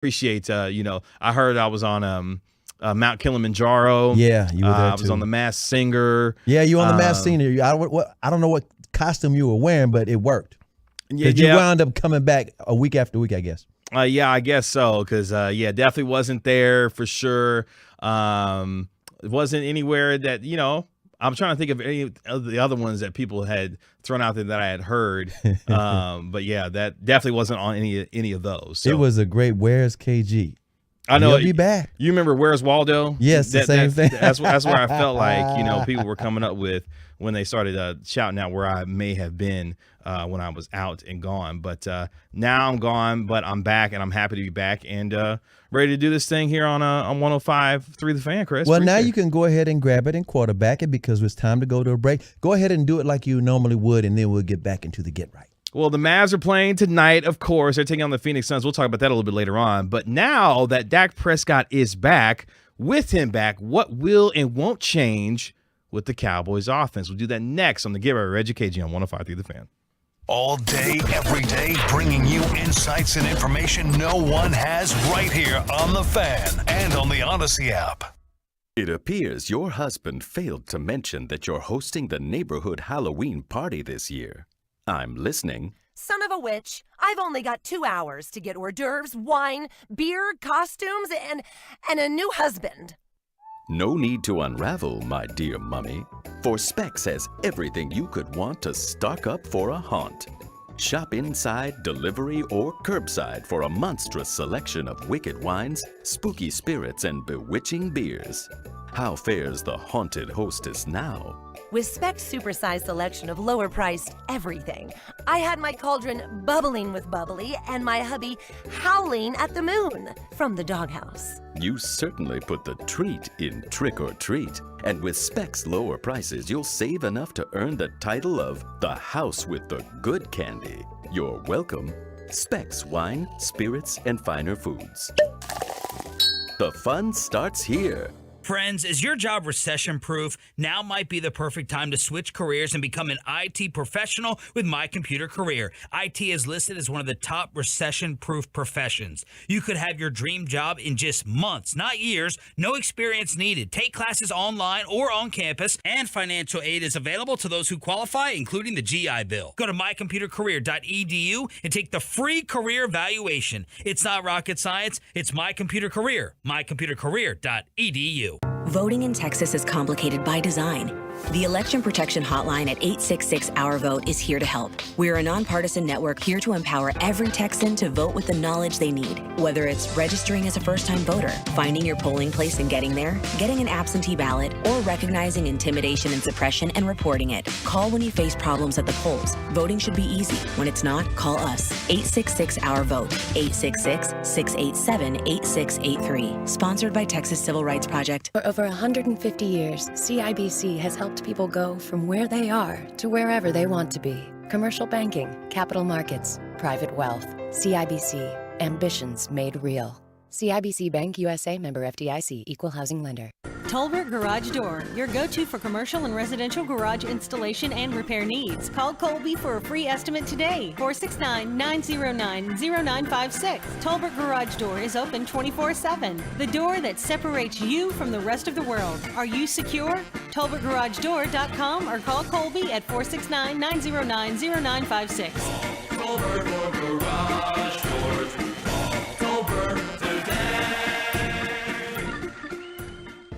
appreciate, I heard I was on Mount Kilimanjaro. Yeah, you were there I was on The Masked Singer. Yeah, you on The Masked Singer. I don't know what costume you were wearing, but it worked. Because you wound up coming back a week after week, I guess. Yeah, I guess so. Because, definitely wasn't there for sure. It wasn't anywhere that, I'm trying to think of any of the other ones that people had thrown out there that I had heard. But yeah, that definitely wasn't on any of those. So. It was a great Where's KG? I know. He'll be back. You remember Where's Waldo? Yes, the same thing. That's where I felt like, people were coming up with when they started shouting out where I may have been when I was out and gone. But now I'm gone, but I'm back, and I'm happy to be back and ready to do this thing here on 105.3 The Fan, Chris. Well, now you can go ahead and grab it and quarterback it because it's time to go to a break. Go ahead and do it like you normally would, and then we'll get back into the Get Right. Well, the Mavs are playing tonight, of course. They're taking on the Phoenix Suns. We'll talk about that a little bit later on. But now that Dak Prescott is back, with him back, what will and won't change with the Cowboys offense? We'll do that next on the Get Right with Reggie KG on 105.3 The Fan. All day, every day, bringing you insights and information no one has right here on The Fan and on the Odyssey app. It appears your husband failed to mention that you're hosting the neighborhood Halloween party this year. I'm listening. Son of a witch, I've only got 2 hours to get hors d'oeuvres, wine, beer, costumes, and a new husband. No need to unravel, my dear mummy, for Specs has everything you could want to stock up for a haunt. Shop inside, delivery, or curbside for a monstrous selection of wicked wines, spooky spirits, and bewitching beers. How fares the haunted hostess now? With Specs' supersized selection of lower-priced everything, I had my cauldron bubbling with bubbly and my hubby howling at the moon from the doghouse. You certainly put the treat in trick or treat. And with Specs' lower prices, you'll save enough to earn the title of the house with the good candy. You're welcome. Specs Wine, Spirits, and Finer Foods. The fun starts here. Friends, is your job recession-proof? Now might be the perfect time to switch careers and become an IT professional with My Computer Career. IT is listed as one of the top recession-proof professions. You could have your dream job in just months, not years. No experience needed. Take classes online or on campus, and financial aid is available to those who qualify, including the GI Bill. Go to mycomputercareer.edu and take the free career evaluation. It's not rocket science. It's My Computer Career. mycomputercareer.edu. Voting in Texas is complicated by design. The Election Protection Hotline at 866-OUR-VOTE is here to help. We're a nonpartisan network here to empower every Texan to vote with the knowledge they need. Whether it's registering as a first-time voter, finding your polling place and getting there, getting an absentee ballot, or recognizing intimidation and suppression and reporting it. Call when you face problems at the polls. Voting should be easy. When it's not, call us. 866-OUR-VOTE. 866-687-8683. Sponsored by Texas Civil Rights Project. For over 150 years, CIBC has helped people go from where they are to wherever they want to be. Commercial banking, capital markets, private wealth. CIBC. Ambitions made real. CIBC Bank USA, member FDIC, equal housing lender. Tolbert Garage Door, your go-to for commercial and residential garage installation and repair needs. Call Colby for a free estimate today. 469-909-0956. Tolbert Garage Door is open 24/7. The door that separates you from the rest of the world. Are you secure? TolbertGarageDoor.com or call Colby at 469-909-0956. Tolbert Garage Doors. Tolbert today.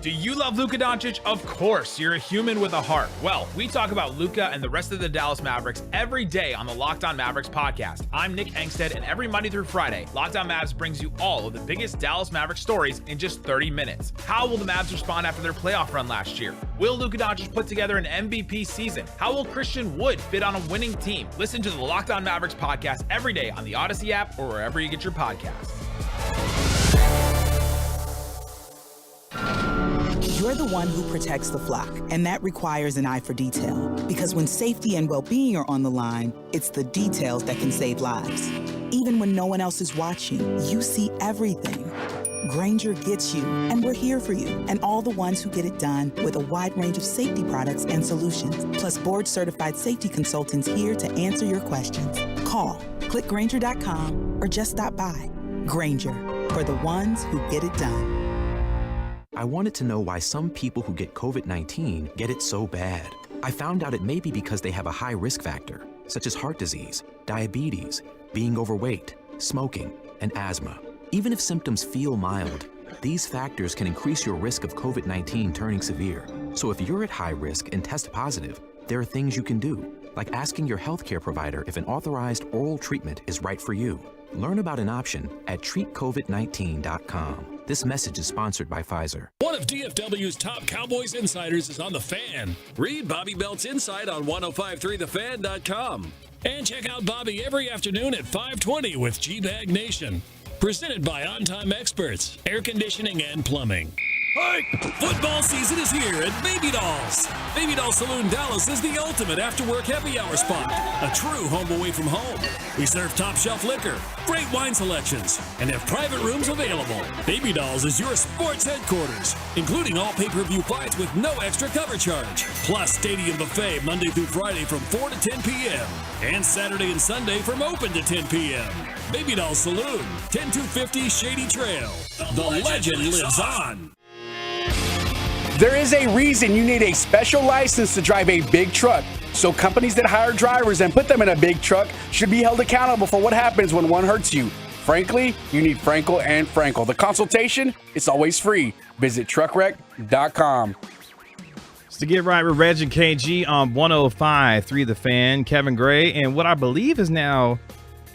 Do you love Luka Doncic? Of course, you're a human with a heart. Well, we talk about Luka and the rest of the Dallas Mavericks every day on the Locked On Mavericks podcast. I'm Nick Engstead, and every Monday through Friday, Locked On Mavs brings you all of the biggest Dallas Mavericks stories in just 30 minutes. How will the Mavs respond after their playoff run last year? Will Luka Doncic put together an MVP season? How will Christian Wood fit on a winning team? Listen to the Locked On Mavericks podcast every day on the Odyssey app or wherever you get your podcasts. You're the one who protects the flock, and that requires an eye for detail. Because when safety and well-being are on the line, it's the details that can save lives. Even when no one else is watching, you see everything. Grainger gets you, and we're here for you, and all the ones who get it done with a wide range of safety products and solutions, plus board-certified safety consultants here to answer your questions. Call, click Grainger.com, or just stop by. Grainger, for the ones who get it done. I wanted to know why some people who get COVID-19 get it so bad. I found out it may be because they have a high risk factor, such as heart disease, diabetes, being overweight, smoking, and asthma. Even if symptoms feel mild, these factors can increase your risk of COVID-19 turning severe. So if you're at high risk and test positive, there are things you can do, like asking your healthcare provider if an authorized oral treatment is right for you. Learn about an option at treatcovid19.com. This message is sponsored by Pfizer. One of DFW's top Cowboys insiders is on The Fan. Read Bobby Belt's insight on 1053thefan.com. And check out Bobby every afternoon at 5:20 with G-Bag Nation. Presented by On Time Experts, Air Conditioning and Plumbing. Hi! Football season is here at Baby Dolls. Baby Doll Saloon Dallas is the ultimate after-work happy hour spot. A true home away from home. We serve top-shelf liquor, great wine selections, and have private rooms available. Baby Dolls is your sports headquarters, including all pay-per-view fights with no extra cover charge. Plus stadium buffet Monday through Friday from 4 to 10 p.m. and Saturday and Sunday from open to 10 p.m. Baby Doll Saloon, 10250 Shady Trail. The legend lives on. There is a reason you need a special license to drive a big truck. So companies that hire drivers and put them in a big truck should be held accountable for what happens when one hurts you. Frankly, you need Frankel and Frankel. The consultation is always free. Visit truckwreck.com. It's to Get Right with Reg and KG on 105.3 The Fan. Kevin Gray, and what I believe is now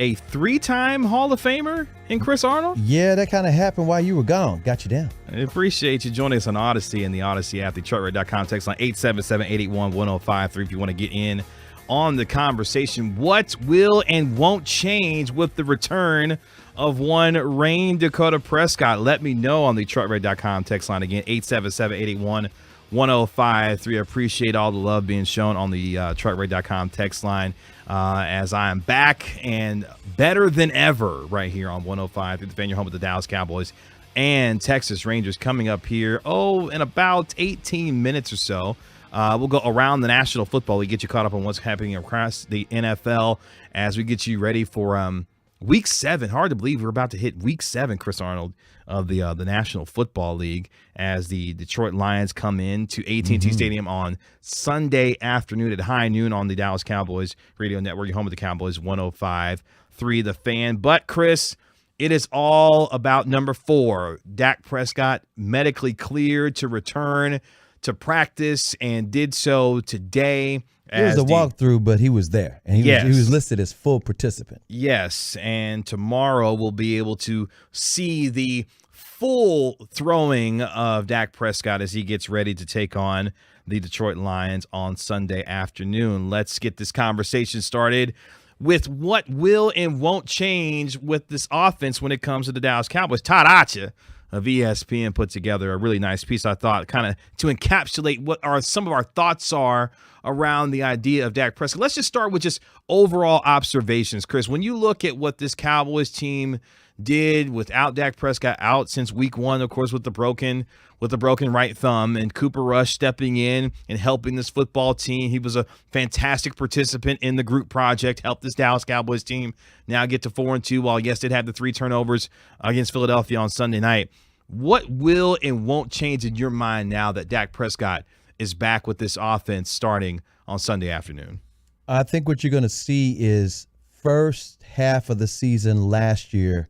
a 3-time Hall of Famer in Chris Arnold. Yeah, that kind of happened while you were gone. Got you down. I appreciate you joining us on Odyssey and the Odyssey app, the truckwreck.com text line 877-881-1053 if you want to get in on the conversation. What will and won't change with the return of one Rain Dakota Prescott? Let me know on the truckwreck.com text line again, 877-881-1053. I appreciate all the love being shown on the truckwreck.com text line. As I am back and better than ever right here on 105 through the Fan, your home with the Dallas Cowboys and Texas Rangers coming up here, in about 18 minutes or so. We'll go around the National Football League, get you caught up on what's happening across the NFL as we get you ready for Week 7. Hard to believe we're about to hit Week 7, Chris Arnold, of the National Football League as the Detroit Lions come in to AT&T Stadium on Sunday afternoon at high noon on the Dallas Cowboys Radio Network. Your home with the Cowboys, 105.3 The Fan. But, Chris, it is all about number 4. Dak Prescott medically cleared to return to practice and did so today. It was a walkthrough, but he was there, and he was listed as full participant. Yes, and tomorrow we'll be able to see the full throwing of Dak Prescott as he gets ready to take on the Detroit Lions on Sunday afternoon. Let's get this conversation started with what will and won't change with this offense when it comes to the Dallas Cowboys. Todd Acha of ESPN put together a really nice piece, I thought, kind of to encapsulate what are some of our thoughts are around the idea of Dak Prescott. Let's just start with just overall observations, Chris. When you look at what this Cowboys team did without Dak Prescott out since week 1, of course, with the broken right thumb, and Cooper Rush stepping in and helping this football team. He was a fantastic participant in the group project, helped this Dallas Cowboys team now get to 4-2, while, yes, it had the 3 turnovers against Philadelphia on Sunday night. What will and won't change in your mind now that Dak Prescott is back with this offense starting on Sunday afternoon? I think what you're going to see is first half of the season last year,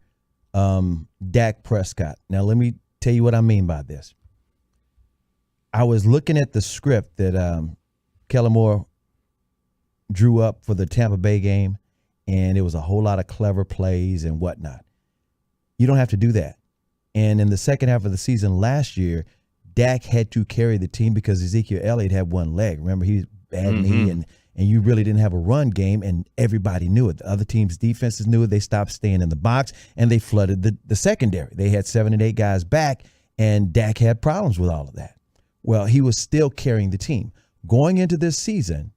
Dak Prescott. Now, let me tell you what I mean by this. I was looking at the script that Kellen Moore drew up for the Tampa Bay game, and it was a whole lot of clever plays and whatnot. You don't have to do that. And in the second half of the season last year, Dak had to carry the team because Ezekiel Elliott had one leg. Remember, he was bad knee, and you really didn't have a run game, and everybody knew it. The other team's defenses knew it. They stopped staying in the box, and they flooded the secondary. They had 7 and 8 guys back, and Dak had problems with all of that. Well, he was still carrying the team. Going into this season,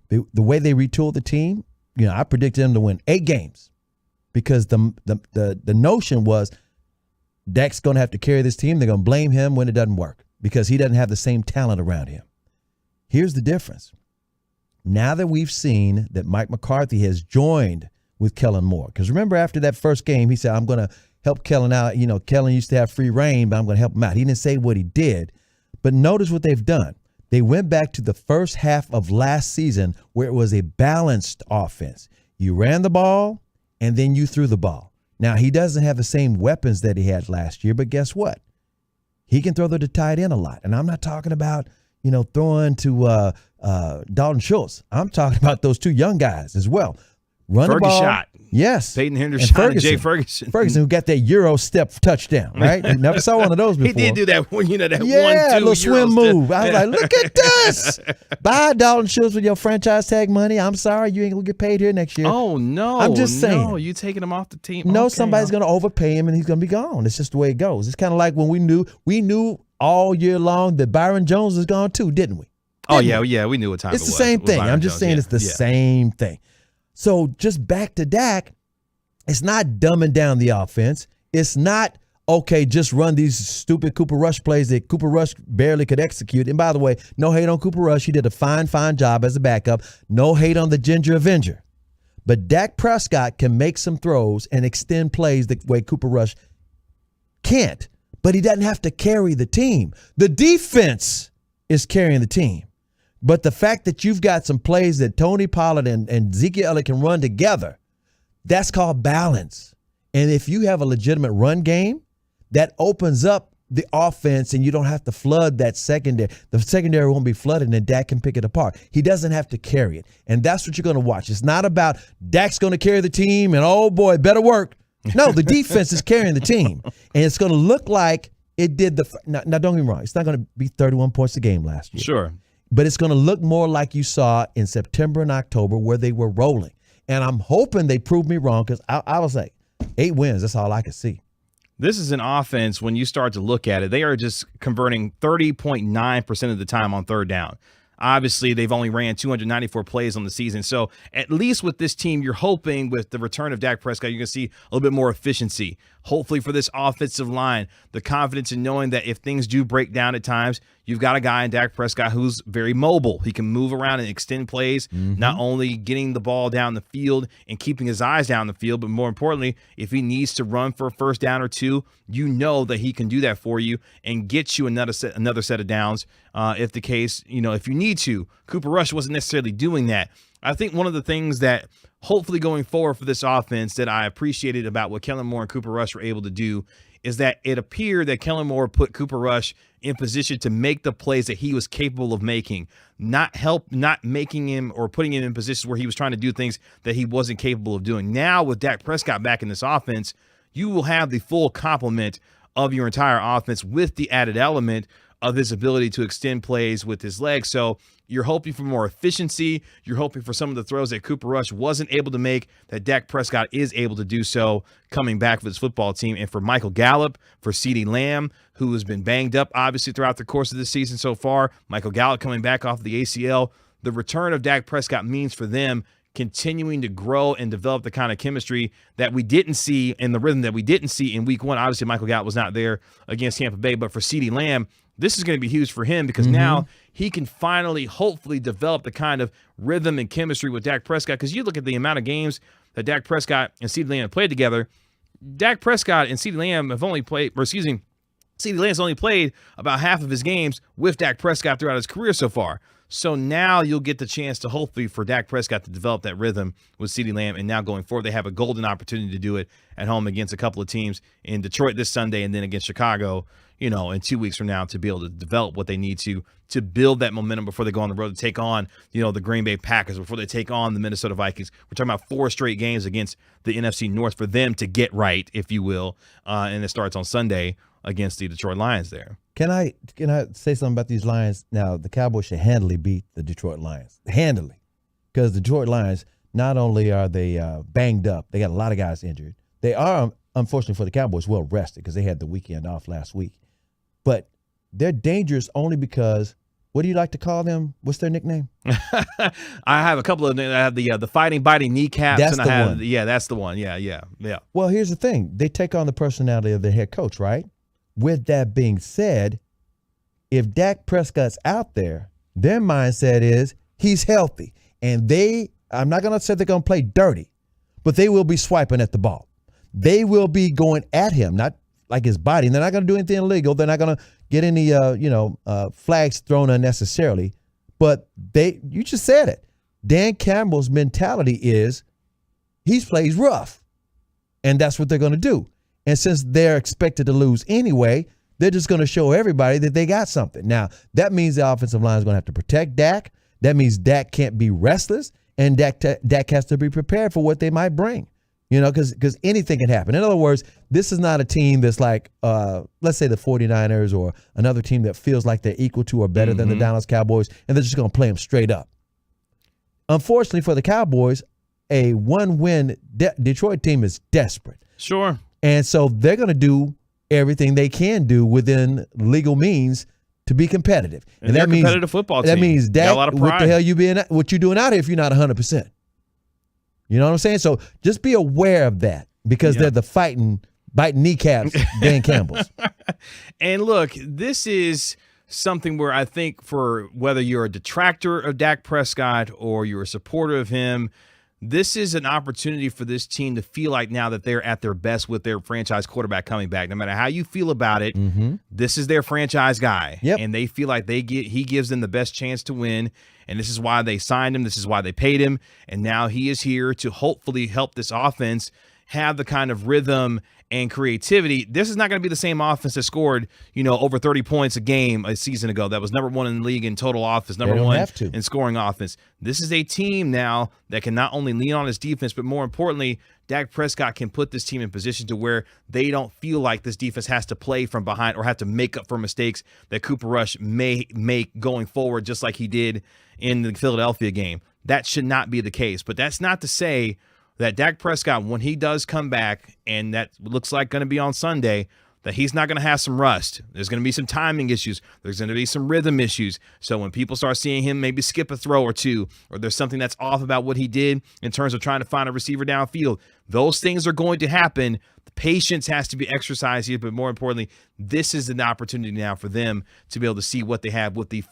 the way they retooled the team, I predicted them to win 8 games because the notion was Dak's going to have to carry this team. They're going to blame him when it doesn't work because he doesn't have the same talent around him. Here's the difference. Now that we've seen that Mike McCarthy has joined with Kellen Moore, because remember after that first game, he said, I'm going to help Kellen out. Kellen used to have free reign, but I'm going to help him out. He didn't say what he did. But notice what they've done. They went back to the first half of last season where it was a balanced offense. You ran the ball, and then you threw the ball. Now, he doesn't have the same weapons that he had last year, but guess what? He can throw the tight end a lot. And I'm not talking about, throwing to Dalton Schultz. I'm talking about those two young guys as well. Run the ball. Shot. Yes. Peyton Henderson and Jay Ferguson. Ferguson, who got that Euro step touchdown, right? You never saw one of those before. He did do that one, that yeah, 1-2 little swim Euro move. I was like, look at this. Buy Dalton Schultz with your franchise tag money. I'm sorry, you ain't going to get paid here next year. Oh, no. I'm just saying. No, you taking him off the team? No, okay. somebody's going to overpay him, and he's going to be gone. It's just the way it goes. It's kind of like when we knew all year long that Byron Jones was gone too, didn't we? Yeah, we knew what time it was. It's the same thing. I'm just saying it's the same thing. So just back to Dak, it's not dumbing down the offense. It's not, okay, just run these stupid Cooper Rush plays that Cooper Rush barely could execute. And by the way, no hate on Cooper Rush. He did a fine job as a backup. No hate on the Ginger Avenger. But Dak Prescott can make some throws and extend plays the way Cooper Rush can't. But he doesn't have to carry the team. The defense is carrying the team. But the fact that you've got some plays that Tony Pollard and Ezekiel Elliott can run together, that's called balance. And if you have a legitimate run game, that opens up the offense and you don't have to flood that secondary. The secondary won't be flooded and Dak can pick it apart. He doesn't have to carry it. And that's what you're going to watch. It's not about Dak's going to carry the team and, oh, boy, better work. No, the defense is carrying the team. And it's going to look like it did now, don't get me wrong. It's not going to be 31 points a game last year. Sure. But it's going to look more like you saw in September and October where they were rolling. And I'm hoping they prove me wrong because I was like, 8 wins, that's all I could see. This is an offense, when you start to look at it, they are just converting 30.9% of the time on third down. Obviously, they've only ran 294 plays on the season. So at least with this team, you're hoping with the return of Dak Prescott, you're going to see a little bit more efficiency. Hopefully for this offensive line, the confidence in knowing that if things do break down at times, you've got a guy in Dak Prescott who's very mobile. He can move around and extend plays, not only getting the ball down the field and keeping his eyes down the field, but more importantly, if he needs to run for a first down or two, you know that he can do that for you and get you another set of downs if the case, if you need to. Cooper Rush wasn't necessarily doing that. I think one of the things that hopefully going forward for this offense that I appreciated about what Kellen Moore and Cooper Rush were able to do is that it appeared that Kellen Moore put Cooper Rush in position to make the plays that he was capable of making, not making him or putting him in positions where he was trying to do things that he wasn't capable of doing. Now with Dak Prescott back in this offense, you will have the full complement of your entire offense with the added element of his ability to extend plays with his legs. So you're hoping for more efficiency. You're hoping for some of the throws that Cooper Rush wasn't able to make, that Dak Prescott is able to do so coming back for this football team. And for Michael Gallup, for CeeDee Lamb, who has been banged up, obviously, throughout the course of this season so far, Michael Gallup coming back off the ACL, the return of Dak Prescott means for them continuing to grow and develop the kind of chemistry that we didn't see and the rhythm that we didn't see in week one. Obviously, Michael Gallup was not there against Tampa Bay, but for CeeDee Lamb, this is going to be huge for him because now he can finally, hopefully, develop the kind of rhythm and chemistry with Dak Prescott. Because you look at the amount of games that Dak Prescott and CeeDee Lamb have played together, Dak Prescott and CeeDee Lamb have only played, CeeDee Lamb's only played about half of his games with Dak Prescott throughout his career so far. So now you'll get the chance to hopefully for Dak Prescott to develop that rhythm with CeeDee Lamb. And now going forward, they have a golden opportunity to do it at home against a couple of teams in Detroit this Sunday and then against Chicago, in 2 weeks from now to be able to develop what they need to build that momentum before they go on the road to take on, the Green Bay Packers, before they take on the Minnesota Vikings. We're talking about 4 straight games against the NFC North for them to get right, if you will. And it starts on Sunday against the Detroit Lions there. Can I say something about these Lions? Now, the Cowboys should handily beat the Detroit Lions. Handily. Because the Detroit Lions, not only are they banged up, they got a lot of guys injured. They are, unfortunately for the Cowboys, well rested because they had the weekend off last week. But they're dangerous only because, what do you like to call them? What's their nickname? I have a couple of them. I have the fighting, biting kneecaps. That's the one. Yeah, that's the one. Yeah. Well, here's the thing. They take on the personality of the head coach, right? With that being said, if Dak Prescott's out there, their mindset is he's healthy. And I'm not going to say they're going to play dirty, but they will be swiping at the ball. they will be going at him, not like his body. And they're not going to do anything illegal. They're not going to get any, flags thrown unnecessarily. But you just said it. Dan Campbell's mentality is he plays rough, and that's what they're going to do. And since they're expected to lose anyway, they're just going to show everybody that they got something. Now, that means the offensive line is going to have to protect Dak. That means Dak can't be restless, and Dak has to be prepared for what they might bring, because anything can happen. In other words, this is not a team that's like, let's say the 49ers or another team that feels like they're equal to or better than the Dallas Cowboys, and they're just going to play them straight up. Unfortunately for the Cowboys, a one-win Detroit team is desperate. Sure. And so they're going to do everything they can do within legal means to be competitive. And that means competitive football team. That means, Dak, got a lot of what pride. the hell what you doing out here if you're not 100%? You know what I'm saying? So just be aware of that because they're the biting kneecaps, Dan Campbell's. And look, this is something where I think for whether you're a detractor of Dak Prescott or you're a supporter of him, this is an opportunity for this team to feel like now that they're at their best with their franchise quarterback coming back. No matter how you feel about it, this is their franchise guy. Yep. And they feel like he gives them the best chance to win. And this is why they signed him. This is why they paid him. And now he is here to hopefully help this offense have the kind of rhythm and creativity. This is not going to be the same offense that scored, over 30 points a game a season ago. That was number one in the league in total offense, number one in scoring offense. This is a team now that can not only lean on its defense, but more importantly, Dak Prescott can put this team in position to where they don't feel like this defense has to play from behind or have to make up for mistakes that Cooper Rush may make going forward, just like he did in the Philadelphia game. That should not be the case. But that's not to say that Dak Prescott, when he does come back, and that looks like going to be on Sunday, that he's not going to have some rust. There's going to be some timing issues. There's going to be some rhythm issues. So when people start seeing him maybe skip a throw or two, or there's something that's off about what he did in terms of trying to find a receiver downfield, those things are going to happen. The patience has to be exercised here, but more importantly, this is an opportunity now for them to be able to see what they have with the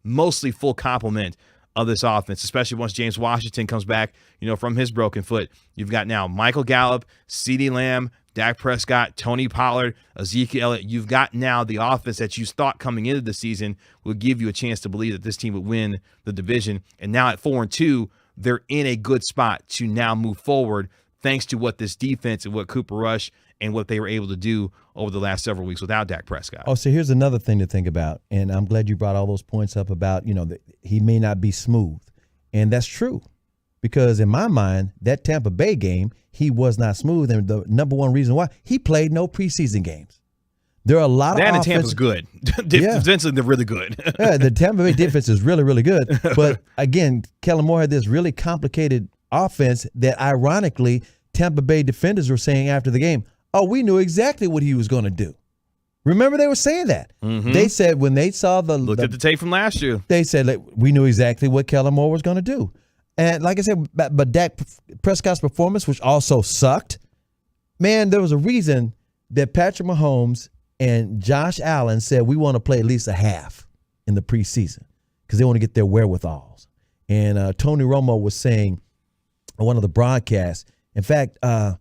mostly full complement of this offense, especially once James Washington comes back, from his broken foot. You've got now Michael Gallup, CeeDee Lamb, Dak Prescott, Tony Pollard, Ezekiel Elliott. You've got now the offense that you thought coming into the season would give you a chance to believe that this team would win the division. And now at 4-2, they're in a good spot to now move forward thanks to what this defense and what Cooper Rush and what they were able to do over the last several weeks without Dak Prescott. Oh, so here's another thing to think about, and I'm glad you brought all those points up about, that he may not be smooth. And that's true because in my mind, that Tampa Bay game, he was not smooth, and the number one reason why, he played no preseason games. There are a lot of and Tampa's good. Defensively, they're really good. Yeah, the Tampa Bay defense is really, really good. But again, Kellen Moore had this really complicated offense that ironically, Tampa Bay defenders were saying after the game, we knew exactly what he was going to do. Remember, they were saying that. They said when they saw looked at the tape from last year, they said we knew exactly what Kellen Moore was going to do. And like I said, but Dak Prescott's performance, which also sucked, man, there was a reason that Patrick Mahomes and Josh Allen said we want to play at least a half in the preseason because they want to get their wherewithals. And Tony Romo was saying on one of the broadcasts, in fact, I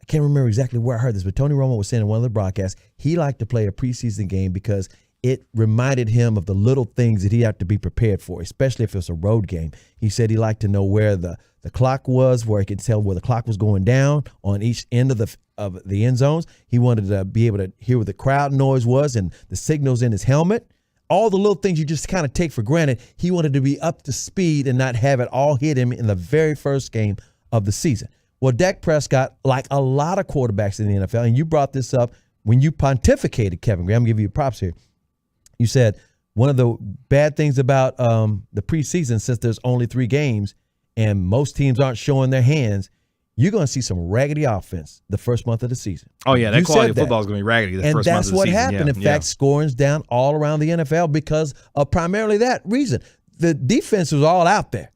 can't remember exactly where I heard this, but Tony Romo was saying in one of the broadcasts, he liked to play a preseason game because it reminded him of the little things that he had to be prepared for, especially if it's a road game. He said he liked to know where the clock was, where he could tell where the clock was going down on each end of the end zones. He wanted to be able to hear what the crowd noise was and the signals in his helmet. All the little things you just kind of take for granted. He wanted to be up to speed and not have it all hit him in the very first game of the season. Well, Dak Prescott, like a lot of quarterbacks in the NFL, and you brought this up when you pontificated, Kevin Graham, I'm giving you props here. You said one of the bad things about the preseason, since there's only 3 games and most teams aren't showing their hands, you're going to see some raggedy offense the first month of the season. Oh, yeah, that quality of football is going to be raggedy the first month of the season. And that's what happened. In fact, scoring's down all around the NFL because of primarily that reason. The defense was all out there.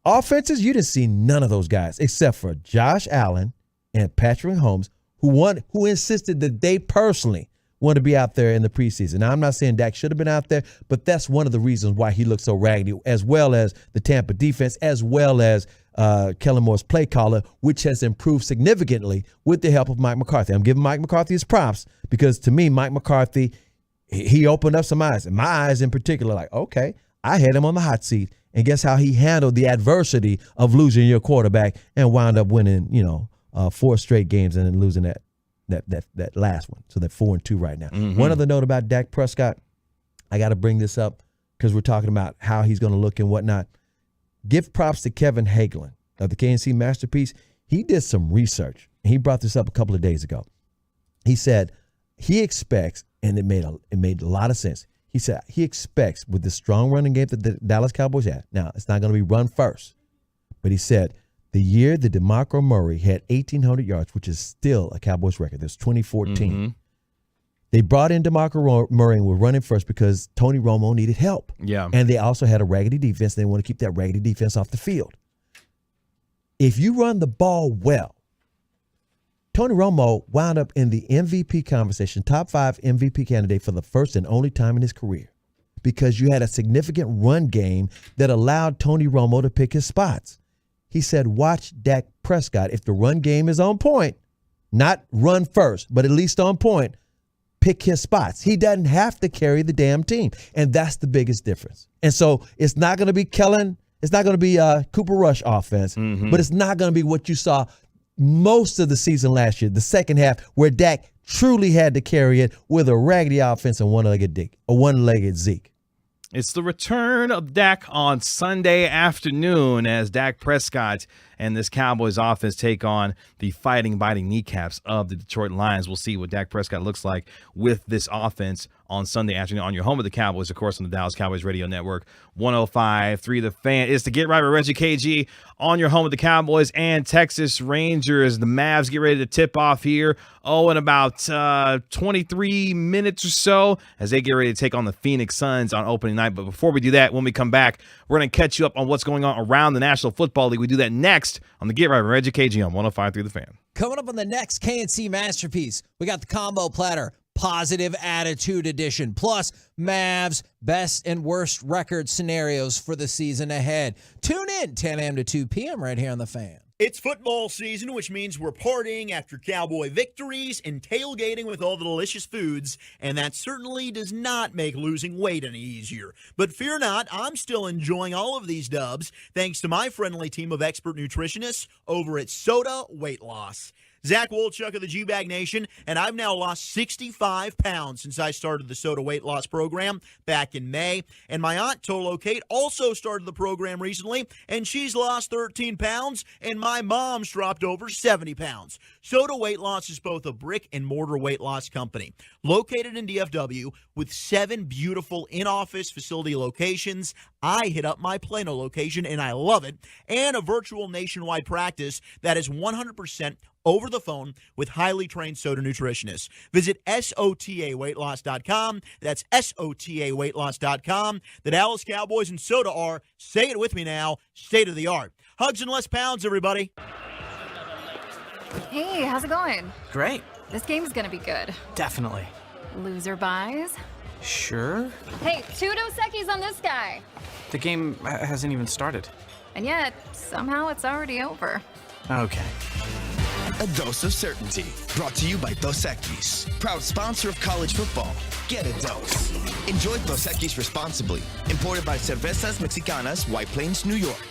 Offenses, you didn't see none of those guys except for Josh Allen and Patrick Mahomes, who insisted that they personally want to be out there in the preseason. Now, I'm not saying Dak should have been out there, but that's one of the reasons why he looked so raggedy, as well as the Tampa defense, as well as Kellen Moore's play caller, which has improved significantly with the help of Mike McCarthy. I'm giving Mike McCarthy his props because to me, Mike McCarthy, he opened up some eyes, and my eyes in particular, like, okay, I had him on the hot seat. And guess how he handled the adversity of losing your quarterback and wound up winning, 4 straight games and then losing that last one. So they're 4-2 right now. Mm-hmm. One other note about Dak Prescott, I got to bring this up because we're talking about how he's going to look and whatnot. Give props to Kevin Hagelin of the KNC Masterpiece. He did some research. He brought this up a couple of days ago. He said he expects, and it made a lot of sense. He said he expects with the strong running game that the Dallas Cowboys had. Now, it's not going to be run first, but he said the year that DeMarco Murray had 1,800 yards, which is still a Cowboys record. That's 2014. Mm-hmm. They brought in DeMarco Murray and were running first because Tony Romo needed help. Yeah. And they also had a raggedy defense. They want to keep that raggedy defense off the field. If you run the ball well, Tony Romo wound up in the MVP conversation, top 5 MVP candidate for the first and only time in his career because you had a significant run game that allowed Tony Romo to pick his spots. He said, watch Dak Prescott. If the run game is on point, not run first, but at least on point, pick his spots. He doesn't have to carry the damn team. And that's the biggest difference. And so it's not going to be Kellen. It's not going to be Cooper Rush offense, but it's not going to be what you saw most of the season last year, the second half, where Dak truly had to carry it with a raggedy offense and one-legged Zeke. It's the return of Dak on Sunday afternoon as Dak Prescott and this Cowboys offense take on the fighting, biting kneecaps of the Detroit Lions. We'll see what Dak Prescott looks like with this offense on Sunday afternoon on your home of the Cowboys, of course, on the Dallas Cowboys Radio Network, 105.3 The Fan. It's to Get Right with Reggie KG on your home of the Cowboys and Texas Rangers. The Mavs get ready to tip off here, in about 23 minutes or so as they get ready to take on the Phoenix Suns on opening night. But before we do that, when we come back, we're going to catch you up on what's going on around the National Football League. We do that next on the Get Right with Reggie KG on 105.3 The Fan. Coming up on the next KNC Masterpiece, we got the combo platter, Positive Attitude Edition, plus Mavs best and worst record scenarios for the season ahead. Tune in 10 a.m. to 2 p.m. right here on The Fan. It's football season, which means we're partying after Cowboy victories and tailgating with all the delicious foods, and that certainly does not make losing weight any easier. But fear not, I'm still enjoying all of these dubs thanks to my friendly team of expert nutritionists over at Soda Weight Loss. Zach Wolchuk of the G-Bag Nation, and I've now lost 65 pounds since I started the Soda Weight Loss program back in May. And my aunt, Tolo Kate, also started the program recently, and she's lost 13 pounds, and my mom's dropped over 70 pounds. Soda Weight Loss is both a brick-and-mortar weight loss company located in DFW with 7 beautiful in-office facility locations. I hit up my Plano location, and I love it, and a virtual nationwide practice that is 100% over the phone with highly trained soda nutritionists. Visit SOTAweightloss.com. That's SOTAweightloss.com. The Dallas Cowboys and soda are, say it with me now, state of the art. Hugs and less pounds, everybody. Hey, how's it going? Great. This game's gonna be good. Definitely. Loser buys? Sure. Hey, 2 Dos Equis on this guy. The game hasn't even started. And yet, somehow it's already over. Okay. A dose of certainty. Brought to you by Dos Equis, proud sponsor of college football. Get a dose. Enjoy Dos Equis responsibly. Imported by Cervezas Mexicanas, White Plains, New York.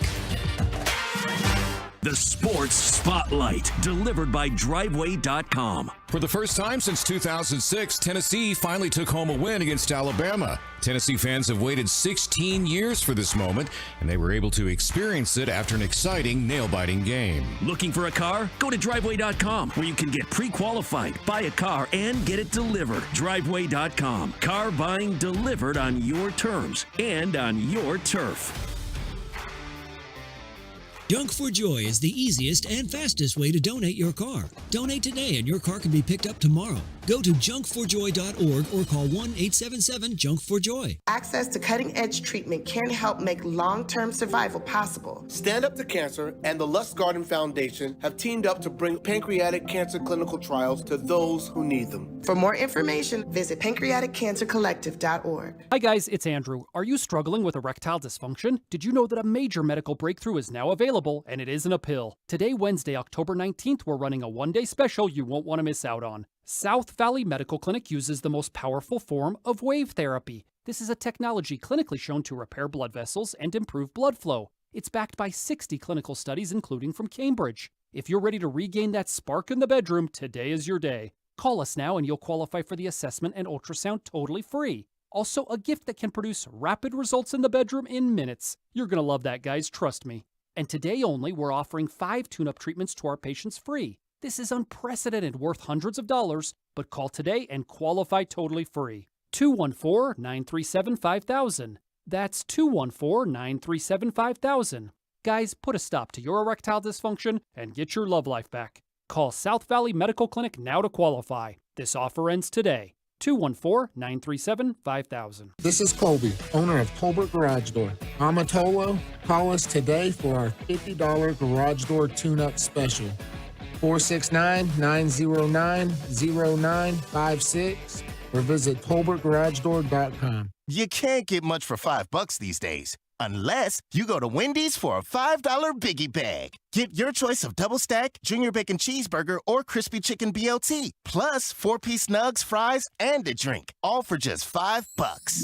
The Sports Spotlight, delivered by Driveway.com. For the first time since 2006, Tennessee finally took home a win against Alabama. Tennessee fans have waited 16 years for this moment, and they were able to experience it after an exciting, nail-biting game. Looking for a car? Go to Driveway.com, where you can get pre-qualified, buy a car, and get it delivered. Driveway.com. Car buying delivered on your terms and on your turf. Dunk for Joy is the easiest and fastest way to donate your car. Donate today and your car can be picked up tomorrow. Go to junkforjoy.org or call 1-877-JUNK4JOY. Access to cutting-edge treatment can help make long-term survival possible. Stand Up to Cancer and the Lust Garden Foundation have teamed up to bring pancreatic cancer clinical trials to those who need them. For more information, visit pancreaticcancercollective.org. Hi guys, it's Andrew. Are you struggling with erectile dysfunction? Did you know that a major medical breakthrough is now available, and it isn't a pill? Today, Wednesday, October 19th, we're running a one-day special you won't want to miss out on. South Valley Medical Clinic uses the most powerful form of wave therapy. This is a technology clinically shown to repair blood vessels and improve blood flow. It's backed by 60 clinical studies, including from Cambridge. If you're ready to regain that spark in the bedroom, today is your day. Call us now and you'll qualify for the assessment and ultrasound totally free. Also, a gift that can produce rapid results in the bedroom in minutes. You're going to love that, guys, trust me. And today only, we're offering 5 tune-up treatments to our patients free. This is unprecedented, worth hundreds of dollars, but call today and qualify totally free. 214-937-5000. That's 214-937-5000. Guys, put a stop to your erectile dysfunction and get your love life back. Call South Valley Medical Clinic now to qualify. This offer ends today. 214-937-5000. This is Colby, owner of Colbert Garage Door. I'm a Tolo. Call us today for our $50 garage door tune-up special. 469-909-0956 or visit colbertgaragedoor.com. You can't get much for $5 these days, unless you go to Wendy's for a $5 Biggie Bag. Get your choice of double stack, junior bacon cheeseburger, or crispy chicken BLT, plus 4-piece nugs, fries, and a drink, all for just $5.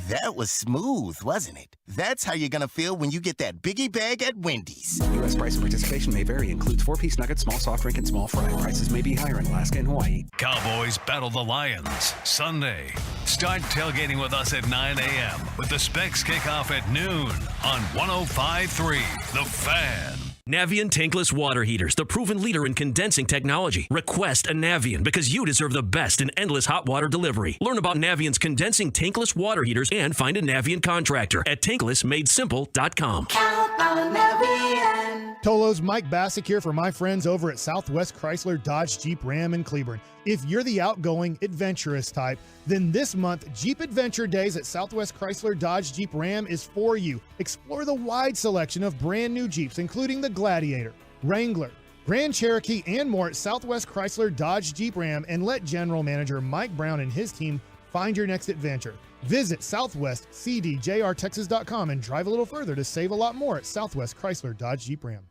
That was smooth, wasn't it? That's how you're gonna feel when you get that Biggie Bag at Wendy's. U.S. price and participation may vary. Includes 4-piece nuggets, small soft drink, and small fry. Prices may be higher in Alaska and Hawaii. Cowboys battle the Lions Sunday. Start tailgating with us at 9 a.m. with the Specs kickoff at noon on 105.3 The Fan. Navien tankless water heaters, the proven leader in condensing technology. Request a Navien because you deserve the best in endless hot water delivery. Learn about Navien's condensing tankless water heaters and find a Navien contractor at tanklessmadesimple.com. Count on Navien. Tolo's Mike Bassick here for my friends over at Southwest Chrysler Dodge Jeep Ram in Cleburne. If you're the outgoing, adventurous type, then this month, Jeep Adventure Days at Southwest Chrysler Dodge Jeep Ram is for you. Explore the wide selection of brand new Jeeps, including the Gladiator, Wrangler, Grand Cherokee, and more at Southwest Chrysler Dodge Jeep Ram, and let General Manager Mike Brown and his team find your next adventure. Visit southwestcdjrtexas.com and drive a little further to save a lot more at Southwest Chrysler Dodge Jeep Ram.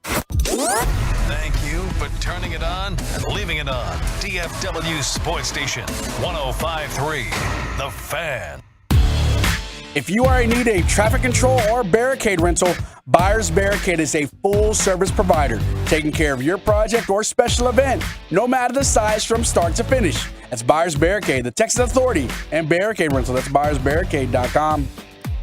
Thank you for turning it on and leaving it on. DFW Sports Station 105.3 The Fan. If you are in need of traffic control or barricade rental, Buyers Barricade is a full-service provider, taking care of your project or special event, no matter the size from start to finish. That's Buyers Barricade, the Texas Authority, and Barricade Rental. That's buyersbarricade.com.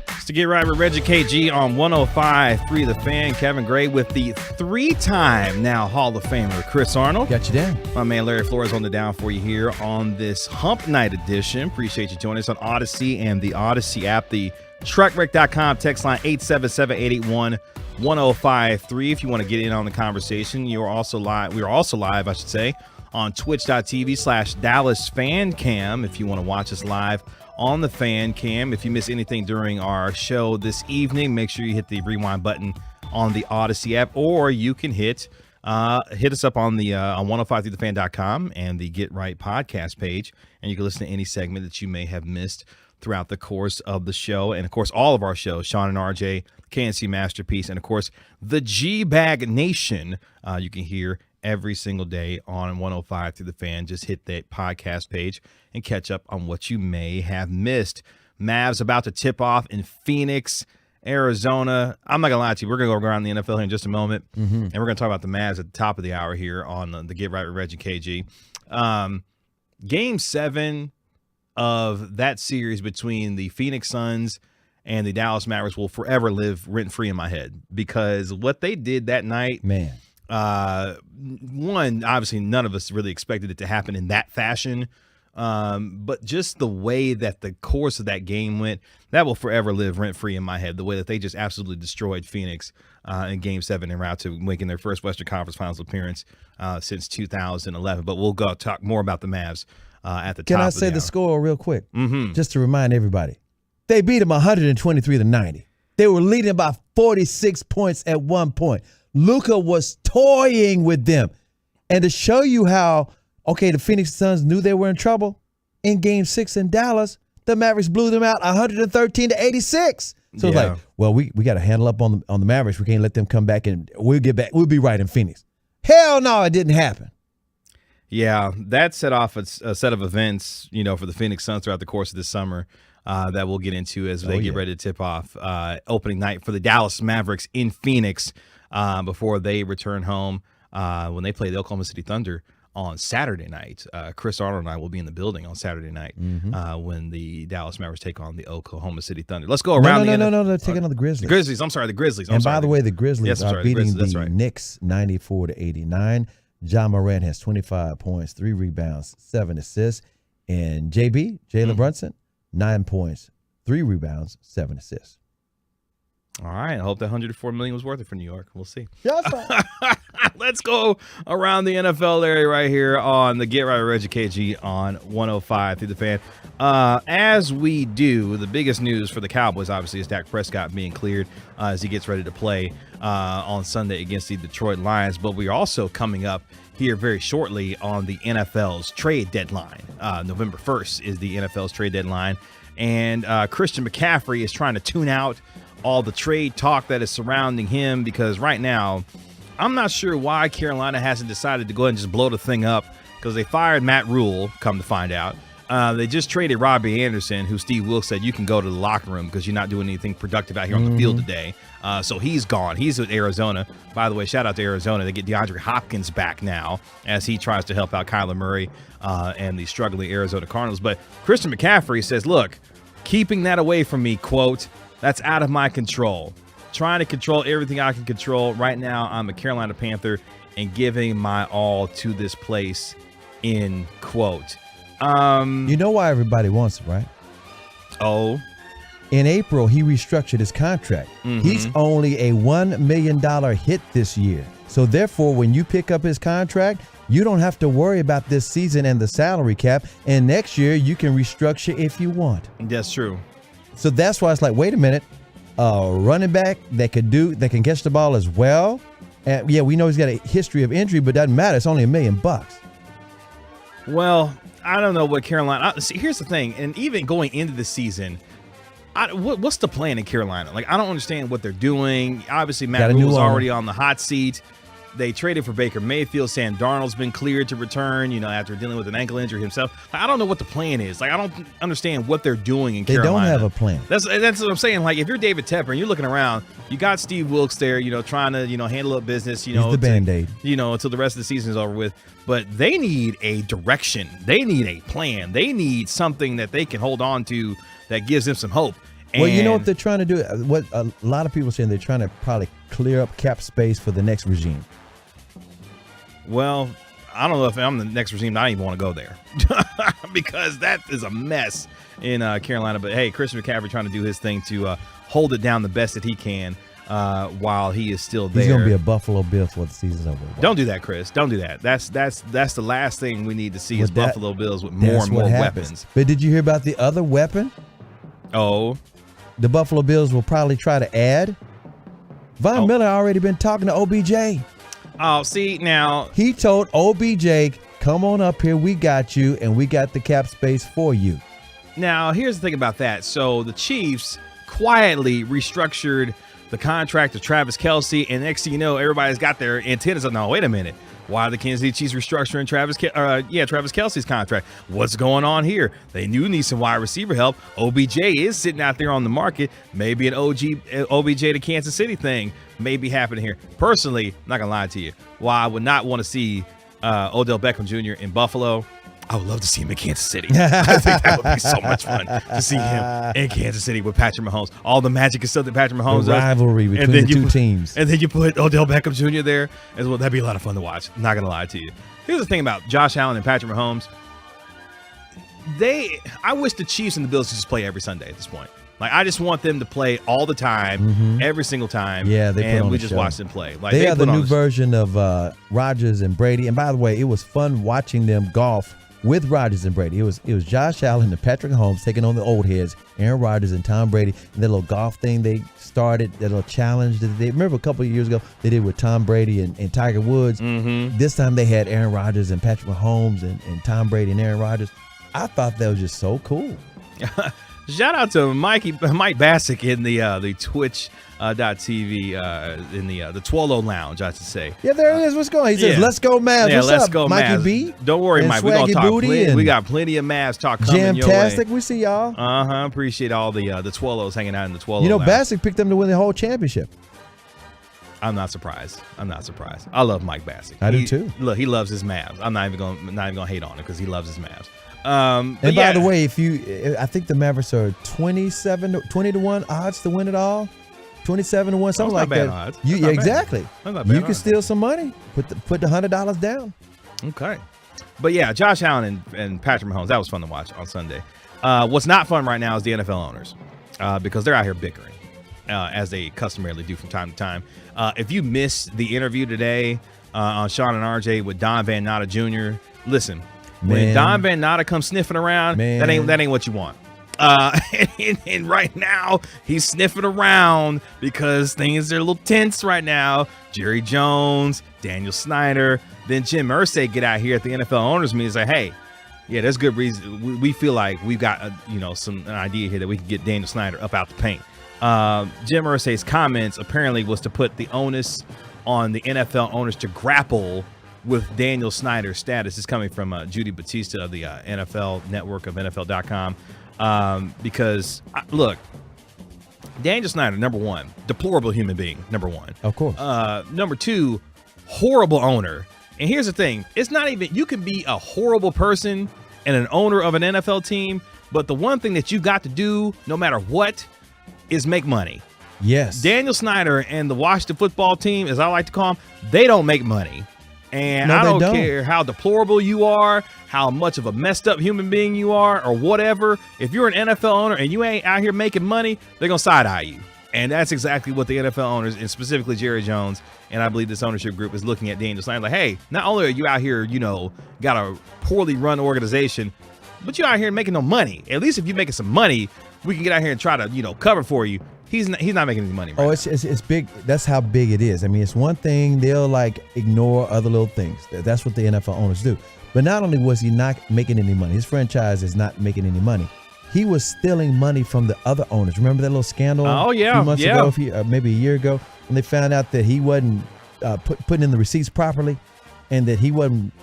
It's to get right with Reggie KG on 105.3 The Fan. Kevin Gray with the 3-time now Hall of Famer Chris Arnold. Got you down. My man Larry Flores on the down for you here on this Hump Night edition. Appreciate you joining us on Odyssey and the Odyssey app. The truckwreck.com text line 877-881-1053 if you want to get in on the conversation. We are also live, I should say, on twitch.tv/Dallas Fan Cam if you want to watch us live on the Fan Cam. If you miss anything during our show this evening, make sure you hit the rewind button on the Odyssey app, or you can hit us up on the on 1053thefan.com and the Get Right podcast page, and you can listen to any segment that you may have missed throughout the course of the show. And of course, all of our shows, Sean and RJ, KNC Masterpiece, and of course, the G-Bag Nation, you can hear every single day on 105 through the Fan. Just hit that podcast page and catch up on what you may have missed. Mavs about to tip off in Phoenix, Arizona. I'm not going to lie to you. We're going to go around the NFL here in just a moment, and we're going to talk about the Mavs at the top of the hour here on the Get Right with Reggie KG. Game 7 of that series between the Phoenix Suns and the Dallas Mavericks will forever live rent-free in my head, because what they did that night, man. One, obviously none of us really expected it to happen in that fashion. But just the way that the course of that game went, that will forever live rent-free in my head, the way that they just absolutely destroyed Phoenix in Game 7 en route to making their first Western Conference Finals appearance since 2011. But we'll go talk more about the Mavs at the top. Can I say the hour. score real quick? Just to remind everybody. They beat them 123-90. They were leading by 46 points at one point. Luka was toying with them. And to show you how, the Phoenix Suns knew they were in trouble, in Game 6 in Dallas, the Mavericks blew them out 113-86. So it's like, well, we got to handle up on the Mavericks. We can't let them come back, and we'll get back. We'll be right in Phoenix. Hell no, it didn't happen. Yeah, that set off a set of events, for the Phoenix Suns throughout the course of this summer that we'll get into as they get ready to tip off opening night for the Dallas Mavericks in Phoenix before they return home when they play the Oklahoma City Thunder on Saturday night. Chris Arnold and I will be in the building on Saturday night when the Dallas Mavericks take on the Oklahoma City Thunder. Let's go around. No, they're taking on the Grizzlies. The Grizzlies. I'm sorry, the Grizzlies. And by the way, the Grizzlies are beating the right. Knicks 94-89. John Morant has 25 points, 3 rebounds, 7 assists. And Jalen Brunson, 9 points, 3 rebounds, 7 assists. All right. I hope that $104 million was worth it for New York. We'll see. Yes, Let's go around the NFL area right here on the Get Right with Reggie KG on 105 through the Fan. As we do, the biggest news for the Cowboys, obviously, is Dak Prescott being cleared as he gets ready to play on Sunday against the Detroit Lions. But we are also coming up here very shortly on the NFL's trade deadline. November 1st is the NFL's trade deadline. And Christian McCaffrey is trying to tune out all the trade talk that is surrounding him, because right now I'm not sure why Carolina hasn't decided to go ahead and just blow the thing up, because they fired Matt Rule, come to find out. They just traded Robbie Anderson, who Steve Wilkes said you can go to the locker room because you're not doing anything productive out here on the field today. So he's gone. He's with Arizona. By the way, shout out to Arizona. They get DeAndre Hopkins back now as he tries to help out Kyler Murray and the struggling Arizona Cardinals. But Christian McCaffrey says, look, keeping that away from me, quote, that's out of my control. Trying to control everything I can control. Right now, I'm a Carolina Panther and giving my all to this place, end quote. You know why everybody wants it, right? Oh. In April, he restructured his contract. He's only a $1 million hit this year. So therefore, when you pick up his contract, you don't have to worry about this season and the salary cap. And next year, you can restructure if you want. That's true. So that's why it's like, wait a minute, running back that can catch the ball as well. And yeah, we know he's got a history of injury, but doesn't matter. It's only $1 million. Well, I don't know what Carolina. See, here's the thing, and even going into the season, what's the plan in Carolina? Like, I don't understand what they're doing. Obviously, Matt Rule's already on the hot seat. They traded for Baker Mayfield. Sam Darnold's been cleared to return, after dealing with an ankle injury himself. I don't know what the plan is. Like, I don't understand what they're doing in Carolina. They don't have a plan. That's what I'm saying. Like, if you're David Tepper and you're looking around, you got Steve Wilkes there, trying to, handle up business, He's the Band-Aid. Until the rest of the season is over with. But they need a direction. They need a plan. They need something that they can hold on to that gives them some hope. Well, you know what they're trying to do? What a lot of people are saying, they're trying to probably clear up cap space for the next regime. Well, I don't know if I'm the next regime. I don't even want to go there because that is a mess in Carolina. But hey, Christian McCaffrey trying to do his thing to hold it down the best that he can while he is still there. He's going to be a Buffalo Bill before the season's over. Don't do that, Chris. Don't do that. That's the last thing we need to see is Buffalo Bills with more and more weapons. But did you hear about the other weapon? Oh. The Buffalo Bills will probably try to add. Von Miller already been talking to OBJ. Oh, see, now. He told OBJ, come on up here, we got you, and we got the cap space for you. Now, here's the thing about that. So the Chiefs quietly restructured the contract of Travis Kelce, and next thing you know, everybody's got their antennas up. No, wait a minute. Why are the Kansas City Chiefs restructuring Travis Kelce's contract? What's going on here? They need some wide receiver help. OBJ is sitting out there on the market. Maybe an OBJ to Kansas City thing may be happening here. Personally, I'm not going to lie to you. While I would not want to see Odell Beckham Jr. in Buffalo, I would love to see him in Kansas City. I think that would be so much fun to see him in Kansas City with Patrick Mahomes. All the magic and stuff that Patrick Mahomes does. The rivalry between the two teams. And then you put Odell Beckham Jr. there as well. That'd be a lot of fun to watch. I'm not going to lie to you. Here's the thing about Josh Allen and Patrick Mahomes. I wish the Chiefs and the Bills could just play every Sunday at this point. Like, I just want them to play all the time, every single time. Yeah, they put and on we a just show. watch them play. Like, they are the put on new a- version of Rodgers and Brady. And by the way, it was fun watching them golf with Rodgers and Brady. It was Josh Allen and Patrick Mahomes taking on the old heads, Aaron Rodgers and Tom Brady. And that little golf thing they started, that little challenge that they remember a couple of years ago they did with Tom Brady and Tiger Woods. This time they had Aaron Rodgers and Patrick Mahomes and Tom Brady and Aaron Rodgers. I thought that was just so cool. Shout out to Mike Bassick in the Twitch .tv in the Twolo Lounge, I should say. Yeah, there it is. What's going on? He says, let's go Mavs. Yeah, What's let's up, go Mikey Mavs. B? Don't worry, and Mike. We're going to Swaggy talk Booty we got plenty of Mavs talk coming your way. Jamtastic. We see y'all. Appreciate all the Twolos hanging out in the Twolo You know, Lounge. Bassick picked them to win the whole championship. I'm not surprised. I love Mike Bassick. I do too. Look, he loves his Mavs. I'm not even gonna hate on it because he loves his Mavs. And by the way, I think the Mavericks are 20 to 1 odds to win it all. 27 to 1, something like that. Odds. Yeah, exactly. That's not bad You can odds. steal some money. Put the $100 down. Okay. But yeah, Josh Allen and Patrick Mahomes, that was fun to watch on Sunday. What's not fun right now is the NFL owners because they're out here bickering, as they customarily do from time to time. If you missed the interview today on Sean and RJ with Don Van Natta Jr., listen, when Don Van Natta comes sniffing around, that ain't what you want. And right now he's sniffing around because things are a little tense right now. Jerry Jones, Daniel Snyder, then Jim Irsay get out here at the NFL owners meeting and say, hey, yeah, there's good reason. We feel like we've got an idea here that we can get Daniel Snyder up out the paint. Jim Irsay's comments apparently was to put the onus on the NFL owners to grapple with Daniel Snyder's status. Is coming from Judy Batista of the NFL Network of NFL.com. Because look, Daniel Snyder, number one, deplorable human being, number one. Of course. Number two, horrible owner. And here's the thing. It's not even, you can be a horrible person and an owner of an NFL team, but the one thing that you got to do, no matter what, is make money. Yes. Daniel Snyder and the Washington football team, as I like to call them, they don't make money. And No, I they don't care how deplorable you are, how much of a messed up human being you are, or whatever. If you're an NFL owner and you ain't out here making money, they're going to side-eye you. And that's exactly what the NFL owners, and specifically Jerry Jones, and I believe this ownership group is looking at Daniel Snyder like, hey, not only are you out here, got a poorly run organization, but you're out here making no money. At least if you're making some money, we can get out here and try to, cover for you. He's not making any money. Right? Oh, it's big. That's how big it is. I mean, it's one thing they'll ignore other little things. That's what the NFL owners do. But not only was he not making any money, his franchise is not making any money. He was stealing money from the other owners. Remember that little scandal? Oh yeah, a few months ago, maybe a year ago, when they found out that he wasn't putting in the receipts properly, and that he wasn't.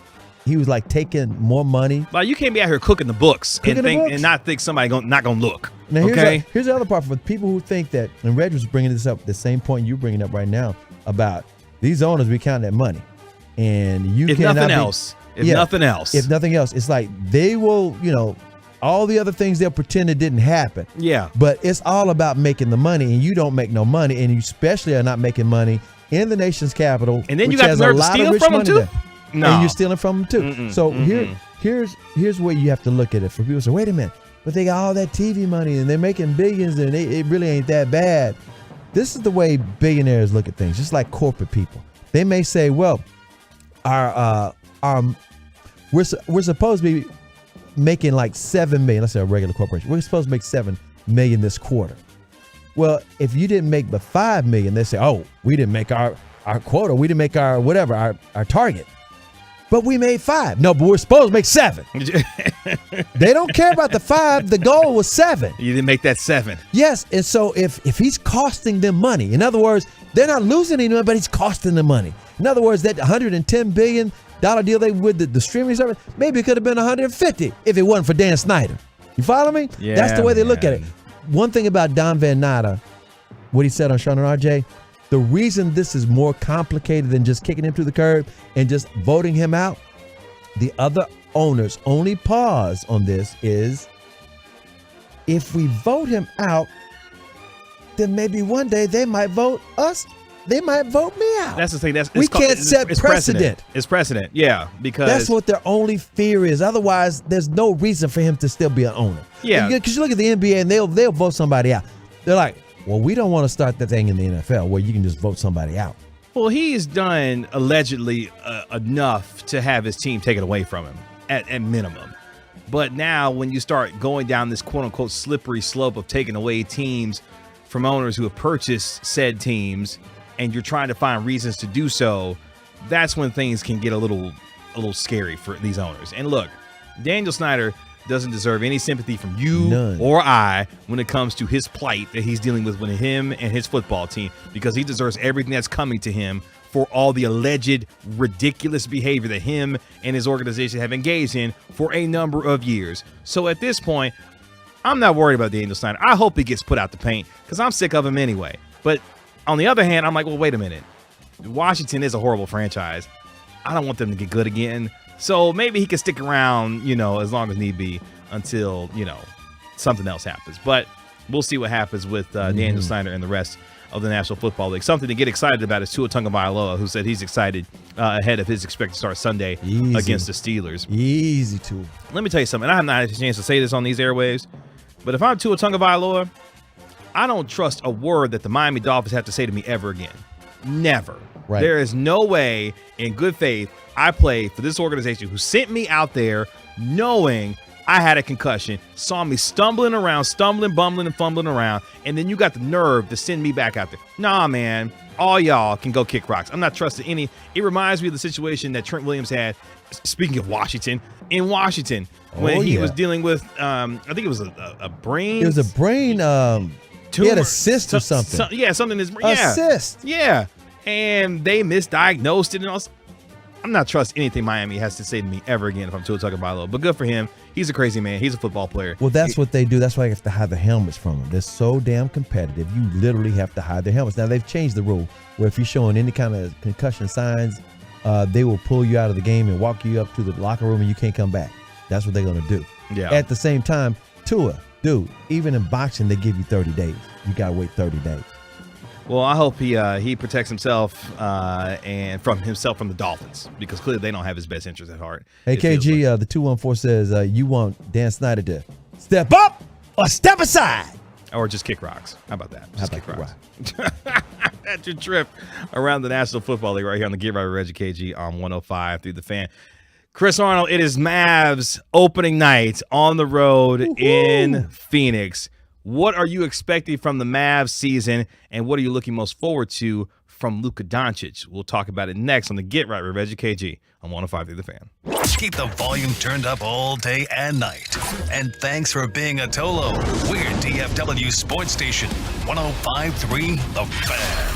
He was taking more money. Like, you can't be out here cooking the books and not think somebody not gonna look. Now, okay. Here's the other part for people who think that, and Reg was bringing this up, the same point you're bringing up right now about these owners. We count that money, and you If cannot nothing be- else, if Yeah, nothing else, if nothing else, it's like they will, all the other things they'll pretend it didn't happen. Yeah. But it's all about making the money, and you don't make no money, and you especially are not making money in the nation's capital. And then you which got has the a nerve to lot of steal rich from them, money too? there. No. And you're stealing from them too. Mm-mm, So mm-mm. here's where you have to look at it. For people to say, wait a minute, but they got all that TV money and they're making billions, and it really ain't that bad. This is the way billionaires look at things, just like corporate people. They may say, well, we're supposed to be making $7 million. Let's say a regular corporation. We're supposed to make $7 million this quarter. Well, if you didn't make the $5 million, they say, oh, we didn't make our quota. We didn't make our whatever, our target. But we made 5. No, but we're supposed to make 7. They don't care about the 5. The goal was 7. You didn't make that 7. Yes, and so if he's costing them money, in other words, they're not losing any money, but he's costing them money. In other words, that $110 billion deal they with the streaming service, maybe it could have been 150 if it wasn't for Dan Snyder. You follow me? Yeah, That's the way they look at it. One thing about Don Van Natta, what he said on Sean and RJ, the reason this is more complicated than just kicking him to the curb and just voting him out, the other owners' only pause on this is, if we vote him out, then maybe one day they might vote us they might vote me out. That's the thing. We can't set precedent. It's precedent, yeah, because that's what their only fear is. Otherwise, there's no reason for him to still be an owner. Yeah. Because you look at the NBA and they'll vote somebody out. They're like, well, we don't want to start that thing in the NFL where you can just vote somebody out. Well, he's done allegedly enough to have his team taken away from him at minimum. But now when you start going down this quote-unquote slippery slope of taking away teams from owners who have purchased said teams, and you're trying to find reasons to do so, that's when things can get a little scary for these owners. And look, Daniel Snyder doesn't deserve any sympathy from you or I when it comes to his plight that he's dealing with him and his football team, because he deserves everything that's coming to him for all the alleged ridiculous behavior that him and his organization have engaged in for a number of years. So at this point, I'm not worried about Daniel Snyder. I hope he gets put out the paint because I'm sick of him anyway. But on the other hand, I'm like, well, wait a minute. Washington is a horrible franchise. I don't want them to get good again. So maybe he can stick around, as long as need be until, something else happens. But we'll see what happens with Daniel Snyder and the rest of the National Football League. Something to get excited about is Tua Tagovailoa, who said he's excited ahead of his expected start Sunday against the Steelers. Easy, Tua. Let me tell you something. I have not had a chance to say this on these airwaves, but if I'm Tua Tagovailoa, I don't trust a word that the Miami Dolphins have to say to me ever again. Never. Right. There is no way, in good faith, I play for this organization who sent me out there knowing I had a concussion, saw me stumbling, bumbling, and fumbling around, and then you got the nerve to send me back out there. Nah, man, all y'all can go kick rocks. I'm not trusting any. It reminds me of the situation that Trent Williams had, speaking of Washington, in Washington, when he was dealing with, I think it was a brain. It was a brain, he had a cyst or something. Something in his brain. A cyst. Yeah, and they misdiagnosed it and all. I'm not trusting anything Miami has to say to me ever again if I'm Tua Tagovailoa. But good for him. He's a crazy man. He's a football player. Well, that's what they do. That's why you have to hide the helmets from them. They're so damn competitive. You literally have to hide their helmets. Now, they've changed the rule where if you're showing any kind of concussion signs, they will pull you out of the game and walk you up to the locker room and you can't come back. That's what they're going to do. Yeah. At the same time, Tua, dude, even in boxing, they give you 30 days. You got to wait 30 days. Well, I hope he protects himself and from the Dolphins, because clearly they don't have his best interest at heart. Hey, KG, the 214 says you want Dan Snyder to step up or step aside. Or just kick rocks. How about that? Just kick rocks. That's your trip around the National Football League right here on the Get Right with Reggie KG on 105 through the Fan. Chris Arnold, it is Mavs opening night on the road in Phoenix. What are you expecting from the Mavs season, and what are you looking most forward to from Luka Doncic? We'll talk about it next on the Get Right with Reggie KG on 105 through the Fan. Keep the volume turned up all day and night. And thanks for being a Tolo. We're DFW Sports Station 105.3 The Fan.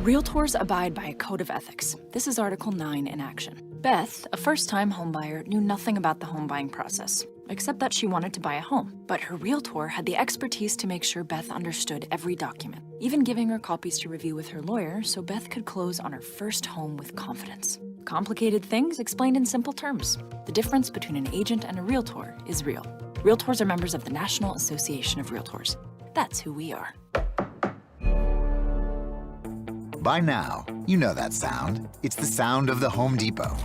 Realtors abide by a code of ethics. This is Article 9 in action. Beth, a first-time homebuyer, knew nothing about the home buying process, except that she wanted to buy a home. But her realtor had the expertise to make sure Beth understood every document, even giving her copies to review with her lawyer so Beth could close on her first home with confidence. Complicated things explained in simple terms. The difference between an agent and a realtor is real. Realtors are members of the National Association of Realtors. That's who we are. By now, you know that sound. It's the sound of the Home Depot.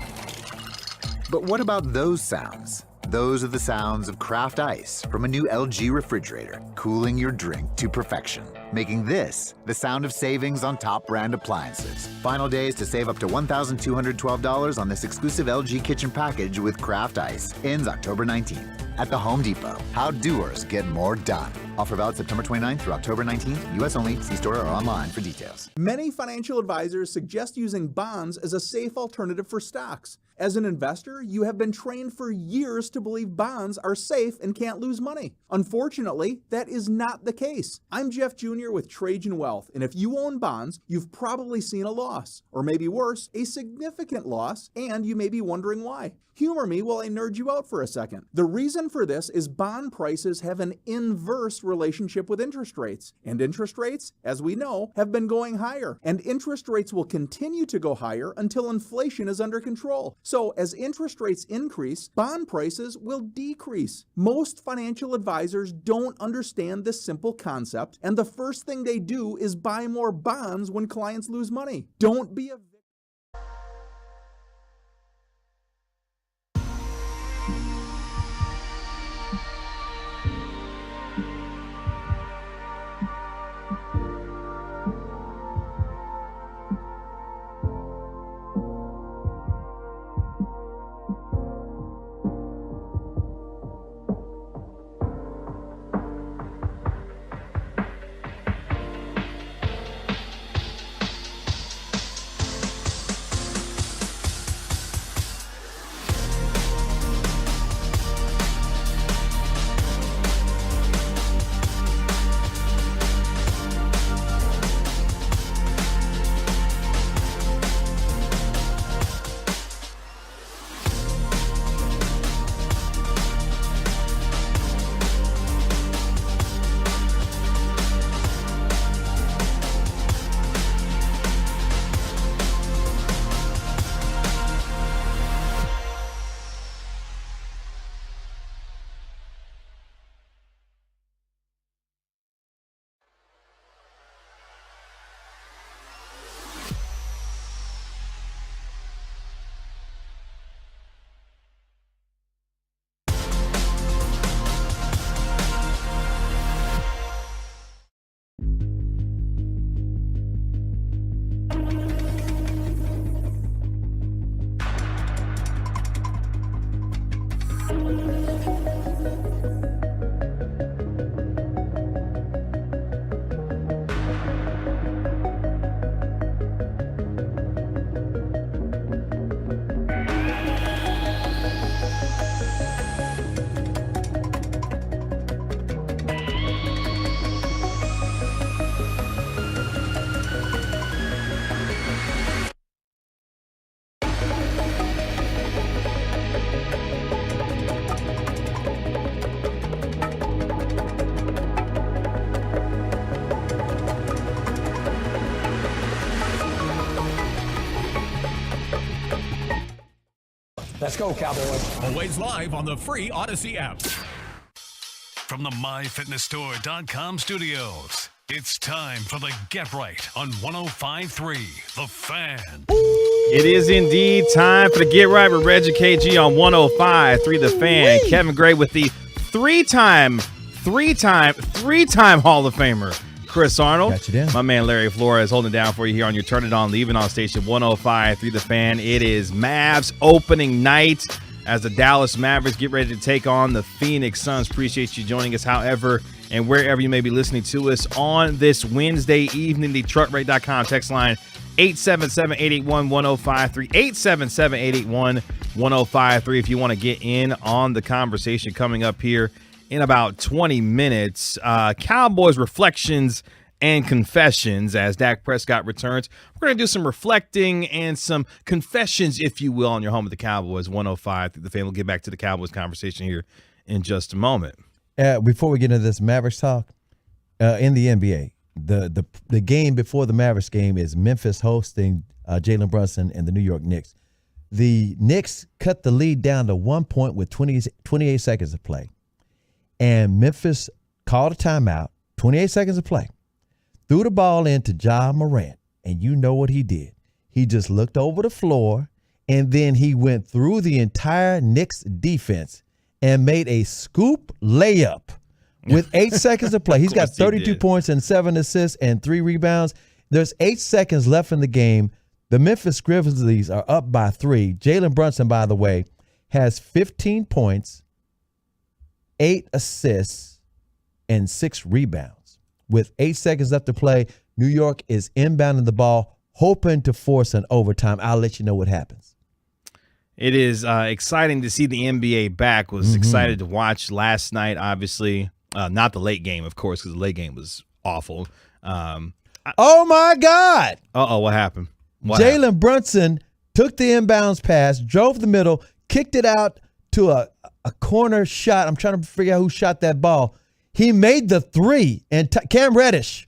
But what about those sounds? Those are the sounds of craft ice from a new LG refrigerator, cooling your drink to perfection, making this the sound of savings on top brand appliances. Final days to save up to $1,212 on this exclusive LG kitchen package with craft ice. Ends October 19th at the Home Depot. How doers get more done. Offer valid September 29th through October 19th. U.S. only. See store or online for details. Many financial advisors suggest using bonds as a safe alternative for stocks. As an investor, you have been trained for years to believe bonds are safe and can't lose money. Unfortunately, that is not the case. I'm Jeff Jr. with Trajan Wealth, and if you own bonds, you've probably seen a loss, or maybe worse, a significant loss, and you may be wondering why. Humor me while I nerd you out for a second. The reason for this is bond prices have an inverse relationship with interest rates. And interest rates, as we know, have been going higher. And interest rates will continue to go higher until inflation is under control. So as interest rates increase, bond prices will decrease. Most financial advisors don't understand this simple concept, and the first thing they do is buy more bonds when clients lose money. Don't be a Let's go, Cowboys. Always live on the free Odyssey app. From the MyFitnessStore.com studios, it's time for the Get Right on 105.3 The Fan. It is indeed time for the Get Right with Reggie KG on 105.3 The Fan. Whee! Kevin Gray with the three-time Hall of Famer, Chris Arnold. Got you down. My man Larry Flores holding it down for you here on your Turn It On, Leave It On station 105.3 The Fan. It is Mavs opening night as the Dallas Mavericks get ready to take on the Phoenix Suns. Appreciate you joining us, however, and wherever you may be listening to us on this Wednesday evening. The truckrate.com text line 877-881-1053, 877-881-1053 if you want to get in on the conversation coming up here in about 20 minutes. Cowboys reflections and confessions as Dak Prescott returns. We're going to do some reflecting and some confessions, if you will, on your home of the Cowboys, 105 through the Fan. We'll get back to the Cowboys conversation here in just a moment. Before we get into this Mavericks talk, in the NBA, the game before the Mavericks game is Memphis hosting Jalen Brunson and the New York Knicks. The Knicks cut the lead down to 1 point with 28 seconds to play. And Memphis called a timeout, 28 seconds to play, threw the ball into Ja Morant, and you know what he did. He just looked over the floor, and then he went through the entire Knicks defense and made a scoop layup with 8 seconds to play. He's got 32 points and 7 assists and 3 rebounds. There's 8 seconds left in the game. The Memphis Grizzlies are up by 3. Jalen Brunson, by the way, has 15 points, 8 assists, and 6 rebounds. With 8 seconds left to play, New York is inbounding the ball, hoping to force an overtime. I'll let you know what happens. It is exciting to see the NBA back. Was excited to watch last night, obviously. Not the late game, of course, because the late game was awful. Oh, my God. What happened? Jalen Brunson took the inbounds pass, drove the middle, kicked it out to a corner shot. I'm trying to figure out who shot that ball. He made the three, and Cam Reddish.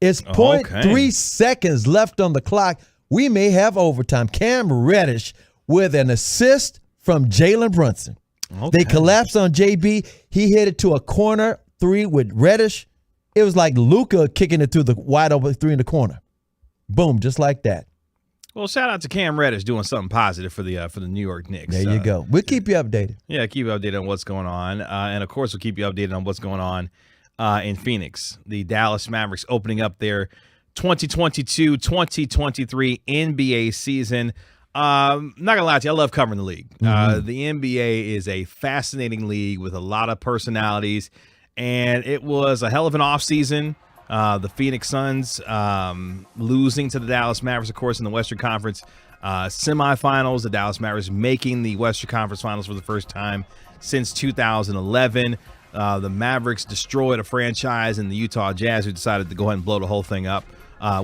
It's 0.3 seconds left on the clock. We may have overtime. Cam Reddish with an assist from Jalen Brunson. Okay. They collapsed on JB. He hit it to a corner three with Reddish. It was like Luka kicking it through the wide open three in the corner. Boom, just like that. Well, shout out to Cam Reddish doing something positive for the New York Knicks. There you go. We'll keep you updated. Yeah, keep you updated on what's going on. And, of course, we'll keep you updated on what's going on in Phoenix. The Dallas Mavericks opening up their 2022-2023 NBA season. Not going to lie to you, I love covering the league. The NBA is a fascinating league with a lot of personalities, and it was a hell of an offseason. The Phoenix Suns losing to the Dallas Mavericks, of course, in the Western Conference semifinals. The Dallas Mavericks making the Western Conference Finals for the first time since 2011. The Mavericks destroyed a franchise in the Utah Jazz, who decided to go ahead and blow the whole thing up,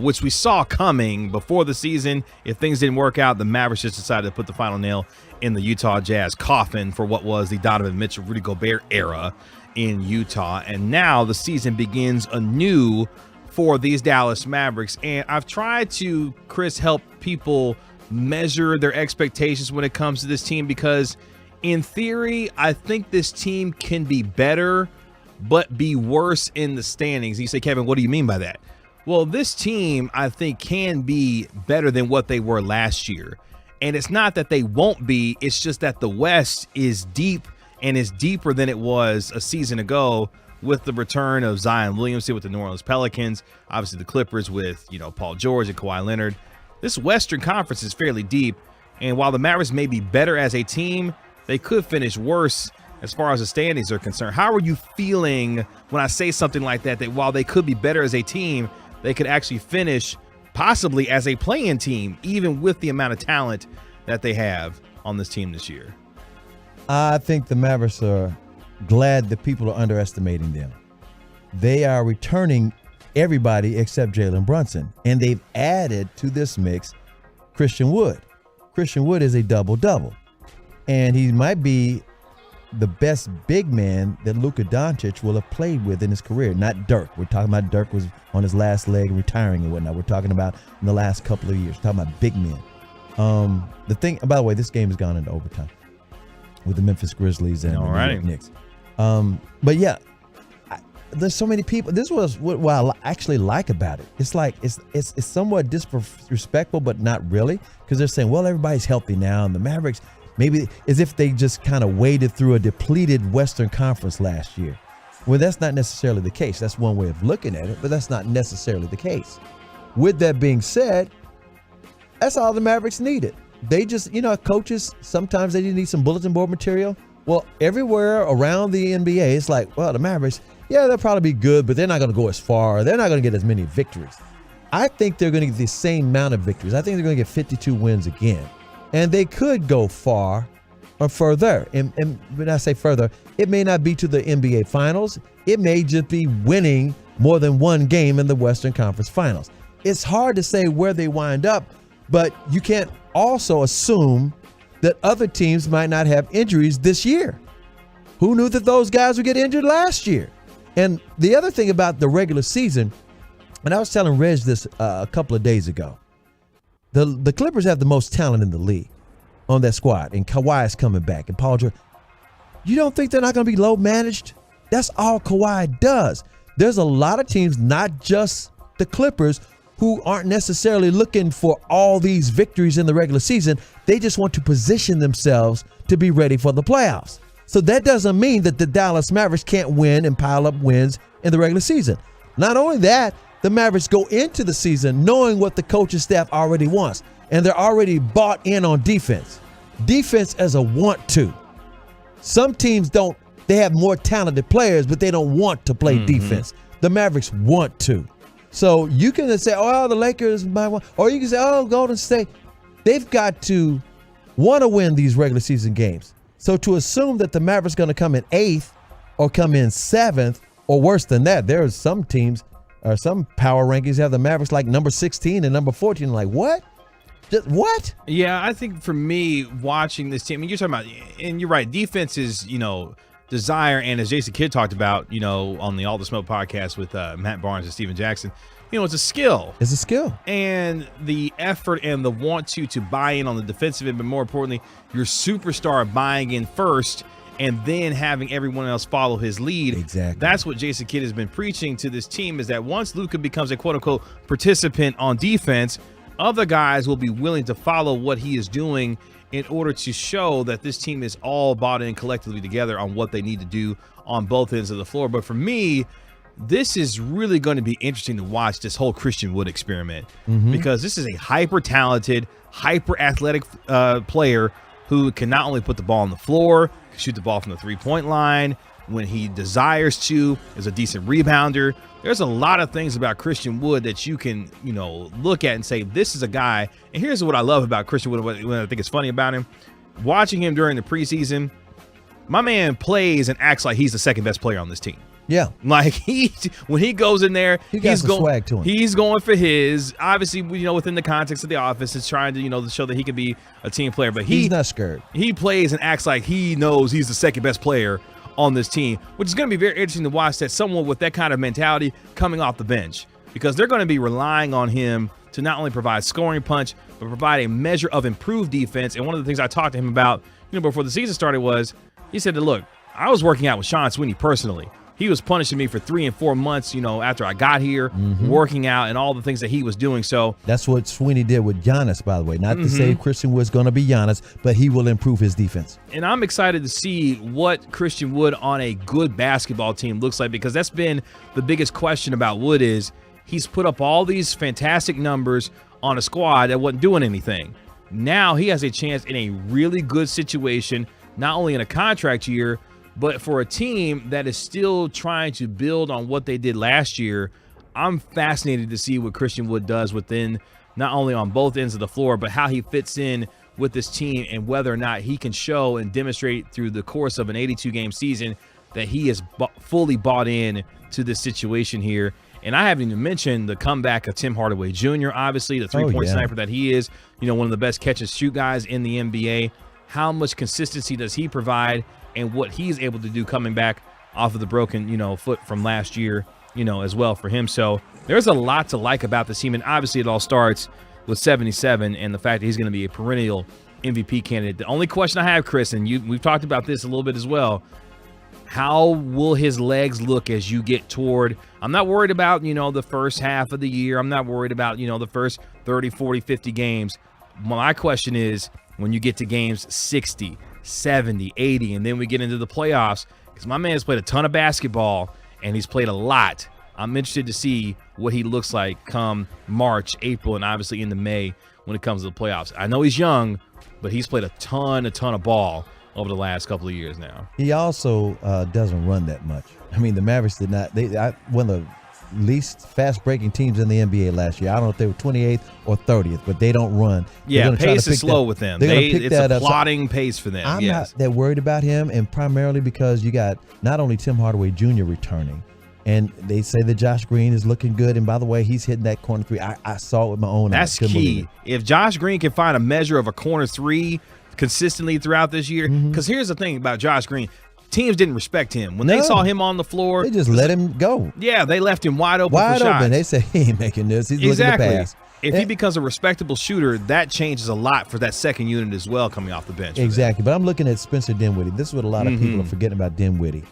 which we saw coming before the season. If things didn't work out, the Mavericks just decided to put the final nail in the Utah Jazz coffin for what was the Donovan Mitchell, Rudy Gobert era in Utah. And now the season begins anew for these Dallas Mavericks. And I've tried to, Chris, help people measure their expectations when it comes to this team, because in theory, I think this team can be better, but be worse in the standings. You say, Kevin, what do you mean by that? Well, this team, I think, can be better than what they were last year. And it's not that they won't be, it's just that the West is deep and is deeper than it was a season ago with the return of Zion Williamson with the New Orleans Pelicans, obviously the Clippers with, Paul George and Kawhi Leonard. This Western Conference is fairly deep, and while the Mavericks may be better as a team, they could finish worse as far as the standings are concerned. How are you feeling when I say something like that, that while they could be better as a team, they could actually finish possibly as a play-in team, even with the amount of talent that they have on this team this year? I think the Mavericks are glad that people are underestimating them. They are returning everybody except Jalen Brunson, and they've added to this mix Christian Wood. Christian Wood is a double-double, and he might be the best big man that Luka Doncic will have played with in his career, not Dirk. We're talking about Dirk was on his last leg retiring and whatnot. We're talking about in the last couple of years. We're talking about big men. The thing, by the way, this game has gone into overtime with the Memphis Grizzlies and the New York Knicks. But yeah, there's so many people. This was what I actually like about it. It's like it's somewhat disrespectful, but not really, because they're saying, well, everybody's healthy now, and the Mavericks, maybe as if they just kind of waded through a depleted Western Conference last year. Well, that's not necessarily the case. That's one way of looking at it, but that's not necessarily the case. With that being said, that's all the Mavericks needed. They just, coaches, sometimes they need some bulletin board material. Well, everywhere around the NBA, it's like, well, the Mavericks, yeah, they'll probably be good, but they're not going to go as far. They're not going to get as many victories. I think they're going to get the same amount of victories. I think they're going to get 52 wins again. And they could go far or further. And when I say further, it may not be to the NBA Finals. It may just be winning more than one game in the Western Conference Finals. It's hard to say where they wind up, but you can't also assume that other teams might not have injuries this year. Who knew that those guys would get injured last year? And the other thing about the regular season, and I was telling Reg this a couple of days ago, the Clippers have the most talent in the league on that squad, and Kawhi is coming back, and Paul George. You don't think they're not going to be low managed? That's all Kawhi does. There's a lot of teams, not just the Clippers, who aren't necessarily looking for all these victories in the regular season. They just want to position themselves to be ready for the playoffs. So that doesn't mean that the Dallas Mavericks can't win and pile up wins in the regular season. Not only that, the Mavericks go into the season knowing what the coaching staff already wants, and they're already bought in on defense. Defense as a want to. Some teams don't, they have more talented players, but they don't want to play defense. The Mavericks want to. So you can say, oh, the Lakers might want, or you can say, oh, Golden State. They've got to want to win these regular season games. So to assume that the Mavericks going to come in 8th or come in 7th or worse than that, there are some teams or some power rankings have the Mavericks like number 16 and number 14. Like, what? Just what? Yeah, I think for me, watching this team, I mean, you're talking about, and you're right, defense is, desire, and as Jason Kidd talked about, on the All the Smoke podcast with Matt Barnes and Steven Jackson, it's a skill. It's a skill. And the effort and the want to buy in on the defensive end, but more importantly, your superstar buying in first and then having everyone else follow his lead. Exactly. That's what Jason Kidd has been preaching to this team, is that once Luka becomes a quote-unquote participant on defense, other guys will be willing to follow what he is doing in order to show that this team is all bought in collectively together on what they need to do on both ends of the floor. But for me, this is really going to be interesting to watch, this whole Christian Wood experiment, because this is a hyper-talented, hyper-athletic player who can not only put the ball on the floor, can shoot the ball from the three-point line when he desires to, is a decent rebounder. There's a lot of things about Christian Wood that you can, look at and say, this is a guy. And here's what I love about Christian Wood, what I think is funny about him. Watching him during the preseason, my man plays and acts like he's the second best player on this team. Yeah. Like when he goes in there, he's got some swag to him. He's going for his, obviously, within the context of the offense, is trying to, show that he can be a team player. But he's not scared. He plays and acts like he knows he's the second best player on this team, which is going to be very interesting to watch, that someone with that kind of mentality coming off the bench, because they're going to be relying on him to not only provide scoring punch, but provide a measure of improved defense. And one of the things I talked to him about, before the season started was, he said that, look, I was working out with Sean Sweeney personally. He was punishing me for 3 and 4 months, after I got here, working out and all the things that he was doing. So that's what Sweeney did with Giannis, by the way. Not to say Christian Wood's going to be Giannis, but he will improve his defense. And I'm excited to see what Christian Wood on a good basketball team looks like, because that's been the biggest question about Wood, is he's put up all these fantastic numbers on a squad that wasn't doing anything. Now he has a chance in a really good situation, not only in a contract year, but for a team that is still trying to build on what they did last year. I'm fascinated to see what Christian Wood does within, not only on both ends of the floor, but how he fits in with this team, and whether or not he can show and demonstrate through the course of an 82-game season that he is fully bought in to this situation here. And I haven't even mentioned the comeback of Tim Hardaway Jr., obviously, the three-point sniper that he is, one of the best catch-and-shoot guys in the NBA. How much consistency does he provide, and what he's able to do coming back off of the broken, foot from last year, as well for him. So there's a lot to like about this team. And obviously it all starts with 77 and the fact that he's going to be a perennial MVP candidate. The only question I have, Chris, and we've talked about this a little bit as well, how will his legs look as you get toward, I'm not worried about, the first half of the year. I'm not worried about, the first 30, 40, 50 games. My question is, when you get to games 60, 70, 80, and then we get into the playoffs, because my man has played a ton of basketball and he's played a lot. I'm interested to see what he looks like come March, April, and obviously into May when it comes to the playoffs. I know he's young, but he's played a ton of ball over the last couple of years now. He also doesn't run that much. I mean, the Mavericks did not. One of the least fast-breaking teams in the NBA last year. I don't know if they were 28th or 30th, but they don't run. Yeah, pace is slow with them. It's a plodding pace for them. I'm not that worried about him, and primarily because you got not only Tim Hardaway Jr. returning, and they say that Josh Green is looking good. And by the way, he's hitting that corner three. I saw it with my own eyes. That's key. If Josh Green can find a measure of a corner three consistently throughout this year, because here's the thing about Josh Green. Teams didn't respect him. When they saw him on the floor, they just let him go. Yeah, they left him wide open for shots. They said, he ain't making this. He's looking to pass. If he becomes a respectable shooter, that changes a lot for that second unit as well coming off the bench. Exactly. But I'm looking at Spencer Dinwiddie. This is what a lot of people are forgetting about Dinwiddie.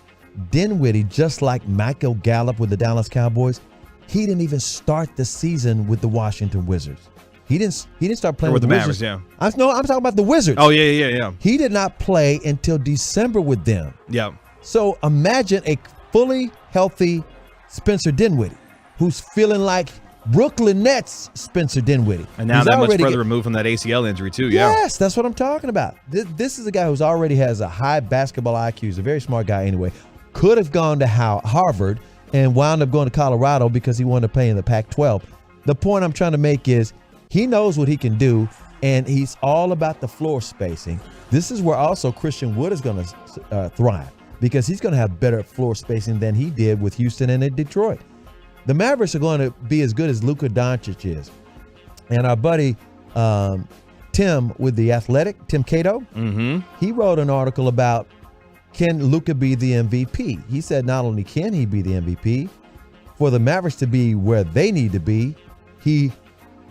Dinwiddie, just like Michael Gallup with the Dallas Cowboys, he didn't even start the season with the Washington Wizards. He didn't start playing with the Mavericks, Wizards. I'm talking about the Wizards. Oh, yeah. He did not play until December with them. Yeah. So imagine a fully healthy Spencer Dinwiddie who's feeling like Brooklyn Nets Spencer Dinwiddie. And now that much further removed from that ACL injury too. Yes, that's what I'm talking about. This is a guy who's already has a high basketball IQ. He's a very smart guy anyway. Could have gone to Harvard and wound up going to Colorado because he wanted to play in the Pac-12. The point I'm trying to make is he knows what he can do, and he's all about the floor spacing. This is where also Christian Wood is going to thrive, because he's going to have better floor spacing than he did with Houston and in Detroit. The Mavericks are going to be as good as Luka Doncic is. And our buddy Tim with The Athletic, Tim Cato, he wrote an article about, can Luka be the MVP? He said not only can he be the MVP, for the Mavericks to be where they need to be, he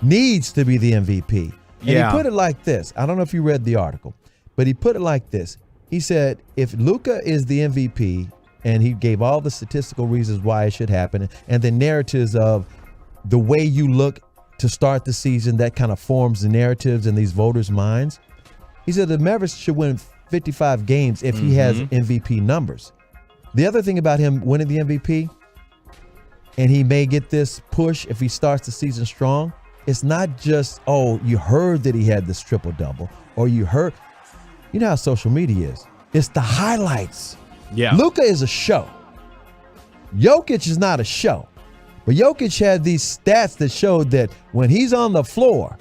needs to be the MVP. And he put it like this. I don't know if you read the article, but he put it like this. He said, if Luka is the MVP, and he gave all the statistical reasons why it should happen, and the narratives of the way you look to start the season, that kind of forms the narratives in these voters' minds. He said the Mavericks should win 55 games if he has MVP numbers. The other thing about him winning the MVP, and he may get this push if he starts the season strong, it's not just, oh, you heard that he had this triple-double, or you heard, you know how social media is. It's the highlights. Yeah. Luka is a show. Jokic is not a show. But Jokic had these stats that showed that when he's on the floor,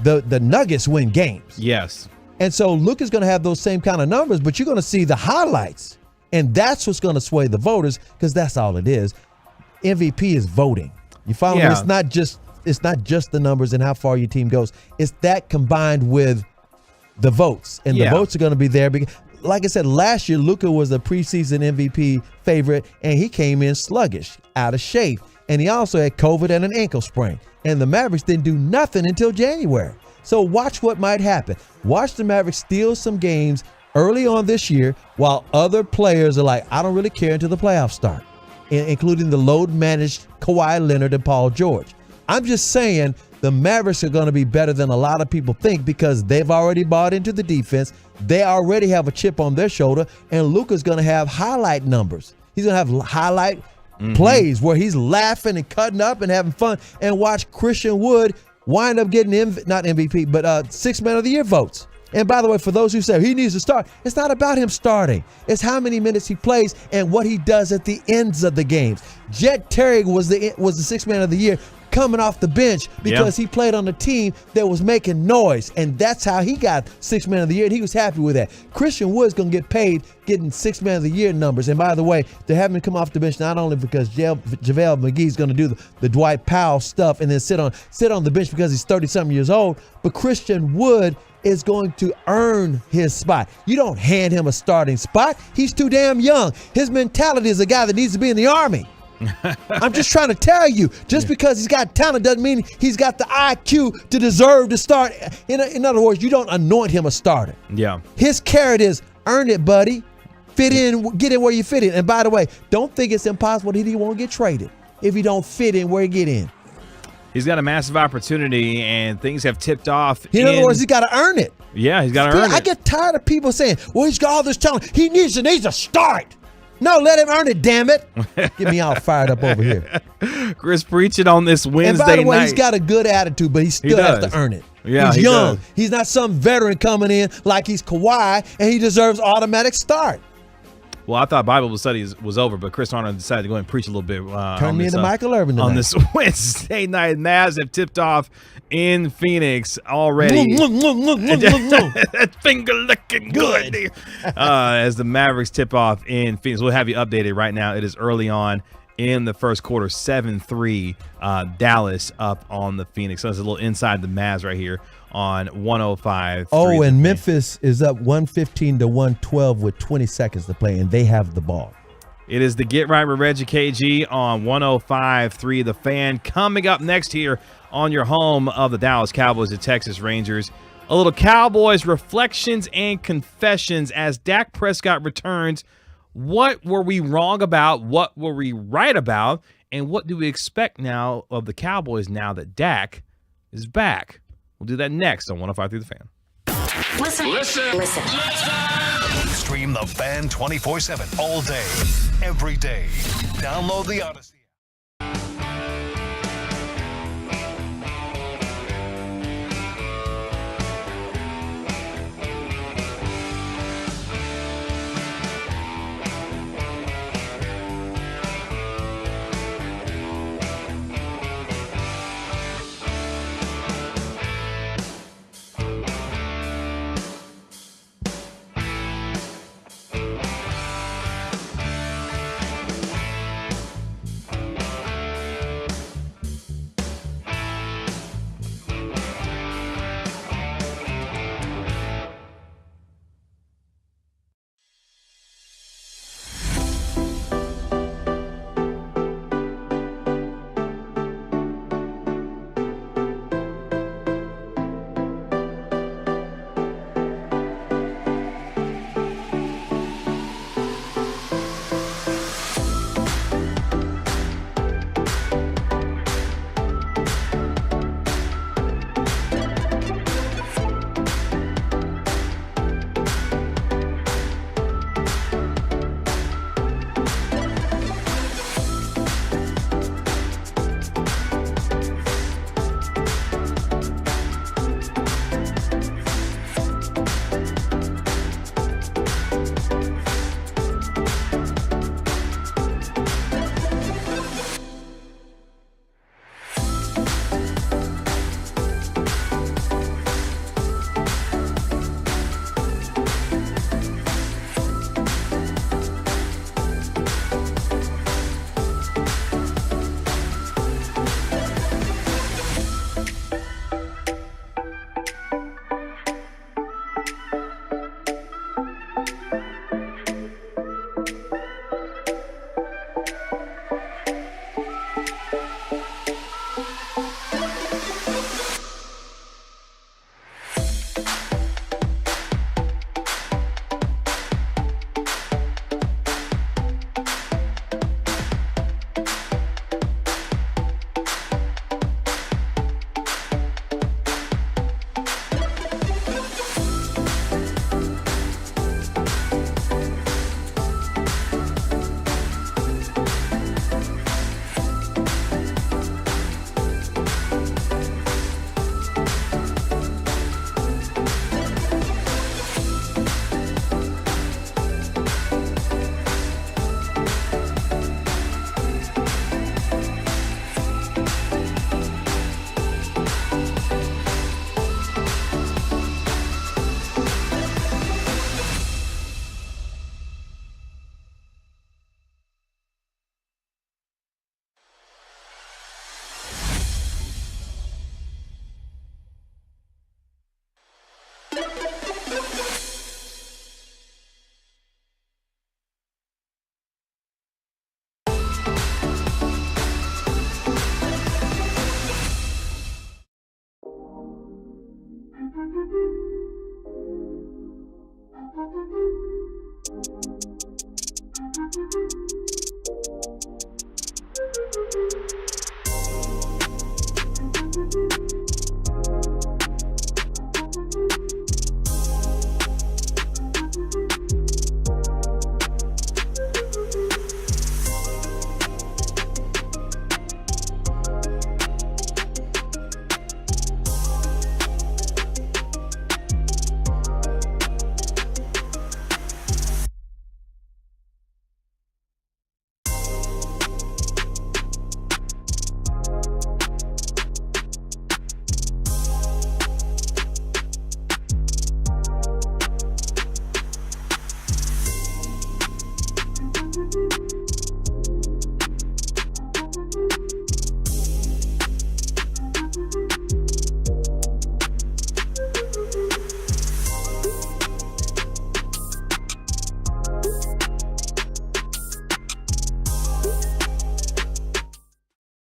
the Nuggets win games. Yes. And so Luka's going to have those same kind of numbers, but you're going to see the highlights. And that's what's going to sway the voters, because that's all it is. MVP is voting. You follow me? It's not just the numbers and how far your team goes. It's that combined with the votes. And the votes are going to be there because, like I said, last year, Luka was the preseason MVP favorite, and he came in sluggish, out of shape. And he also had COVID and an ankle sprain. And the Mavericks didn't do nothing until January. So watch what might happen. Watch the Mavericks steal some games early on this year while other players are like, I don't really care until the playoffs start, including the load-managed Kawhi Leonard and Paul George. I'm just saying the Mavericks are going to be better than a lot of people think because they've already bought into the defense. They already have a chip on their shoulder, and Luka's going to have highlight numbers. He's going to have highlight plays where he's laughing and cutting up and having fun, and watch Christian Wood wind up getting, not MVP, but Sixth Man of the Year votes. And by the way, for those who say he needs to start, it's not about him starting. It's how many minutes he plays and what he does at the ends of the games. Jet Terry was the Sixth Man of the Year coming off the bench because he played on a team that was making noise, and that's how he got Sixth Man of the Year, and he was happy with that. Christian Wood's going to get paid getting Sixth Man of the Year numbers. And by the way, they're having him come off the bench not only because JaVale McGee's going to do the Dwight Powell stuff and then sit on the bench because he's 30-something years old, but Christian Wood is going to earn his spot. You don't hand him a starting spot. He's too damn young. His mentality is a guy that needs to be in the Army. I'm just trying to tell you, just because he's got talent doesn't mean he's got the IQ to deserve to start. In other words, you don't anoint him a starter. Yeah. His carrot is earn it, buddy. Fit in, get in where you fit in. And by the way, don't think it's impossible that he won't get traded if he don't fit in where he get in. He's got a massive opportunity, and things have tipped off. In other words, he's got to earn it. Yeah, he's got to earn it. I get tired of people saying, well, he's got all this talent. He needs to start. No, let him earn it, damn it. Get me all fired up over here. Chris preaching on this Wednesday night. And by the way, he's got a good attitude, but he still has to earn it. Yeah, he's young. He's not some veteran coming in like he's Kawhi, and he deserves automatic start. Well, I thought Bible study was over, but Chris Arnold decided to go and preach a little bit. Turn me into Michael Irvin tonight. On this Wednesday night. Mavs have tipped off in Phoenix already. That finger looking good. As the Mavericks tip off in Phoenix. We'll have you updated right now. It is early on in the first quarter, 7-3, Dallas up on the Phoenix. So it's a little inside the Mavs right here on 105. Oh, and Memphis is up 115-112 with 20 seconds to play, and they have the ball. It is the Get Right with Reggie KG on 105.3 The Fan. Coming up next here on your home of the Dallas Cowboys and Texas Rangers, a little Cowboys reflections and confessions as Dak Prescott returns. What were we wrong about? What were we right about? And what do we expect now of the Cowboys now that Dak is back? We'll do that next on 105.3 The Fan. Listen. Stream The Fan 24/7 all day, every day. Download the Odyssey.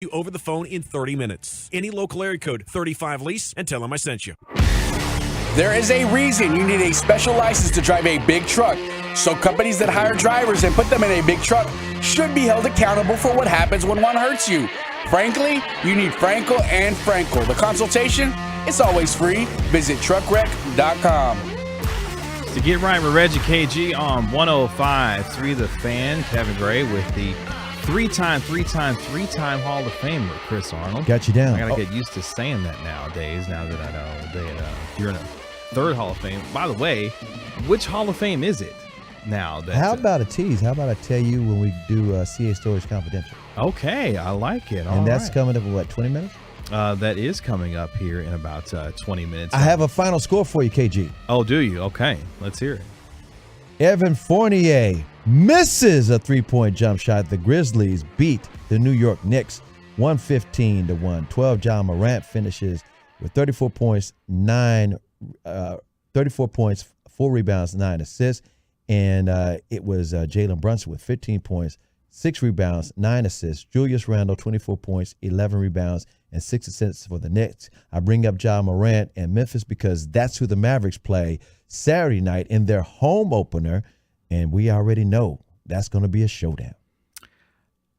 you over the phone in 30 minutes. Any local area code 35lease and tell them I sent you. There is a reason you need a special license to drive a big truck. So companies that hire drivers and put them in a big truck should be held accountable for what happens when one hurts you. Frankly, you need Frankel and Frankel. The consultation, it's always free. Visit truckwreck.com. To get right with Reggie KG on 105.3 The Fan, Kevin Gray with the three-time Hall of Famer, Chris Arnold. Got you down. I got to get used to saying that nowadays, now that I know that you're in a third Hall of Fame. By the way, which Hall of Fame is it now? How about a tease? How about I tell you when we do CA Storage Confidential? Okay, I like it. And that's coming up in, what, 20 minutes? That is coming up here in about 20 minutes. I have a final score for you, KG. Oh, do you? Okay, let's hear it. Evan Fournier misses a three-point jump shot. The Grizzlies beat the New York Knicks 115-112. John Morant finishes with 34 points, 4 rebounds, 9 assists. And it was Jalen Brunson with 15 points, 6 rebounds, 9 assists. Julius Randle, 24 points, 11 rebounds, and 6 assists for the Knicks. I bring up John Morant and Memphis because that's who the Mavericks play Saturday night in their home opener, and we already know that's going to be a showdown.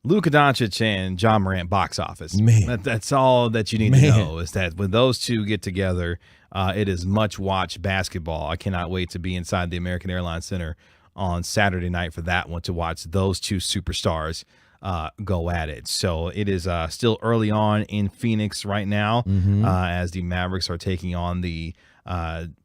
Luka Doncic and John Morant box office. Man. That's all that you need to know is that when those two get together, it is much-watched basketball. I cannot wait to be inside the American Airlines Center on Saturday night for that one to watch those two superstars go at it. So it is still early on in Phoenix right now as the Mavericks are taking on the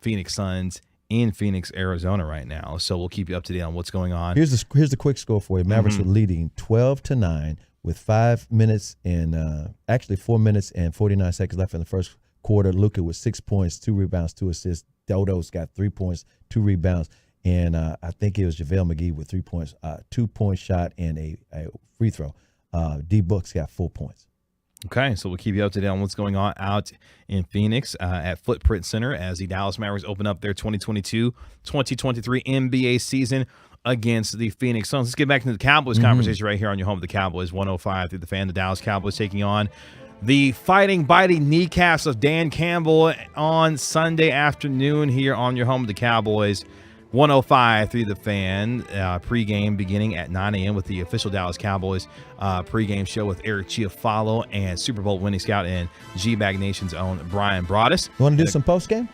Phoenix Suns in Phoenix, Arizona right now. So we'll keep you up to date on what's going on. Here's the quick score for you. Mavericks were leading 12-9 with 5 minutes and actually 4 minutes and 49 seconds left in the first quarter. Luka with 6 points, 2 rebounds, 2 assists. Dodo's got 3 points, 2 rebounds. And I think it was JaVale McGee with 3 points, 2-point shot and a free throw. D Book's got 4 points. Okay, so we'll keep you up to date on what's going on out in Phoenix at Footprint Center as the Dallas Mavericks open up their 2022-2023 NBA season against the Phoenix Suns. Let's get back into the Cowboys conversation right here on your home of the Cowboys, 105 through the Fan. The Dallas Cowboys taking on the fighting, biting kneecaps of Dan Campbell on Sunday afternoon here on your home of the Cowboys. 105 through the Fan, pregame beginning at 9 a.m. with the official Dallas Cowboys pregame show with Eric Chiafalo and Super Bowl winning scout and G-Bag Nation's own Brian Broaddus. You want to do some postgame?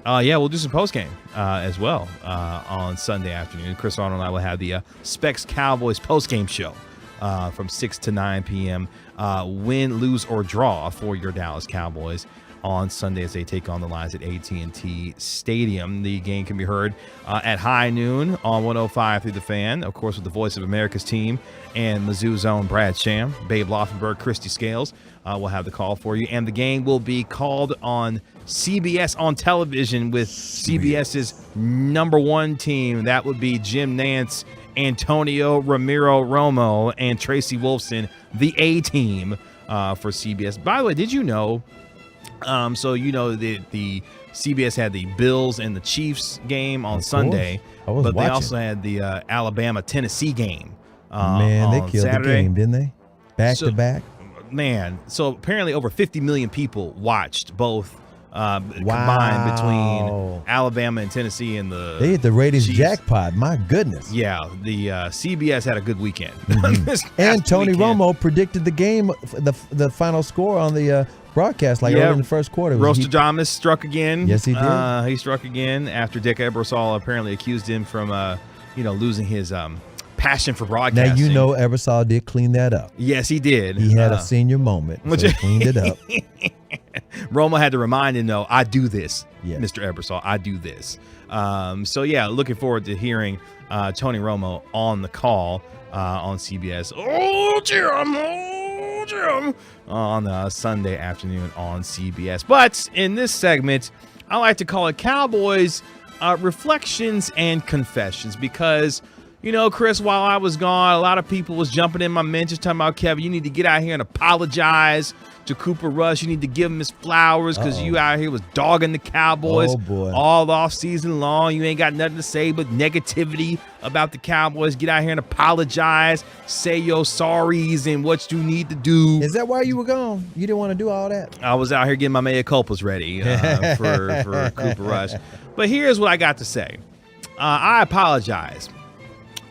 Yeah, we'll do some postgame as well on Sunday afternoon. Chris Arnold and I will have the Specs Cowboys postgame show from 6 to 9 p.m. Win, lose, or draw for your Dallas Cowboys on Sunday as they take on the Lions at AT&T Stadium. The game can be heard at high noon on 105 through the Fan, of course, with the voice of America's team and Mizzou's own Brad Sham, Babe Laufenberg, Christy Scales will have the call for you. And the game will be called on CBS on television with CBS's #1 team. That would be Jim Nance, Antonio Ramiro Romo, and Tracy Wolfson, the A-team for CBS. By the way, did you know so you know the CBS had the Bills and the Chiefs game on Sunday, but they also had the Alabama-Tennessee game Man, they on killed Saturday. the game, didn't they? Back to back. Man, so apparently over 50 million people watched both combined between Alabama and Tennessee and the They hit the ratings Chiefs. jackpot. My goodness. Yeah, the CBS had a good weekend. And Tony Romo predicted the game, the final score on the broadcast, early in the first quarter. Rostradamus struck again. Yes, he did. He struck again after Dick Ebersol apparently accused him from, losing his passion for broadcasting. Now, you know Ebersol did clean that up. Yes, he did. He had a senior moment, so he cleaned it up. Romo had to remind him, no, I do this, Mr. Ebersol. I do this. Looking forward to hearing Tony Romo on the call on CBS. Oh, Jim! On Sunday afternoon on CBS. But in this segment, I like to call it Cowboys Reflections and Confessions because, Chris, while I was gone, a lot of people was jumping in my mentions talking about, Kevin, you need to get out here and apologize to Cooper Rush. You need to give him his flowers because you out here was dogging the Cowboys all off season long. You ain't got nothing to say but negativity about the Cowboys. Get out here and apologize. Say your sorries and what you need to do. Is that why you were gone? You didn't want to do all that? I was out here getting my mea culpas ready for Cooper Rush. But here's what I got to say. I apologize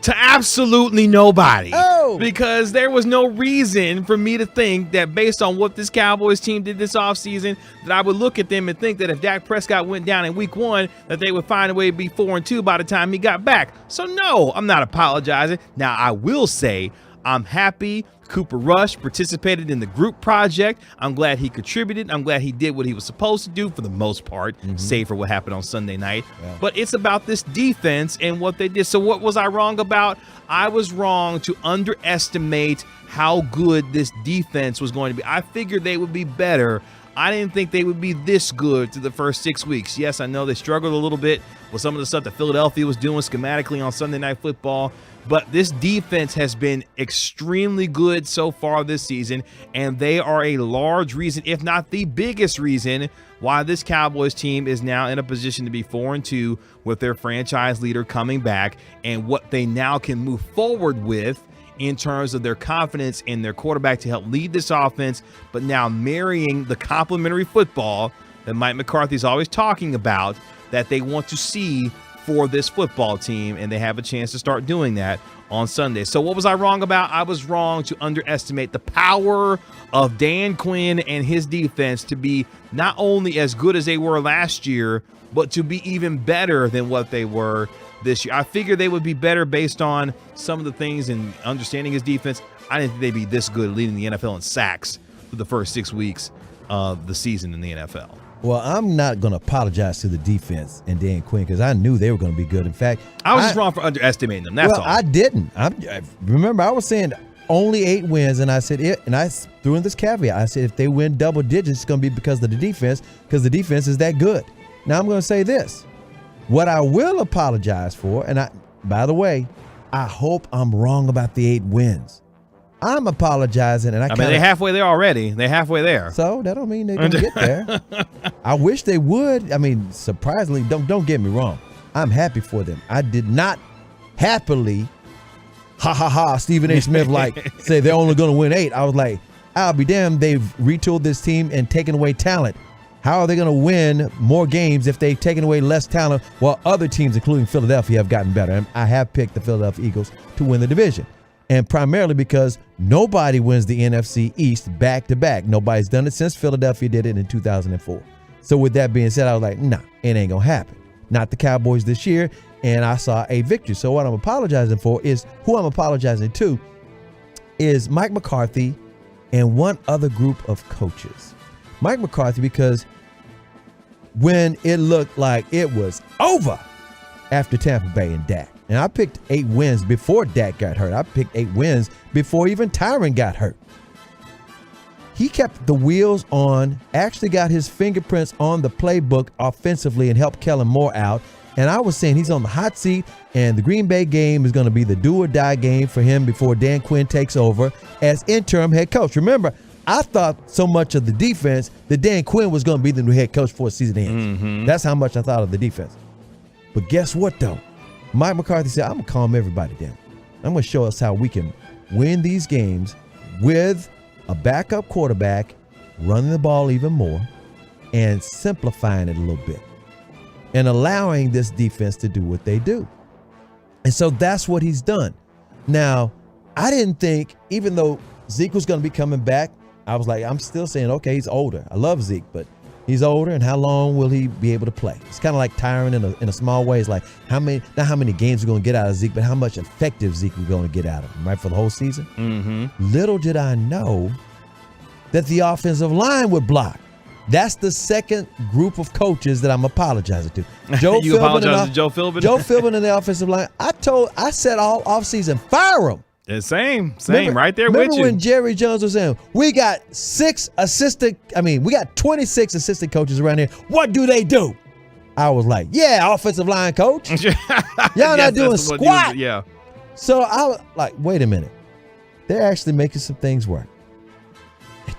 to absolutely nobody because there was no reason for me to think that based on what this Cowboys team did this offseason that I would look at them and think that if Dak Prescott went down in week 1 that they would find a way to be 4-2 by the time he got back. So no, I'm not apologizing. Now I will say I'm happy Cooper Rush participated in the group project. I'm glad he contributed. I'm glad he did what he was supposed to do for the most part, save for what happened on Sunday night. Yeah. But it's about this defense and what they did. So what was I wrong about? I was wrong to underestimate how good this defense was going to be. I figured they would be better. I didn't think they would be this good through the first 6 weeks. Yes, I know they struggled a little bit with some of the stuff that Philadelphia was doing schematically on Sunday Night Football. But this defense has been extremely good so far this season, and they are a large reason, if not the biggest reason, why this Cowboys team is now in a position to be 4-2 with their franchise leader coming back and what they now can move forward with in terms of their confidence in their quarterback to help lead this offense, but now marrying the complementary football that Mike McCarthy's always talking about that they want to see for this football team, and they have a chance to start doing that on Sunday. So what was I wrong about? I was wrong to underestimate the power of Dan Quinn and his defense to be not only as good as they were last year, but to be even better than what they were this year. I figured they would be better based on some of the things and understanding his defense. I didn't think they'd be this good leading the NFL in sacks for the first 6 weeks of the season in the NFL. Well, I'm not going to apologize to the defense and Dan Quinn because I knew they were going to be good. In fact, I was just wrong for underestimating them. That's all. I didn't. Remember, I was saying only 8 wins, and I said it, and I threw in this caveat. I said if they win double digits, it's going to be because of the defense, because the defense is that good. Now I'm going to say this: what I will apologize for, and by the way, I hope I'm wrong about the 8 wins. I'm apologizing, and I mean, they're halfway there already. They're halfway there. So that don't mean they're gonna get there. I wish they would. I mean, surprisingly, don't get me wrong. I'm happy for them. I did not happily, Stephen A. Smith say they're only gonna win 8. I was like, I'll be damned. They've retooled this team and taken away talent. How are they gonna win more games if they've taken away less talent while other teams, including Philadelphia, have gotten better? And I have picked the Philadelphia Eagles to win the division. And primarily because nobody wins the NFC East back-to-back. Nobody's done it since Philadelphia did it in 2004. So with that being said, I was like, nah, it ain't going to happen. Not the Cowboys this year, and I saw a victory. So what I'm apologizing for is, who I'm apologizing to is Mike McCarthy and one other group of coaches. Mike McCarthy, because when it looked like it was over after Tampa Bay and Dak, and I picked 8 wins before Dak got hurt. I picked 8 wins before even Tyron got hurt. He kept the wheels on, actually got his fingerprints on the playbook offensively and helped Kellen Moore out. And I was saying he's on the hot seat, and the Green Bay game is going to be the do-or-die game for him before Dan Quinn takes over as interim head coach. Remember, I thought so much of the defense that Dan Quinn was going to be the new head coach before the season ends. That's how much I thought of the defense. But guess what, though? Mike McCarthy said, I'm going to calm everybody down. I'm going to show us how we can win these games with a backup quarterback, running the ball even more, and simplifying it a little bit, and allowing this defense to do what they do. And so that's what he's done. Now, I didn't think, even though Zeke was going to be coming back, I was like, I'm still saying, okay, he's older. I love Zeke, but he's older, and how long will he be able to play? It's kind of like Tyron in a small way. It's like not how many games we're going to get out of Zeke, but how much effective Zeke we're going to get out of him, right, for the whole season? Little did I know that the offensive line would block. That's the second group of coaches that I'm apologizing to. You apologize to Joe Philbin? Joe Philbin in the offensive line. I said all offseason, fire him. Same, right there with you. Remember when Jerry Jones was saying, we got 26 assistant coaches around here. What do they do? I was like, yeah, offensive line coach. Y'all not doing squat. So I was like, wait a minute. They're actually making some things work.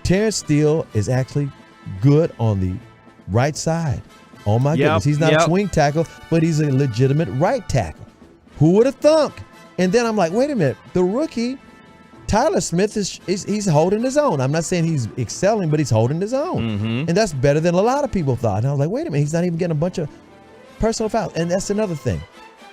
Terrence Steele is actually good on the right side. Oh, my goodness. He's not a swing tackle, but he's a legitimate right tackle. Who would have thunk? And then I'm like, wait a minute. The rookie, Tyler Smith, he's holding his own. I'm not saying he's excelling, but he's holding his own. And that's better than a lot of people thought. And I was like, wait a minute. He's not even getting a bunch of personal fouls. And that's another thing.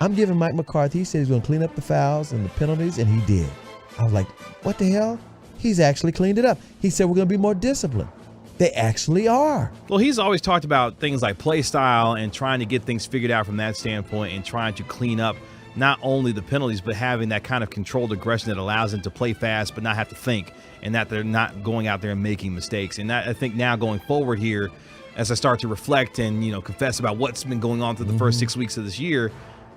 I'm giving Mike McCarthy, he said he's going to clean up the fouls and the penalties, and he did. I was like, what the hell? He's actually cleaned it up. He said we're going to be more disciplined. They actually are. Well, he's always talked about things like play style and trying to get things figured out from that standpoint and trying to clean up not only the penalties, but having that kind of controlled aggression that allows them to play fast but not have to think, and that they're not going out there and making mistakes. And that, I think now going forward here, as I start to reflect and, confess about what's been going on through the first 6 weeks of this year,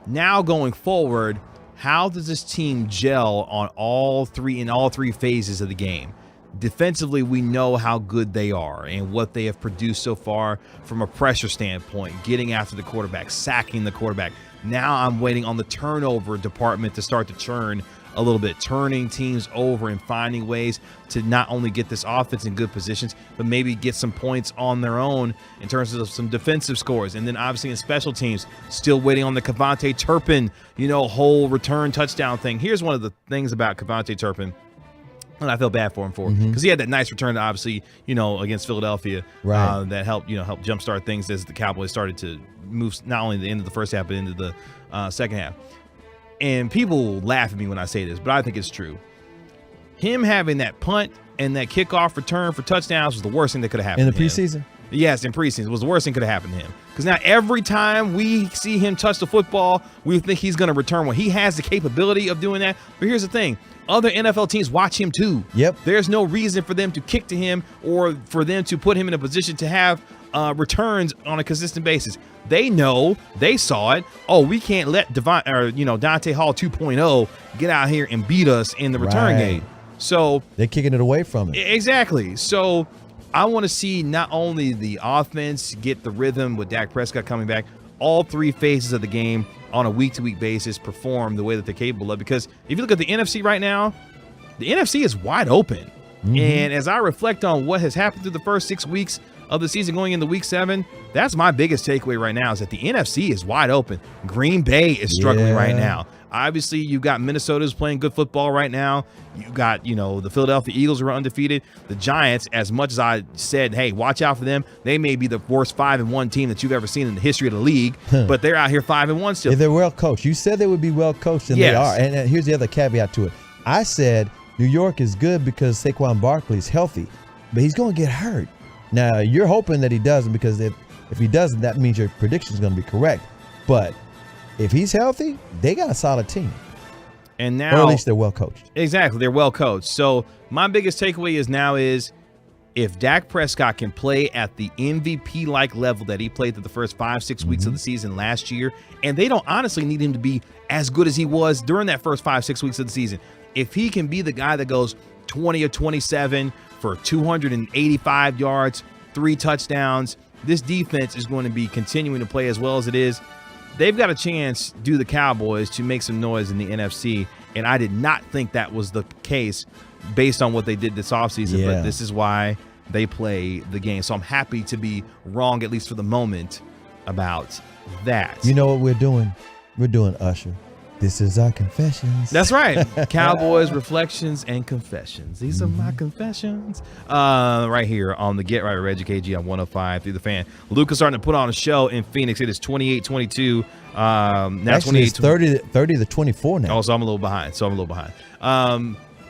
now going forward, how does this team gel on all three phases of the game? Defensively, we know how good they are and what they have produced so far from a pressure standpoint, getting after the quarterback, sacking the quarterback. Now I'm waiting on the turnover department to start to churn a little bit, turning teams over and finding ways to not only get this offense in good positions, but maybe get some points on their own in terms of some defensive scores. And then obviously in special teams, still waiting on the Kevontae Turpin, whole return touchdown thing. Here's one of the things about Kevontae Turpin, and I feel bad for him because he had that nice return, obviously, against Philadelphia, right. That helped jumpstart things as the Cowboys started to move not only the end of the first half, but into the second half. And people laugh at me when I say this, but I think it's true. Him having that punt and that kickoff return for touchdowns was the worst thing that could have happened in the preseason. Yes, in preseason. It was the worst thing that could have happened to him. Because now every time we see him touch the football, we think he's going to return one. He has the capability of doing that. But here's the thing. Other NFL teams watch him too. Yep. There's no reason for them to kick to him or for them to put him in a position to have returns on a consistent basis. They know, they saw it. Oh, we can't let Dante Hall 2.0 get out here and beat us in the return game. So they're kicking it away from it. Exactly. So I want to see not only the offense get the rhythm with Dak Prescott coming back, all three phases of the game on a week-to-week basis perform the way that they're capable of. Because if you look at the NFC right now, the NFC is wide open. And as I reflect on what has happened through the first 6 weeks of the season going into week 7, that's my biggest takeaway right now is that the NFC is wide open. Green Bay is struggling right now. Obviously, you've got Minnesota's playing good football right now. You got, the Philadelphia Eagles who are undefeated. The Giants, as much as I said, hey, watch out for them, they may be the worst 5-1 team that you've ever seen in the history of the league, but they're out here 5-1 still. Yeah, they're well coached. You said they would be well coached, and they are. And here's the other caveat to it. I said New York is good because Saquon Barkley is healthy, but he's going to get hurt. Now, you're hoping that he doesn't, because if he doesn't, that means your prediction is going to be correct. But if he's healthy, they got a solid team. And now, or at least they're well coached. Exactly, they're well coached. So my biggest takeaway is if Dak Prescott can play at the MVP-like level that he played through the first 5-6 weeks of the season last year, and they don't honestly need him to be as good as he was during that first 5-6 weeks of the season. If he can be the guy that goes 20 or 27 for 285 yards, 3 touchdowns, this defense is going to be continuing to play as well as it is. They've got a chance, the Cowboys, to make some noise in the NFC, and I did not think that was the case based on what they did this offseason, but this is why they play the game. So I'm happy to be wrong, at least for the moment, about that. You know what we're doing? We're doing Usher. This is our confessions. That's right. Cowboys, reflections, and confessions. These are my confessions. Right here on the Get Right with Reggie KG on 105 through the fan. Luca's starting to put on a show in Phoenix. It is 28-22. Now actually, it's 30-24 now. Oh, so I'm a little behind.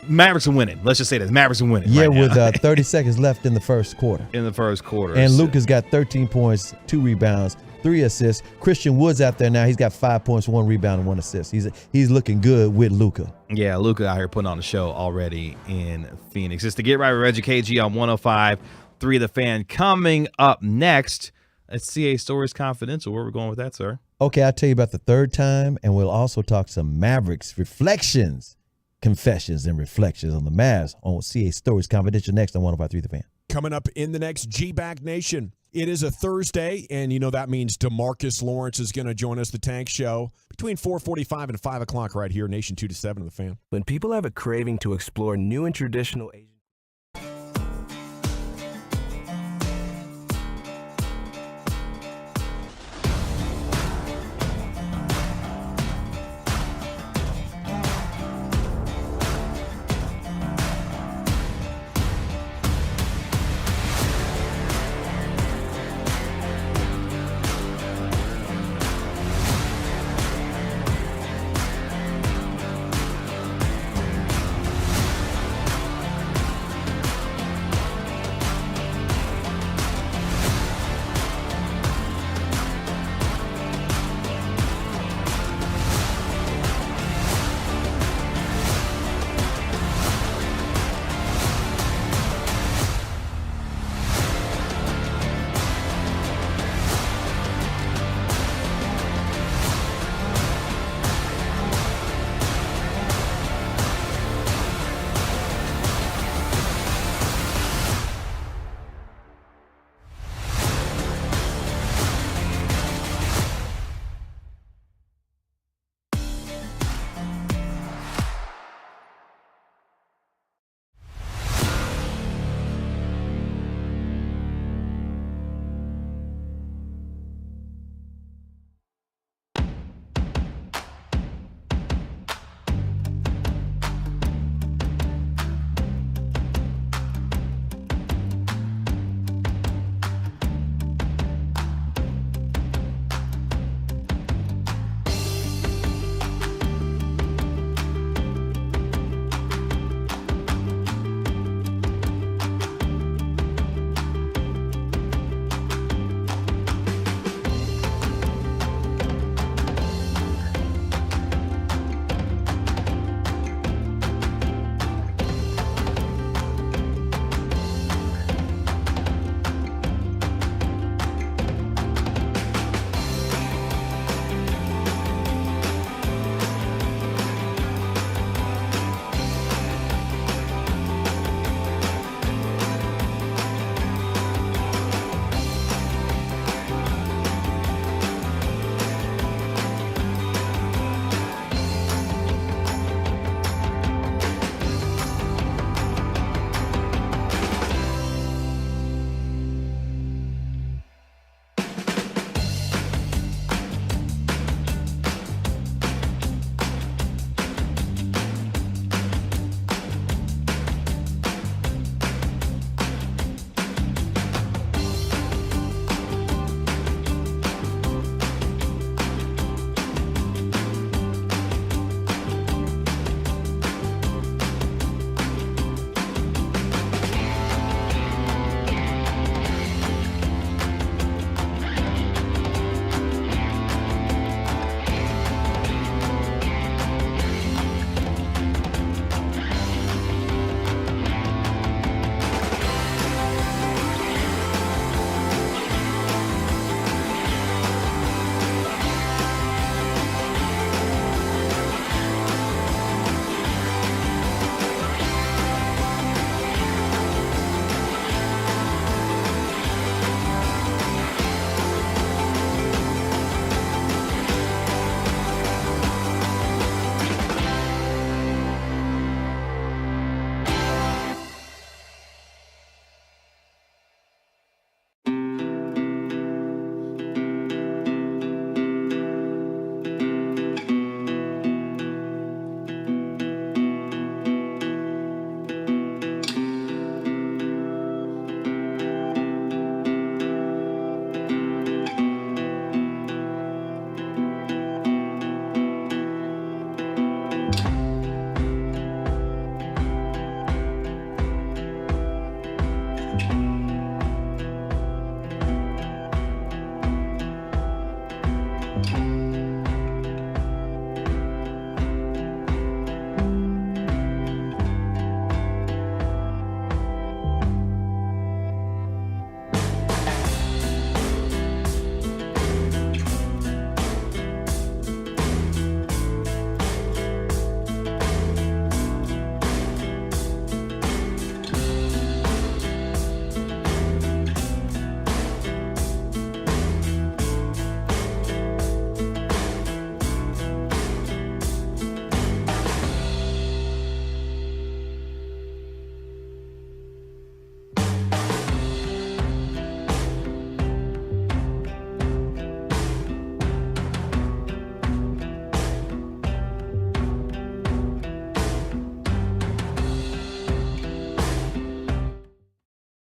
Mavericks are winning. Let's just say this. Mavericks are winning. Yeah, right with 30 seconds left in the first quarter. And Luca's got 13 points, 2 rebounds, 3 assists. Christian Wood's out there now. He's got 5 points, 1 rebound, and 1 assist. He's looking good with Luca. Yeah, Luca out here putting on the show already in Phoenix. It's the Get Right with Reggie KG on 105.3 The Fan. Coming up next, it's CA Stories Confidential. Where are we going with that, sir? Okay, I'll tell you about the third time, and we'll also talk some Mavericks reflections, confessions, and reflections on the Mavs on CA Stories Confidential next on 105.3 The Fan. Coming up in the next G-Back Nation, It is a Thursday, and you know that means DeMarcus Lawrence is going to join us, the Tank Show, between 4:45 and 5 o'clock right here, Nation 2 to 7 of the Fan. When people have a craving to explore new and traditional Asian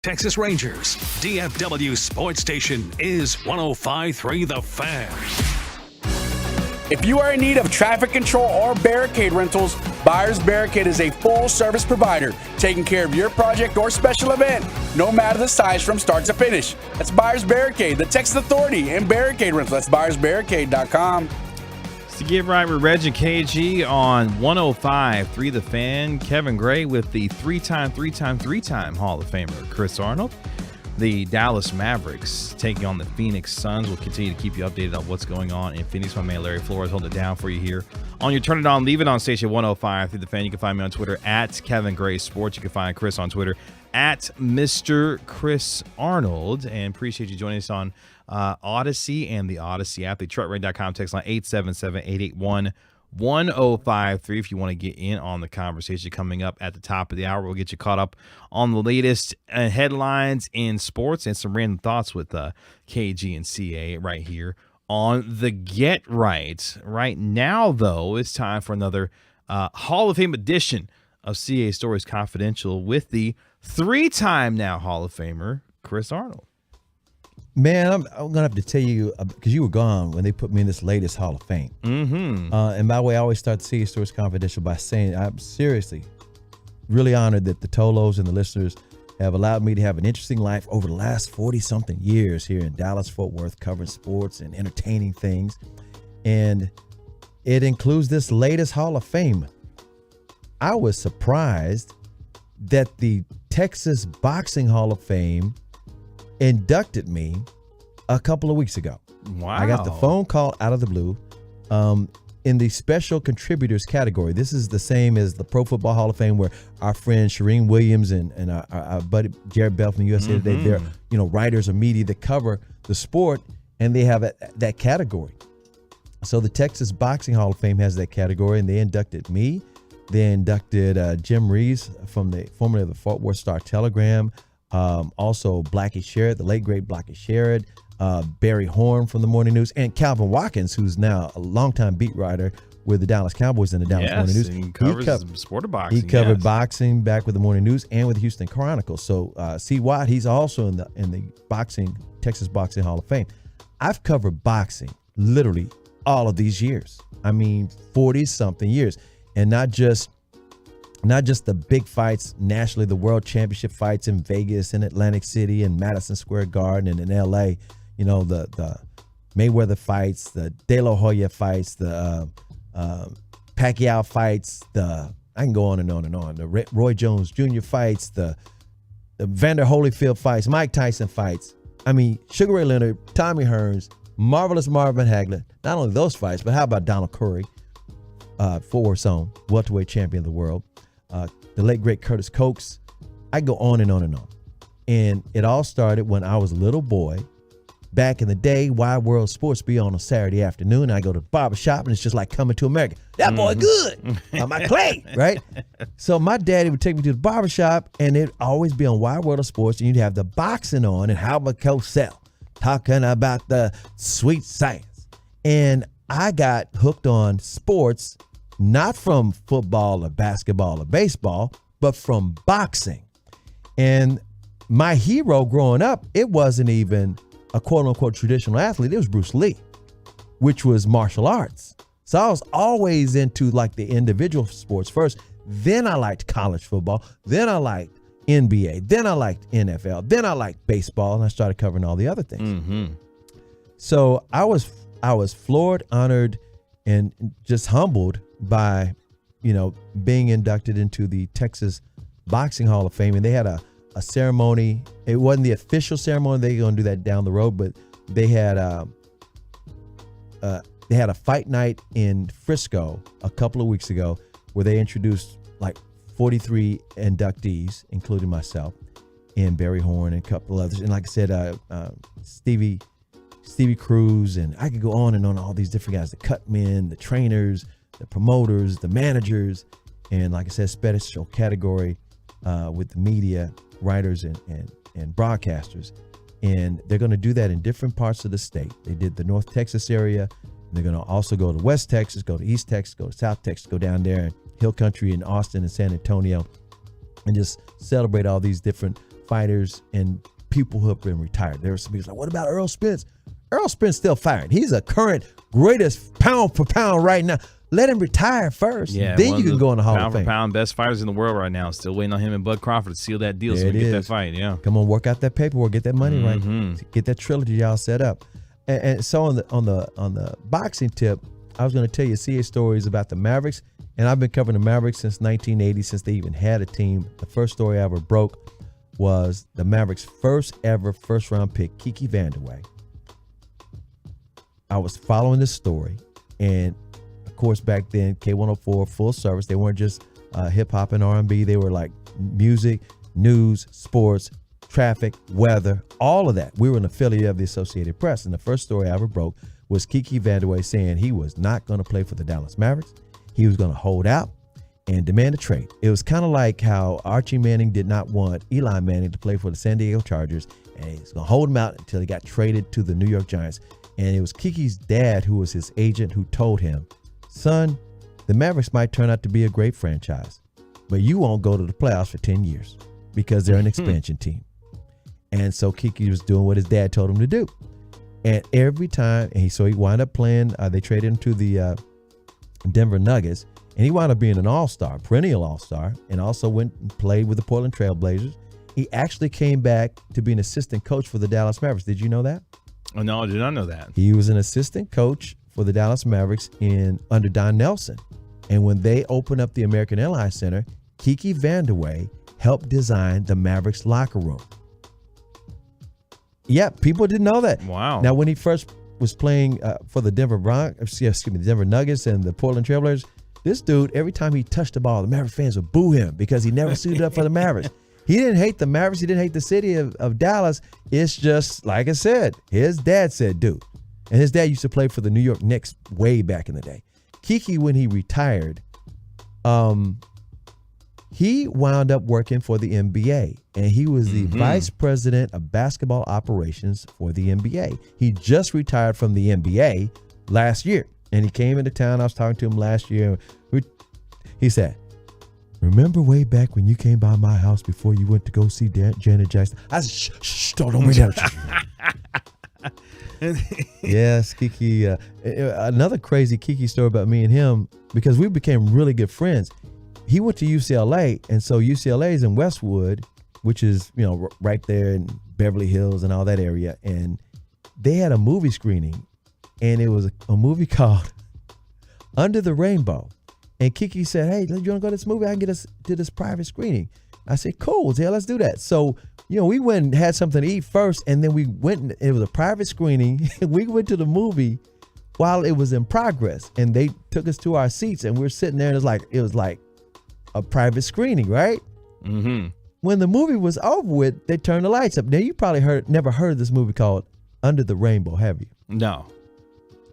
Texas Rangers. DFW Sports Station is 105.3 The Fan. If you are in need of traffic control or barricade rentals, Buyers Barricade is a full-service provider taking care of your project or special event, no matter the size from start to finish. That's Buyers Barricade, the Texas Authority, and Barricade Rental. That's buyersbarricade.com. To get right with Reg and KG on 105.3 The Fan. Kevin Gray with the three-time Hall of Famer Chris Arnold. The Dallas Mavericks taking on the Phoenix Suns. We'll continue to keep you updated on what's going on in Phoenix. My man Larry Flores holding it down for you here on your Turn It On, Leave It On station 105.3 The Fan. You can find me on Twitter at Kevin Gray Sports. You can find Chris on Twitter at Mr. Chris Arnold. And appreciate you joining us on Odyssey and the Odyssey app. The truckrain.com text line 877-881-1053 if you want to get in on the conversation coming up at the top of the hour. We'll get you caught up on the latest headlines in sports and some random thoughts with KG and CA right here on the Get Right. Right now, though, it's time for another Hall of Fame edition of CA Stories Confidential with the three-time now Hall of Famer, Chris Arnold. Man, I'm going to have to tell you, because you were gone when they put me in this latest Hall of Fame. Mm-hmm. And by the way, I always start the CA Stories Confidential by saying I'm seriously really honored that the Tolos and the listeners have allowed me to have an interesting life over the last 40-something years here in Dallas-Fort Worth, covering sports and entertaining things. And it includes this latest Hall of Fame. I was surprised that the Texas Boxing Hall of Fame inducted me a couple of weeks ago. Wow. I got the phone call out of the blue in the special contributors category. This is the same as the Pro Football Hall of Fame, where our friend Shireen Williams and our buddy Jared Bell from USA Today, they're writers or media that cover the sport, and they have that category. So the Texas Boxing Hall of Fame has that category, and they inducted me. They inducted Jim Reeves from the formerly of the Fort Worth Star-Telegram. Also Blackie Sherrod, the late great Blackie Sherrod, Barry Horn from the Morning News, and Calvin Watkins, who's now a longtime beat writer with the Dallas Cowboys and the Dallas Morning News. He covers the sport of boxing. He covered boxing back with the Morning News and with the Houston Chronicle. So C. Watt, he's also in the boxing, Texas Boxing Hall of Fame. I've covered boxing literally all of these years. I mean, 40-something years, and not just the big fights nationally, the world championship fights in Vegas and Atlantic City and Madison Square Garden and in LA, the Mayweather fights, the De La Hoya fights, the Pacquiao fights, I can go on and on and on. The Roy Jones Jr. fights, the Vander Holyfield fights, Mike Tyson fights. I mean, Sugar Ray Leonard, Tommy Hearns, Marvelous Marvin Hagler. Not only those fights, but how about Donald Curry, Fort Worth's own welterweight champion of the world. The late, great Curtis Cokes. I go on and on and on. And it all started when I was a little boy. Back in the day, Wide World Sports be on a Saturday afternoon. And I go to the barbershop, and it's just like Coming to America. That boy good. My Clay, right? So my daddy would take me to the barbershop, and it'd always be on Wide World of Sports. And you'd have the boxing on and Halbert Cosell talking about the sweet science. And I got hooked on sports, not from football or basketball or baseball, but from boxing. And my hero growing up, it wasn't even a quote-unquote traditional athlete. It was Bruce Lee, which was martial arts. So I was always into like the individual sports first. Then I liked college football. Then I liked NBA. Then I liked NFL. Then I liked baseball, and I started covering all the other things. Mm-hmm. So I was floored, honored, and just humbled by, being inducted into the Texas Boxing Hall of Fame. And they had a ceremony. It wasn't the official ceremony. They're going to do that down the road, but they had a fight night in Frisco a couple of weeks ago where they introduced like 43 inductees, including myself, and Barry Horn and a couple others. And like I said, Stevie Cruz, and I could go on and on, all these different guys, the cut men, the trainers, the promoters, the managers, and like I said, special category with the media, writers, and broadcasters. And they're going to do that in different parts of the state. They did the North Texas area, and they're going to also go to West Texas, go to East Texas, go to South Texas, go down there in Hill Country in Austin and San Antonio, and just celebrate all these different fighters and people who have been retired. There were some people like, what about Earl Spence? Earl Spence still fighting. He's a current greatest pound for pound right now. Let him retire first. Yeah, then you can go in the Hall of pound for Fame. pound best fighters in the world right now. Still waiting on him and Bud Crawford to seal that deal so we can get that fight. Yeah. Come on, work out that paperwork, get that money right, get that trilogy y'all set up. And so on the boxing tip, I was going to tell you CA stories about the Mavericks, and I've been covering the Mavericks since 1980, since they even had a team. The first story I ever broke was the Mavericks' first ever first-round pick, Kiki Vandeweghe. I was following this story, and of course back then, K104, full service. They weren't just hip-hop and R&B. They were like music, news, sports, traffic, weather, all of that. We were an affiliate of the Associated Press, and the first story I ever broke was Kiki Vandeweghe saying he was not going to play for the Dallas Mavericks. He was going to hold out and demand a trade. It was kind of like how Archie Manning did not want Eli Manning to play for the San Diego Chargers, and he was going to hold him out until he got traded to the New York Giants. And it was Kiki's dad, who was his agent, who told him, son, the Mavericks might turn out to be a great franchise, but you won't go to the playoffs for 10 years because they're an expansion team. And so Kiki was doing what his dad told him to do. And every time, so he wound up playing, they traded him to the Denver Nuggets, and he wound up being an all-star, perennial all-star, and also went and played with the Portland Trail Blazers. He actually came back to be an assistant coach for the Dallas Mavericks. Did you know that? Oh, no, I did not know that. He was an assistant coach for the Dallas Mavericks under Don Nelson. And when they opened up the American Airlines Center, Kiki Vandeweghe helped design the Mavericks locker room. Yeah, people didn't know that. Wow. Now, when he first was playing for the Denver Nuggets and the Portland Trail Blazers, this dude, every time he touched the ball, the Maverick fans would boo him because he never suited up for the Mavericks. He didn't hate the Mavericks. He didn't hate the city of Dallas. It's just, like I said, his dad said, dude. And his dad used to play for the New York Knicks way back in the day. Kiki, when he retired, he wound up working for the NBA. And he was the vice president of basketball operations for the NBA. He just retired from the NBA last year. And he came into town. I was talking to him last year. He said, remember way back when you came by my house before you went to go see Janet Jackson? I said, shh, don't bring that up. Yes, Kiki. Another crazy Kiki story about me and him, because we became really good friends. He went to UCLA, and so UCLA is in Westwood, which is, right there in Beverly Hills and all that area. And they had a movie screening, and it was a movie called Under the Rainbow. And Kiki said, hey, you want to go to this movie? I can get us to this private screening. I said, cool, yeah, let's do that. So, we went and had something to eat first, and then we went, and it was a private screening. We went to the movie while it was in progress, and they took us to our seats, and we were sitting there, and it was like a private screening, right? Mm-hmm. When the movie was over with, they turned the lights up. Now, you probably never heard of this movie called Under the Rainbow, have you? No.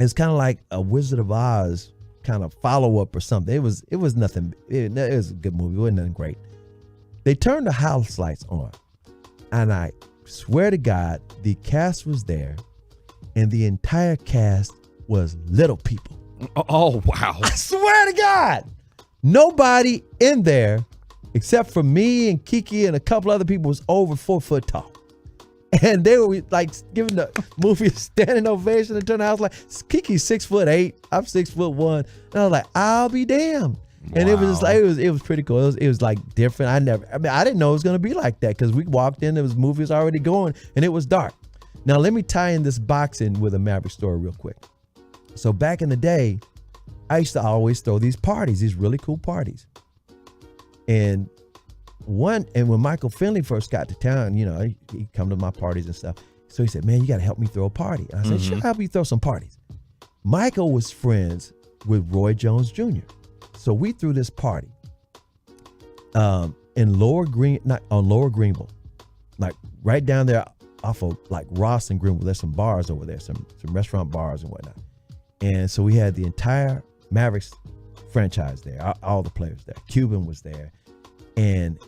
It's kind of like a Wizard of Oz kind of follow-up or something. It was nothing. It was a good movie. It wasn't nothing great. They turned the house lights on, and I swear to God, the cast was there, and the entire cast was little people. Oh, wow. I swear to God, nobody in there except for me and Kiki and a couple other people was over 4 foot tall. And they were like giving the movie a standing ovation and turn the house like, Kiki's 6'8", I'm 6'1", and I was like, I'll be damned. Wow. And it was just like it was pretty cool. It was like different. I didn't know it was gonna be like that, because we walked in, the movie was already going, and it was dark. Now let me tie in this boxing with a Maverick story real quick. So back in the day, I used to always throw these parties, these really cool parties. And when Michael Finley first got to town, he'd come to my parties and stuff. So he said, man, you got to help me throw a party. And I said, sure, I'll help you throw some parties. Michael was friends with Roy Jones Jr. So we threw this party in Lower Greenville, like right down there off of like Ross and Greenville. There's some bars over there, some restaurant bars and whatnot. And so we had the entire Mavericks franchise there, all the players there. Cuban was there. And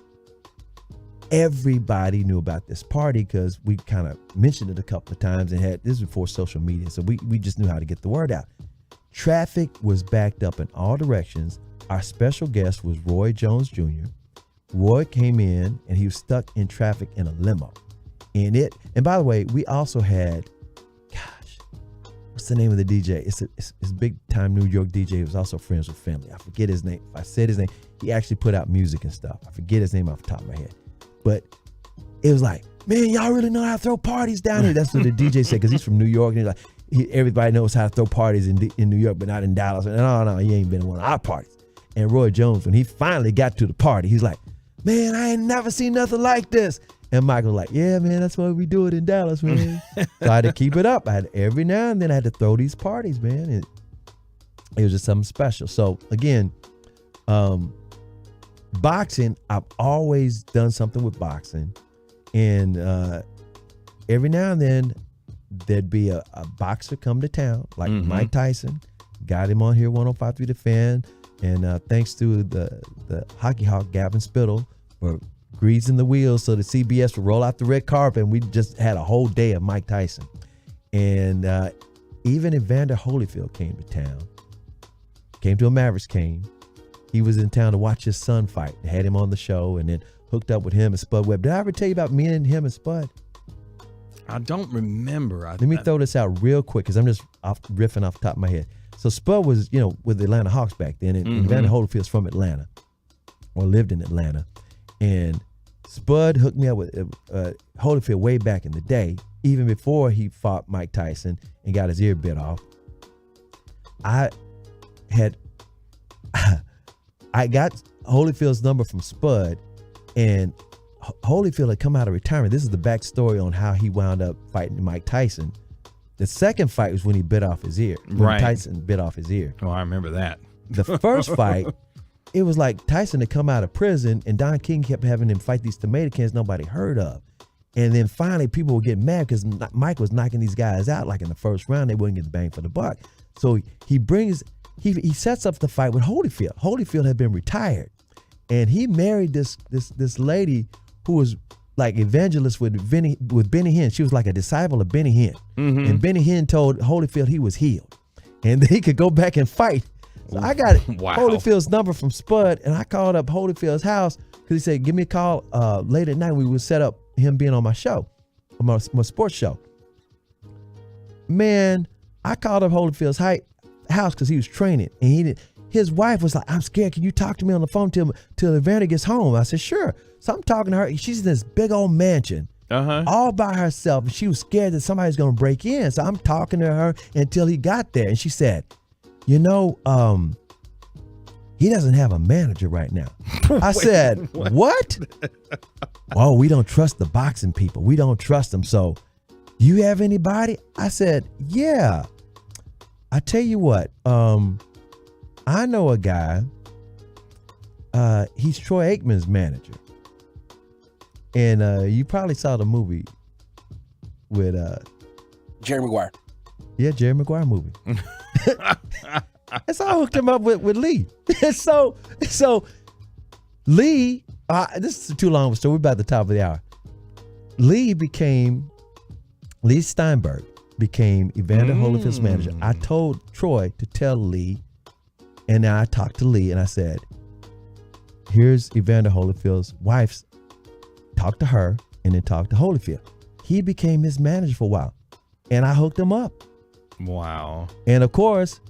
everybody knew about this party because we kind of mentioned it a couple of times, and this was before social media. So we just knew how to get the word out. Traffic was backed up in all directions. Our special guest was Roy Jones Jr. Roy came in and he was stuck in traffic in a limo. And by the way, we also had, what's the name of the DJ? It's a big time New York DJ. He was also friends with family. I forget his name. If I said his name, he actually put out music and stuff. I forget his name off the top of my head. But it was like, man, y'all really know how to throw parties down here. That's what the DJ said, because he's from New York. And he's like, everybody knows how to throw parties in New York, but not in Dallas. And no, you ain't been in one of our parties. And Roy Jones, when he finally got to the party, he's like, man, I ain't never seen nothing like this. And Michael was like, yeah, man, that's why we do it in Dallas, man. So I had to keep it up. Every now and then I had to throw these parties, man. And it was just something special. So again, boxing, I've always done something with boxing. And every now and then there'd be a boxer come to town, like Mike Tyson. Got him on here, 105.3 The Fan. And thanks to the hockey hawk, Gavin Spittle, for greasing the wheels so the CBS would roll out the red carpet, and we just had a whole day of Mike Tyson. And even Evander Holyfield came to town. Came to a Mavericks game. He was in town to watch his son fight. They had him on the show and then hooked up with him and Spud Webb. Did I ever tell you about me and him and Spud? I don't remember. Let me throw this out real quick because I'm just riffing off the top of my head. So Spud was, with the Atlanta Hawks back then, and Evander Holyfield's from Atlanta, or lived in Atlanta. And Spud hooked me up with Holyfield way back in the day, even before he fought Mike Tyson and got his ear bit off. I got Holyfield's number from Spud, and Holyfield had come out of retirement. This is the backstory on how he wound up fighting Mike Tyson. The second fight was when he bit off his ear. When Tyson bit off his ear. Oh, I remember that. The first fight, it was like Tyson had come out of prison, and Don King kept having him fight these tomato cans nobody heard of. And then finally people would get mad because Mike was knocking these guys out like in the first round. They wouldn't get the bang for the buck. So he sets up the fight with Holyfield. Holyfield had been retired, and he married this lady who was like evangelist with Benny Hinn. She was like a disciple of Benny Hinn. And Benny Hinn told Holyfield he was healed and that he could go back and fight. So I got Holyfield's number from Spud, and I called up Holyfield's house because he said, give me a call late at night. We would set up him being on my show, my sports show. Man, I called up Holyfield's house because he was training, and his wife was like, I'm scared. Can you talk to me on the phone till Evander gets home? I said, sure. So I'm talking to her. She's in this big old mansion all by herself. And she was scared that somebody's going to break in. So I'm talking to her until he got there. And she said, he doesn't have a manager right now. I said, what? Oh, we don't trust the boxing people. We don't trust them. So you have anybody? I said, yeah. I tell you what, I know a guy. He's Troy Aikman's manager. And you probably saw the movie with Jerry Maguire. Yeah, Jerry Maguire movie. And so I hooked him up with Lee. so Lee, this is too long of a story. We're about at the top of the hour. Lee Steinberg became Evander Holyfield's manager. I told Troy to tell Lee, and now I talked to Lee and I said, here's Evander Holyfield's wife's. Talk to her and then talk to Holyfield. He became his manager for a while, and I hooked him up. Wow. And of course,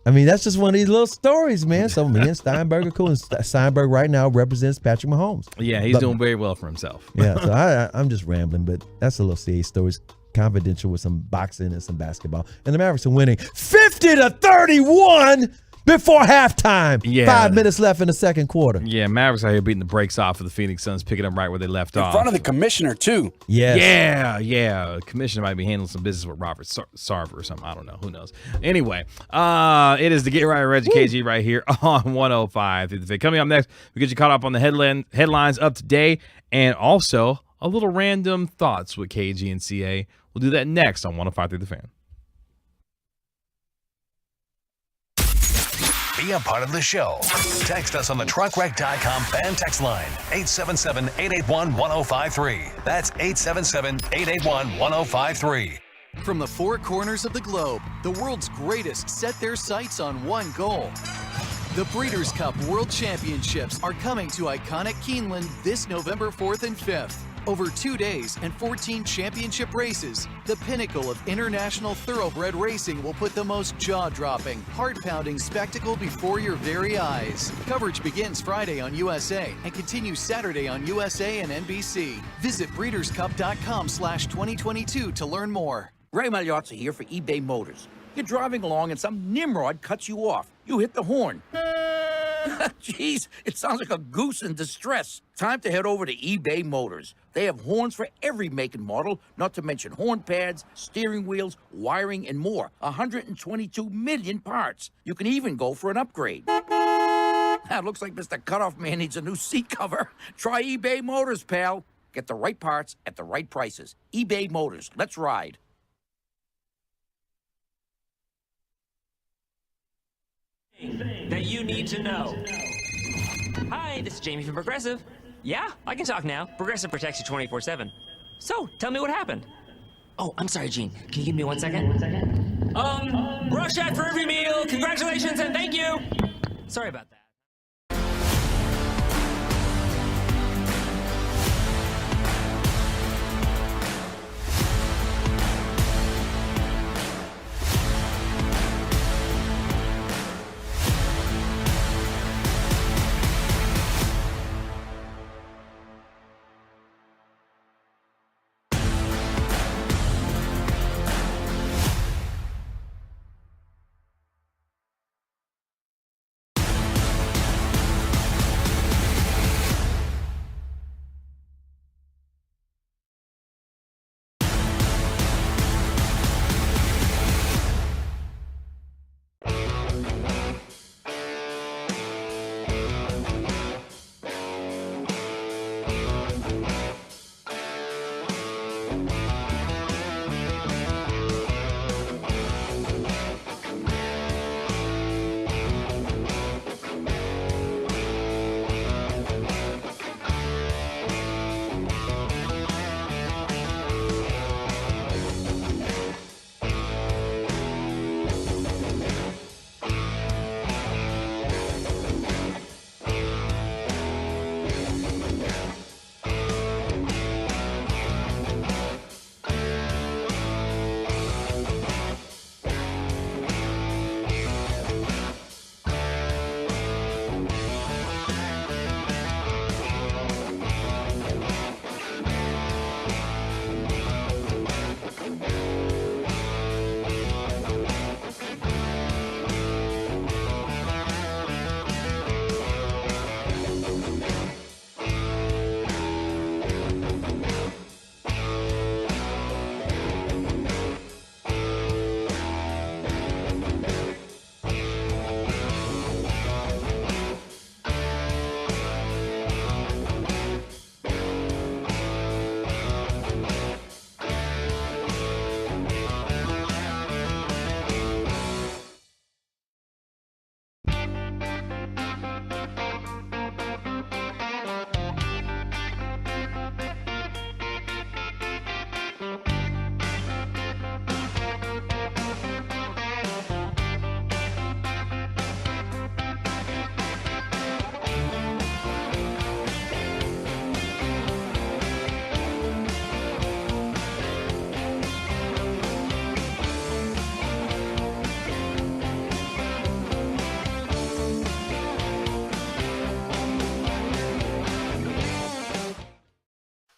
I mean, that's just one of these little stories, man. So me and Steinberg are cool. And Steinberg right now represents Patrick Mahomes. Yeah, he's doing very well for himself. Yeah, so I'm just rambling, but that's a little CA stories. Confidential with some boxing and some basketball. And the Mavericks are winning 50-31 before halftime. Yeah. 5 minutes left in the second quarter. Yeah, Mavericks out here beating the brakes off of the Phoenix Suns, picking up right where they left off. In front of the commissioner, too. Yes. Yeah. The commissioner might be handling some business with Robert Sarver or something. I don't know. Who knows? Anyway, it is the Get Right Reggie KG right here on 105. Coming up next, we get you caught up on the headlines up to date, and also a little random thoughts with KG and CA. We'll do that next on 105 The Fan. Be a part of the show. Text us on the truckwreck.com fan text line, 877-881-1053. That's 877-881-1053. From the four corners of the globe, the world's greatest set their sights on one goal: The Breeders' Cup World Championships are coming to iconic Keeneland this November 4th and 5th. Over 2 days and 14 championship races, the pinnacle of international thoroughbred racing will put the most jaw-dropping, heart-pounding spectacle before your very eyes. Coverage begins Friday on USA and continues Saturday on USA and NBC. Visit breederscup.com/2022 to learn more. Ray Magliozzi here for eBay Motors. You're driving along and some nimrod cuts you off. You hit the horn. Jeez, it sounds like a goose in distress. Time to head over to eBay Motors. They have horns for every make and model, not to mention horn pads, steering wheels, wiring, and more. 122 million parts. You can even go for an upgrade. Now, looks like Mr. Cutoff Man needs a new seat cover. Try eBay Motors, pal. Get the right parts at the right prices. eBay Motors. Let's ride. That you need to know. Hi, this is Jamie from Progressive. Yeah, I can talk now. Progressive protects you 24/7. So, tell me what happened. Oh, I'm sorry, Gene. Can you give me 1 second? Brush that for every meal. Congratulations and thank you. Sorry about that.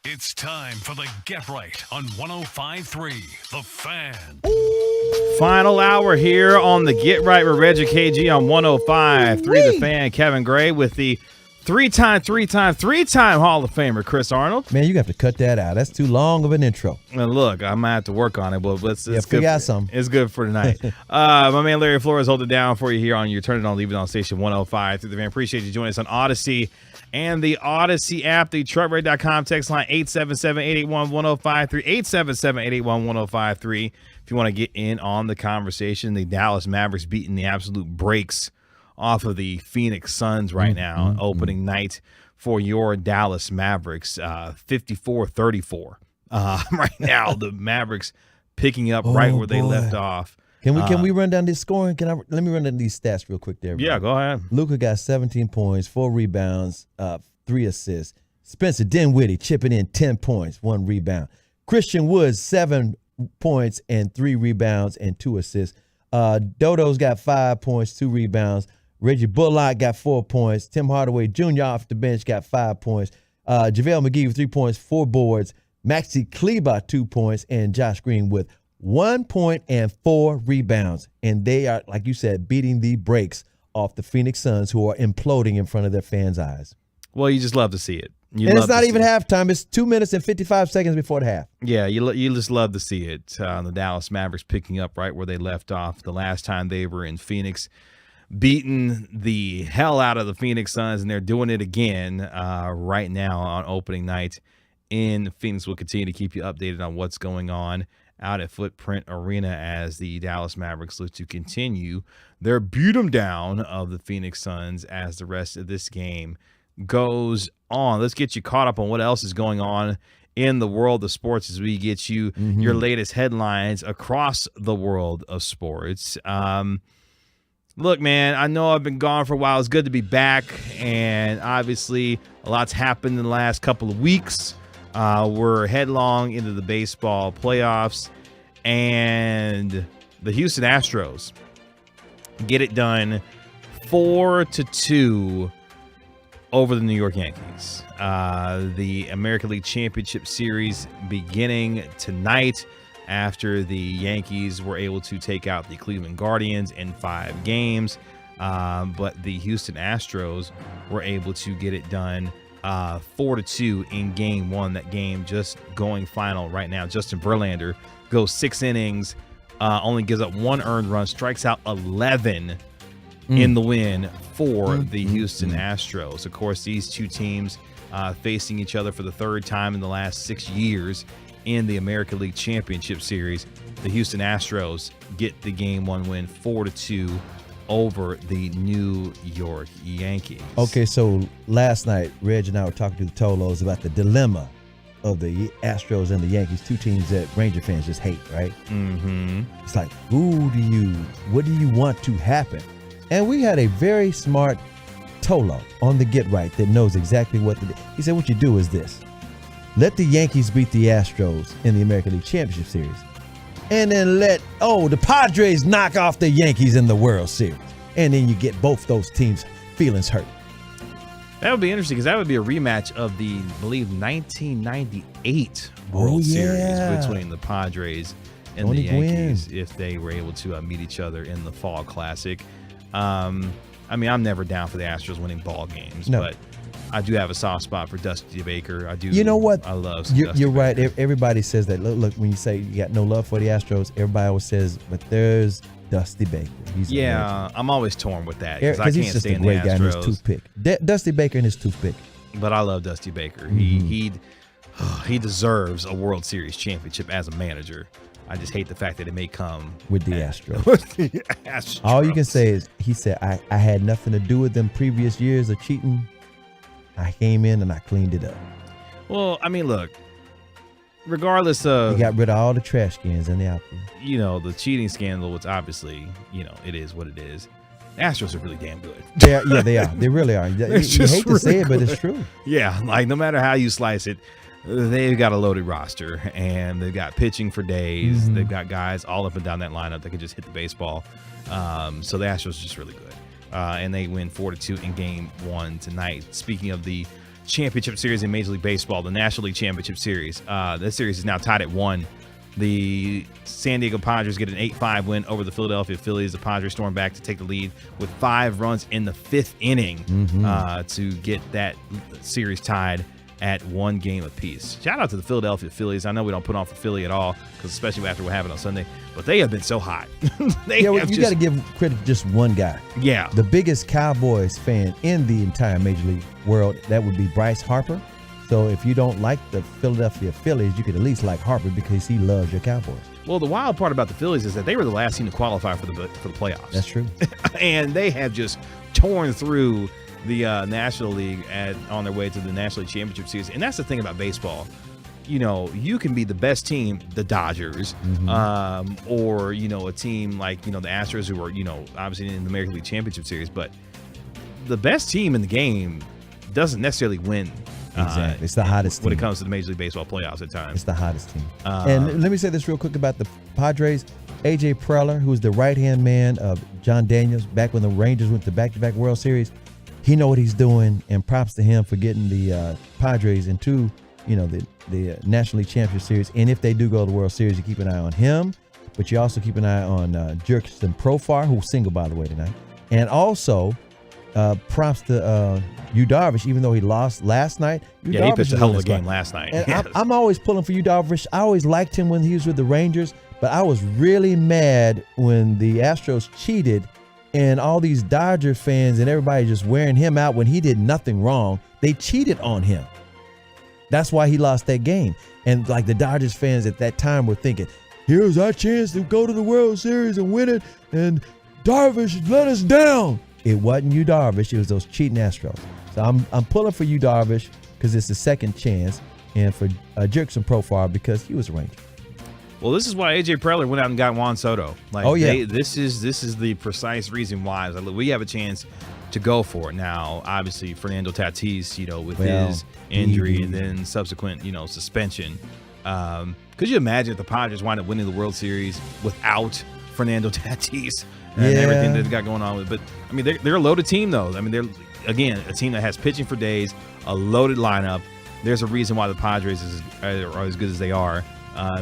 It's time for the Get Right on 105.3 The Fan. Final hour here on the Get Right with Reggie KG on 105.3 The Fan. Kevin Gray with the three-time Hall of Famer Chris Arnold. Man, you have to cut that out. That's too long of an intro. Now look, I might have to work on it, but it's figure out something. It's good for tonight. My man Larry Flores hold it down for you here on your Turn It On, Leave It On station 105 through the Fan. Appreciate you joining us on Odyssey and the Odyssey app, the truckray.com text line 877-881-1053, 877-881-1053. If you want to get in on the conversation, the Dallas Mavericks beating the absolute brakes off of the Phoenix Suns right now, opening night for your Dallas Mavericks, 54-34. Right now, the Mavericks picking up right where they left off Can we run down this scoring? Let me run down these stats real quick there. Yeah, go ahead. Luka got 17 points, 4 rebounds, 3 assists. Spencer Dinwiddie chipping in 10 points, 1 rebound. Christian Woods, 7 points and 3 rebounds and 2 assists. Dodo's got 5 points, 2 rebounds. Reggie Bullock got 4 points. Tim Hardaway Jr. off the bench got 5 points. JaVale McGee with 3 points, 4 boards. Maxi Kleber 2 points, and Josh Green with 1 point and 4 rebounds. And they are, like you said, beating the brakes off the Phoenix Suns, who are imploding in front of their fans' eyes. Well, you just love to see it. And it's not even halftime. It's 2 minutes and 55 seconds before the half. Yeah, you just love to see it. The Dallas Mavericks picking up right where they left off the last time they were in Phoenix, beating the hell out of the Phoenix Suns, and they're doing it again right now on opening night in Phoenix. We'll continue to keep you updated on what's going on out at Footprint Arena as the Dallas Mavericks look to continue their beat 'em down of the Phoenix Suns as the rest of this game goes on. Let's get you caught up on what else is going on in the world of sports as we get you your latest headlines across the world of sports. Look, man, I know I've been gone for a while. It's good to be back, and obviously a lot's happened in the last couple of weeks. We're headlong into the baseball playoffs, and the Houston Astros get it done 4-2 over the New York Yankees. The American League Championship Series beginning tonight after the Yankees were able to take out the Cleveland Guardians in 5 games. But the Houston Astros were able to get it done 4-2 in game 1. That game just going final right now. Justin Verlander goes 6 innings, only gives up 1 earned run, strikes out 11 in the win for the Houston Astros. Of course, these two teams facing each other for the 3rd time in the last 6 years in the American League Championship Series. The Houston Astros get the game 1 win 4-2 over the New York Yankees. Okay, so last night, Reg and I were talking to the Tolos about the dilemma of the Astros and the Yankees, 2 teams that Ranger fans just hate, right? It's like, what do you want to happen? And we had a very smart Tolo on the Get Right that knows exactly what to do. He said, what you do is this. Let the Yankees beat the Astros in the American League Championship Series. And then the Padres knock off the Yankees in the World Series. And then you get both those teams' feelings hurt. That would be interesting because that would be a rematch of the, I believe, 1998 World Series between the Padres and the Yankees if they were able to meet each other in the Fall Classic. I mean, I'm never down for the Astros winning ball games, but I do have a soft spot for Dusty Baker. I do. You know what? I love You're right. Everybody says that. Look, when you say you got no love for the Astros, everybody always says, but there's Dusty Baker. I'm always torn with that because I can't he's just stand a great the guy and his Astros. toothpick. Dusty Baker and his toothpick. But I love Dusty Baker. He deserves a World Series championship as a manager. I just hate the fact that it may come with the Astros. Astros. All you can say is, he said, I had nothing to do with them previous years of cheating. I came in and I cleaned it up. Well, I mean, look, regardless of... He got rid of all the trash cans in the outfield. You know, the cheating scandal, which obviously, it is what it is. The Astros are really damn good. They are. They really are. You hate to say it, but it's true. Yeah, like no matter how you slice it, they've got a loaded roster, and they've got pitching for days. They've got guys all up and down that lineup that can just hit the baseball. So the Astros are just really good. And they win 4-2 in game 1 tonight. Speaking of the championship series in Major League Baseball, the National League Championship Series, this series is now tied at 1. The San Diego Padres get an 8-5 win over the Philadelphia Phillies. The Padres storm back to take the lead with 5 runs in the 5th inning to get that series tied at 1 game apiece. Shout out to the Philadelphia Phillies. I know we don't put on for Philly at all, because especially after what happened on Sunday, but they have been so hot. You got to give credit to just one guy. Yeah. The biggest Cowboys fan in the entire Major League world, that would be Bryce Harper. So if you don't like the Philadelphia Phillies, you could at least like Harper because he loves your Cowboys. Well, the wild part about the Phillies is that they were the last team to qualify for the playoffs. That's true. And they have just torn through the National League on their way to the National League Championship Series. And that's the thing about baseball. you can be the best team, the Dodgers, or, a team like, the Astros, who are, obviously in the American League Championship Series. But the best team in the game doesn't necessarily win. Exactly. It's the hottest when team. it comes to the Major League Baseball playoffs at times. It's the hottest team. And let me say this real quick about the Padres. A.J. Preller, who's the right-hand man of John Daniels, back when the Rangers went to back-to-back World Series, he know what he's doing, and props to him for getting the Padres into, the National League Championship Series. And if they do go to the World Series, you keep an eye on him, but you also keep an eye on Jurickson Profar, who's single, by the way, tonight. And also, props to Yu Darvish, even though he lost last night. He pitched a hell of a game last night. And Yes. I'm always pulling for Yu Darvish. I always liked him when he was with the Rangers, but I was really mad when the Astros cheated and all these Dodger fans and everybody just wearing him out when he did nothing wrong. They cheated on him. That's why he lost that game. And like the Dodgers fans at that time were thinking, here's our chance to go to the World Series and win it, and Darvish let us down. It wasn't Yu Darvish, it was those cheating Astros. So I'm pulling for Yu Darvish because it's the second chance, and for Jurickson Profar because he was a Ranger. Well, this is why A.J. Preller went out and got Juan Soto. This is the precise reason why. We have a chance to go for it. Now, obviously, Fernando Tatis, with his injury and then subsequent, suspension. Could you imagine if the Padres wind up winning the World Series without Fernando Tatis and everything that they got going on with? But I mean, they're a loaded team, though. I mean, they're again a team that has pitching for days, a loaded lineup. There's a reason why the Padres are as good as they are.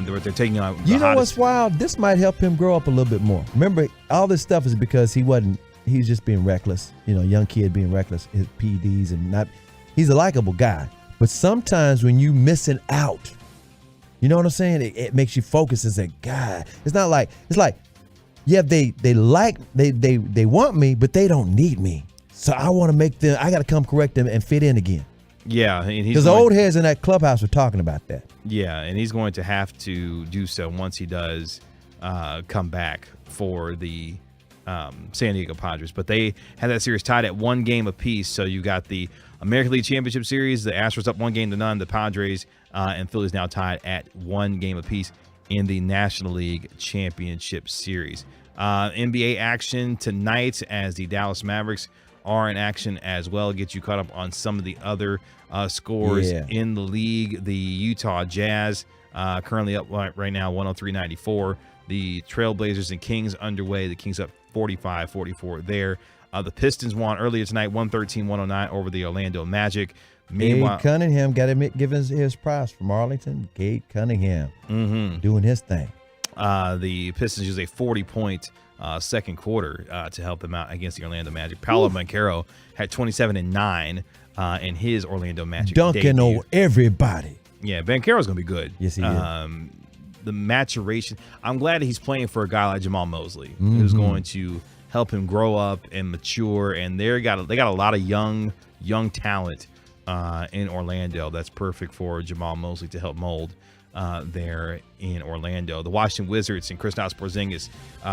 They're taking on. You know what's wild? This might help him grow up a little bit more. Remember, all this stuff is because he's just being reckless. Young kid being reckless, his PDs and not. He's a likable guy, but sometimes when you missing out, you know what I'm saying? It makes you focus and say, God, it's like, yeah, they want me, but they don't need me. So I want to make them. I got to come correct them and fit in again. Yeah, because the old heads in that clubhouse were talking about that. Yeah, and he's going to have to do so once he does come back for the San Diego Padres. But they had that series tied at 1 game apiece. So you got the American League Championship Series. The Astros up 1-0. The Padres and Phillies now tied at 1 game apiece in the National League Championship Series. NBA action tonight as the Dallas Mavericks are in action as well. Get you caught up on some of the other scores in the league. The Utah Jazz currently up right now 103-94. The Trailblazers and Kings underway. The Kings up 45-44 there. The Pistons won earlier tonight 113-109 over the Orlando Magic. Meanwhile, Cade Cunningham got to give his props from Arlington. Cade Cunningham doing his thing. The Pistons used a 40-point second quarter to help them out against the Orlando Magic. Paolo Banchero had 27 and 9 in his Orlando Magic dunking debut. over everybody. Yeah, Banchero's going to be good. Yes, he is. The maturation. I'm glad that he's playing for a guy like Jamal Mosley, who's going to help him grow up and mature. And they got a lot of young talent in Orlando. That's perfect for Jamal Mosley to help mold there in Orlando. The Washington Wizards and Kristaps Porzingis,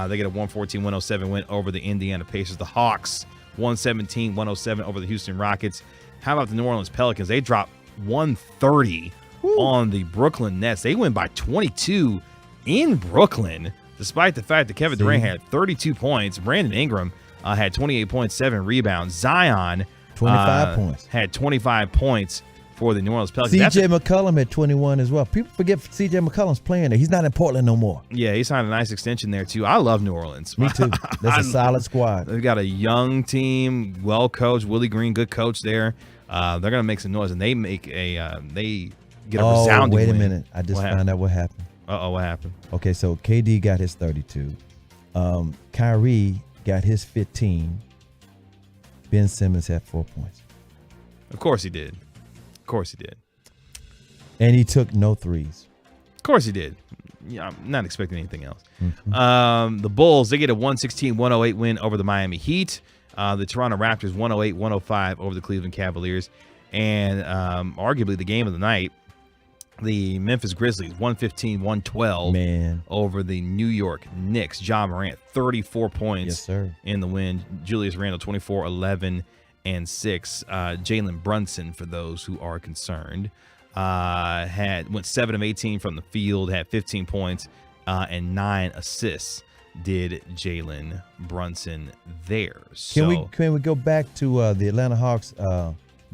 they get a 114-107 win over the Indiana Pacers. The Hawks 117-107 over the Houston Rockets. How about the New Orleans Pelicans? They dropped 130 on the Brooklyn Nets. They win by 22 in Brooklyn, despite the fact that Kevin Durant had 32 points. Brandon Ingram had 28 points, 7 rebounds. Zion 25 points. Had 25 points for the New Orleans Pelicans. C.J. McCollum had 21 as well. People forget C.J. McCollum's playing there. He's not in Portland no more. Yeah, he signed a nice extension there, too. I love New Orleans. Me too. That's a solid squad. They've got a young team, well-coached. Willie Green, good coach there. They're going to make some noise, and they get a resounding wait a win. minute. I just found out what happened. Uh-oh, what happened? Okay, so KD got his 32. Kyrie got his 15. Ben Simmons had 4 points. Of course he did. And he took no threes. Of course he did. Yeah, I'm not expecting anything else. The Bulls, they get a 116-108 win over the Miami Heat. The Toronto Raptors 108-105 over the Cleveland Cavaliers. And arguably the game of the night, the Memphis Grizzlies 115-112 over the New York Knicks. Ja Morant 34 points in the win. Julius Randle 24, 11, and 6. Jalen Brunson, for those who are concerned. went 7 of 18 from the field, had 15 points and 9 assists. Did Jalen Brunson there? So Can we go back to the Atlanta Hawks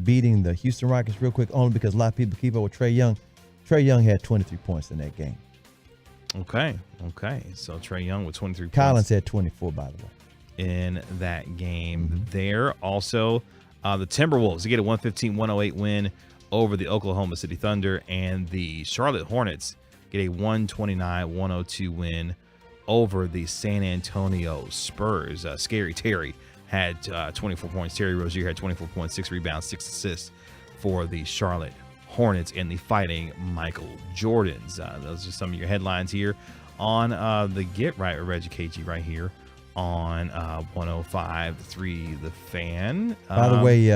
beating the Houston Rockets real quick? Only because a lot of people keep up with Trae Young. Trae Young had 23 points in that game. Okay. So Trae Young with 23 Collins points. had 24, by the way. In that game there. Also, the Timberwolves, they get a 115-108 win over the Oklahoma City Thunder, and the Charlotte Hornets get a 129-102 win over the San Antonio Spurs. Scary Terry had 24 points. Terry Rozier had 24 points, 6 rebounds, 6 assists for the Charlotte Hornets and the Fighting Michael Jordans. Those are some of your headlines here on the Get Right with Reggie KG right here on 105.3 The Fan. By the way,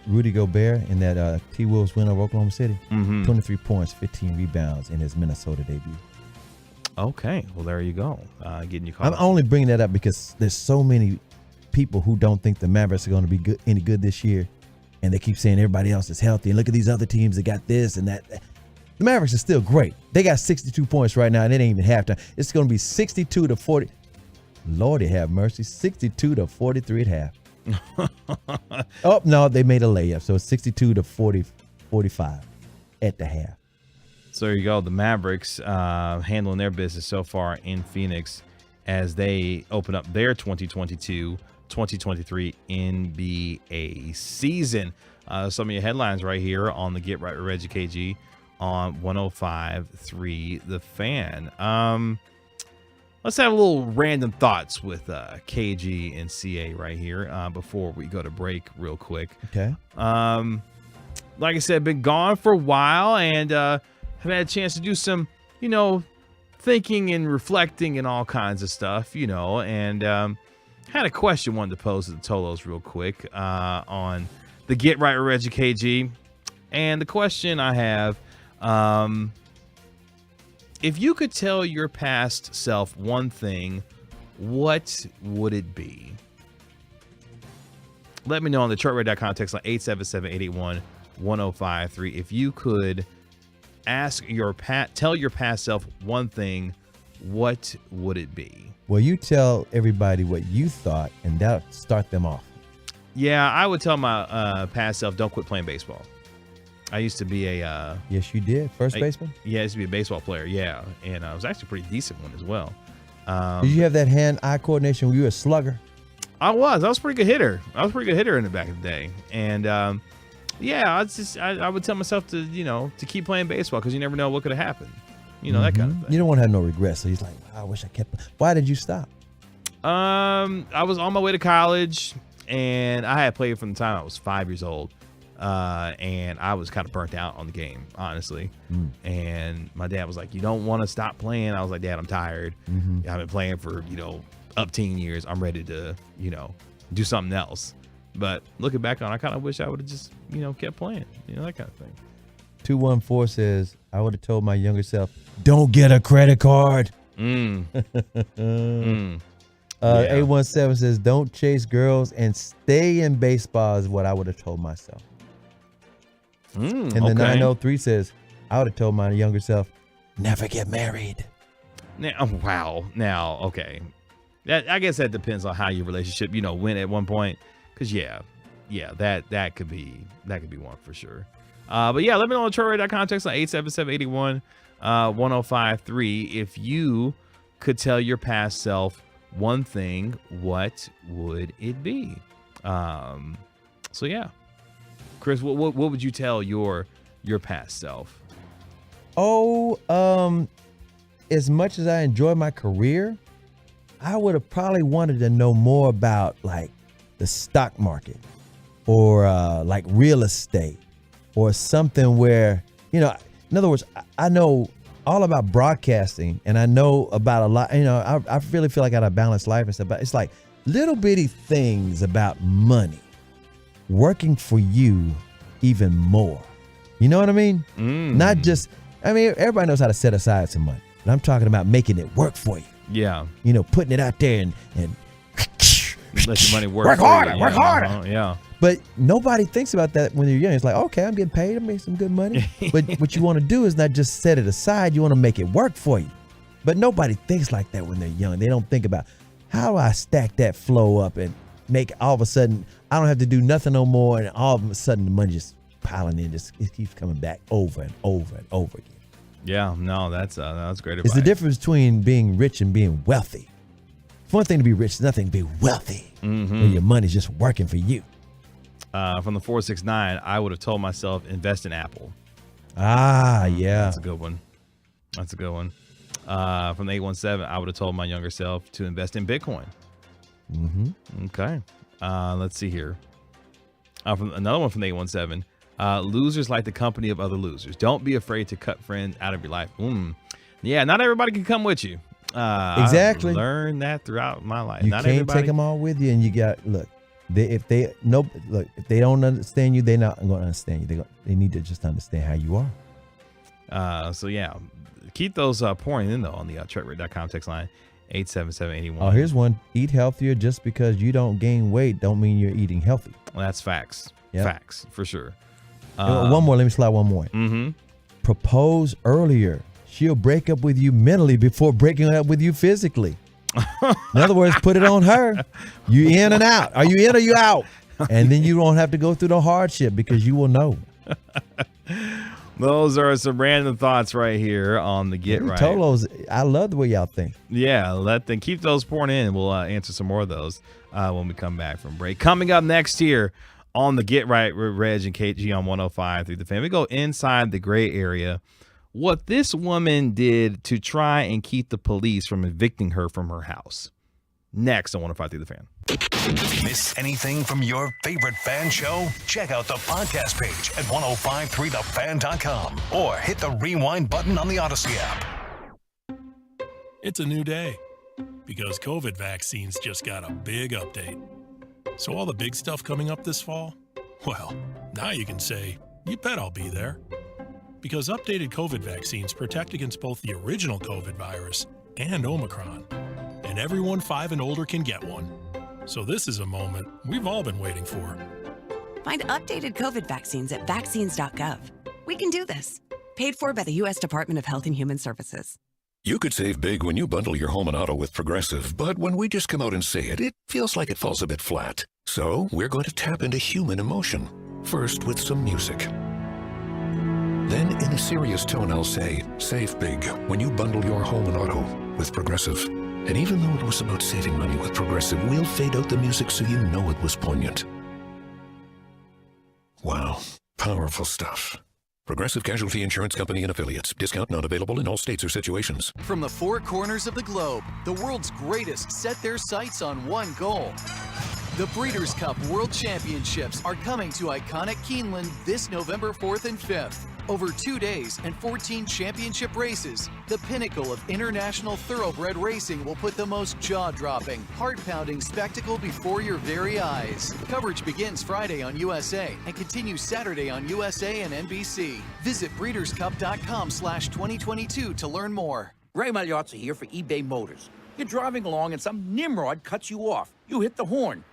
Rudy Gobert in that T-Wolves win over Oklahoma City, 23 points, 15 rebounds in his Minnesota debut. Okay, well, there you go. Getting you caught I'm up. only bringing that up because there's so many people who don't think the Mavericks are going to be any good this year, and they keep saying everybody else is healthy. And look at these other teams that got this and that. The Mavericks are still great. They got 62 points right now, and it ain't even halftime. It's going to be 62-40. Lordy have mercy, 62-43 at half. Oh, no, they made a layup, so it's 62-45 at the half. So there you go. The Mavericks handling their business so far in Phoenix as they open up their 2022-2023 NBA season. Some of your headlines right here on the Get Right with Reggie KG on 105.3 The Fan. Let's have a little random thoughts with KG and CA right here before we go to break real quick. Okay. Like I said, been gone for a while and have had a chance to do some, thinking and reflecting and all kinds of stuff, and had a question wanted to pose to the Tolos real quick on the Get Right with Reggie KG. And the question I have, if you could tell your past self one thing, what would it be? Let me know on the chartradio.com text line 877-881-1053. If you could tell your past self one thing, what would it be? Well, you tell everybody what you thought, and that'll start them off. Yeah, I would tell my past self, don't quit playing baseball. I used to be a... yes, you did. First baseman? Yeah, I used to be a baseball player, yeah. And I was actually a pretty decent one as well. Did you have that hand-eye coordination when you were a slugger? I was a pretty good hitter. I was a pretty good hitter in the back of the day. And, I would tell myself to, to keep playing baseball because you never know what could have happened. That kind of thing. You don't want to have no regrets. So he's like, wow, I wish I kept. Why did you stop? I was on my way to college, and I had played from the time I was 5 years old. And I was kind of burnt out on the game, honestly. And my dad was like, you don't want to stop playing? I was like, Dad, I'm tired. I've been playing for, up teen years. I'm ready to, do something else. But looking back on it, I kind of wish I would have just, kept playing, that kind of thing. 214 says, I would have told my younger self, don't get a credit card. 817 says, don't chase girls and stay in baseball is what I would have told myself. And then 903 says, I would have told my younger self, never get married. Now, wow. Now, okay. I guess that depends on how your relationship, went at one point. Because that could be one for sure. But yeah, let me know on chartradio.com text on 877-881-1053. If you could tell your past self one thing, what would it be? So yeah. Chris, what would you tell your past self? As much as I enjoy my career, I would have probably wanted to know more about like the stock market or like real estate or something where, in other words, I know all about broadcasting and I know about a lot, I really feel like I got a balanced life and stuff, but it's like little bitty things about money working for you even more. You know what I mean? Not just, everybody knows how to set aside some money, but I'm talking about making it work for you. Yeah. Putting it out there and let your money work harder, you. work harder. Yeah. But nobody thinks about that when you're young. It's like, okay, I'm getting paid. I make some good money. But what you want to do is not just set it aside. You want to make it work for you. But nobody thinks like that when they're young. They don't think about, how do I stack that flow up and make all of a sudden, I don't have to do nothing no more. And all of a sudden the money just piling in. It keeps coming back over and over and over again. Yeah, no, that's great advice. It's the difference between being rich and being wealthy. It's one thing to be rich, it's nothing to be wealthy when your money's just working for you. From the 469, I would have told myself invest in Apple. Yeah. That's a good one. From the 817, I would have told my younger self to invest in Bitcoin. Okay. Let's see here. From another one from the 817, losers like the company of other losers. Don't be afraid to cut friends out of your life. Yeah, not everybody can come with you. Exactly. I've learned that throughout my life. You Not can't everybody. take them all with you, and you got if they don't understand you, they're not going to understand you. They need to just understand how you are. So yeah, keep those pouring in though on the truckrate.com text line 877-81. Oh, here's one. Eat healthier. Just because you don't gain weight don't mean you're eating healthy. Well, that's facts. Yep. Facts for sure. One more. Let me slide one more. Propose earlier. She'll break up with you mentally before breaking up with you physically. In other words, put it on her. You in and out. Are you in or you out? And then you don't have to go through the hardship because you will know. Those are some random thoughts right here on the Get Right. Tolos, I love the way y'all think. Yeah, let them keep those pouring in. We'll answer some more of those when we come back from break. Coming up next here on the Get Right with Reg and KG on 105 through the Fan. We go inside the gray area. What this woman did to try and keep the police from evicting her from her house. Next on 105 through the Fan. Miss anything from your favorite fan show? Check out the podcast page at 1053thefan.com or hit the rewind button on the Odyssey app. It's a new day because COVID vaccines just got a big update. So all the big stuff coming up this fall? Well, now you can say, you bet I'll be there. Because updated COVID vaccines protect against both the original COVID virus and Omicron. And everyone 5 and older can get one. So this is a moment we've all been waiting for. Find updated COVID vaccines at vaccines.gov. We can do this. Paid for by the U.S. Department of Health and Human Services. You could save big when you bundle your home and auto with Progressive, but when we just come out and say it, it feels like it falls a bit flat. So we're going to tap into human emotion. First with some music. Then in a serious tone, I'll say, save big when you bundle your home and auto with Progressive. And even though it was about saving money with Progressive, we'll fade out the music so you know it was poignant. Wow, powerful stuff. Progressive Casualty Insurance Company and Affiliates. Discount not available in all states or situations. From the four corners of the globe, the world's greatest set their sights on one goal. The Breeders' Cup World Championships are coming to iconic Keeneland this November 4th and 5th. Over 2 days and 14 championship races, the pinnacle of international thoroughbred racing will put the most jaw-dropping, heart-pounding spectacle before your very eyes. Coverage begins Friday on USA and continues Saturday on USA and NBC. Visit breederscup.com/2022 to learn more. Ray Magliozzi here for eBay Motors. You're driving along and some nimrod cuts you off. You hit the horn.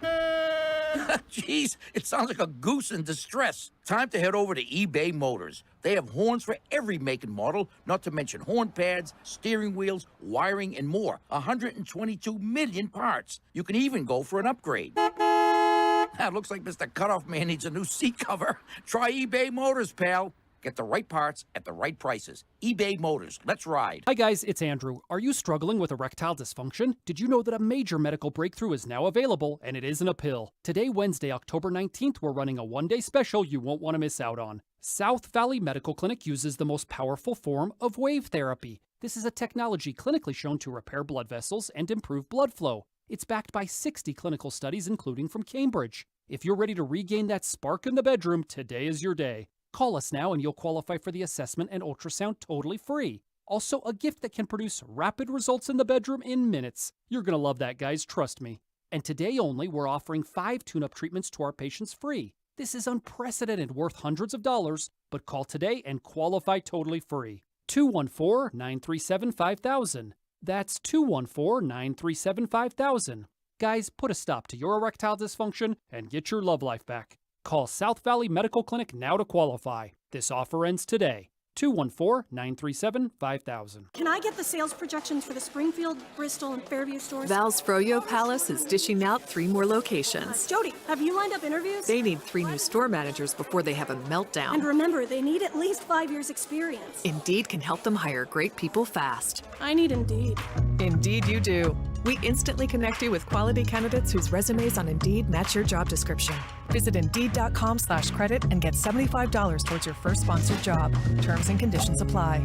Jeez, it sounds like a goose in distress. Time to head over to eBay Motors. They have horns for every make and model, not to mention horn pads, steering wheels, wiring, and more. 122 million parts. You can even go for an upgrade. It looks like Mr. Cutoff Man needs a new seat cover. Try eBay Motors, pal. Get the right parts at the right prices. eBay Motors. Let's ride. Hi guys, it's Andrew. Are you struggling with erectile dysfunction? Did you know that a major medical breakthrough is now available, and it isn't a pill? Today, Wednesday, October 19th, we're running a one-day special you won't want to miss out on. South Valley Medical Clinic uses the most powerful form of wave therapy. This is a technology clinically shown to repair blood vessels and improve blood flow. It's backed by 60 clinical studies, including from Cambridge. If you're ready to regain that spark in the bedroom, today is your day. Call us now and you'll qualify for the assessment and ultrasound totally free. Also, a gift that can produce rapid results in the bedroom in minutes. You're going to love that, guys, trust me. And today only, we're offering 5 tune-up treatments to our patients free. This is unprecedented, worth hundreds of dollars, but call today and qualify totally free. 214-937-5000. That's 214-937-5000. Guys, put a stop to your erectile dysfunction and get your love life back. Call South Valley Medical Clinic now to qualify. This offer ends today. 214-937-5000. Can I get the sales projections for the Springfield, Bristol, and Fairview stores? Val's Froyo Palace is dishing out 3 more locations. Jody, have you lined up interviews? They need 3 new store managers before they have a meltdown. And remember, they need at least 5 years experience. Indeed can help them hire great people fast. I need Indeed. Indeed you do. We instantly connect you with quality candidates whose resumes on Indeed match your job description. Visit Indeed.com/credit and get $75 towards your first sponsored job. Terms and conditions apply.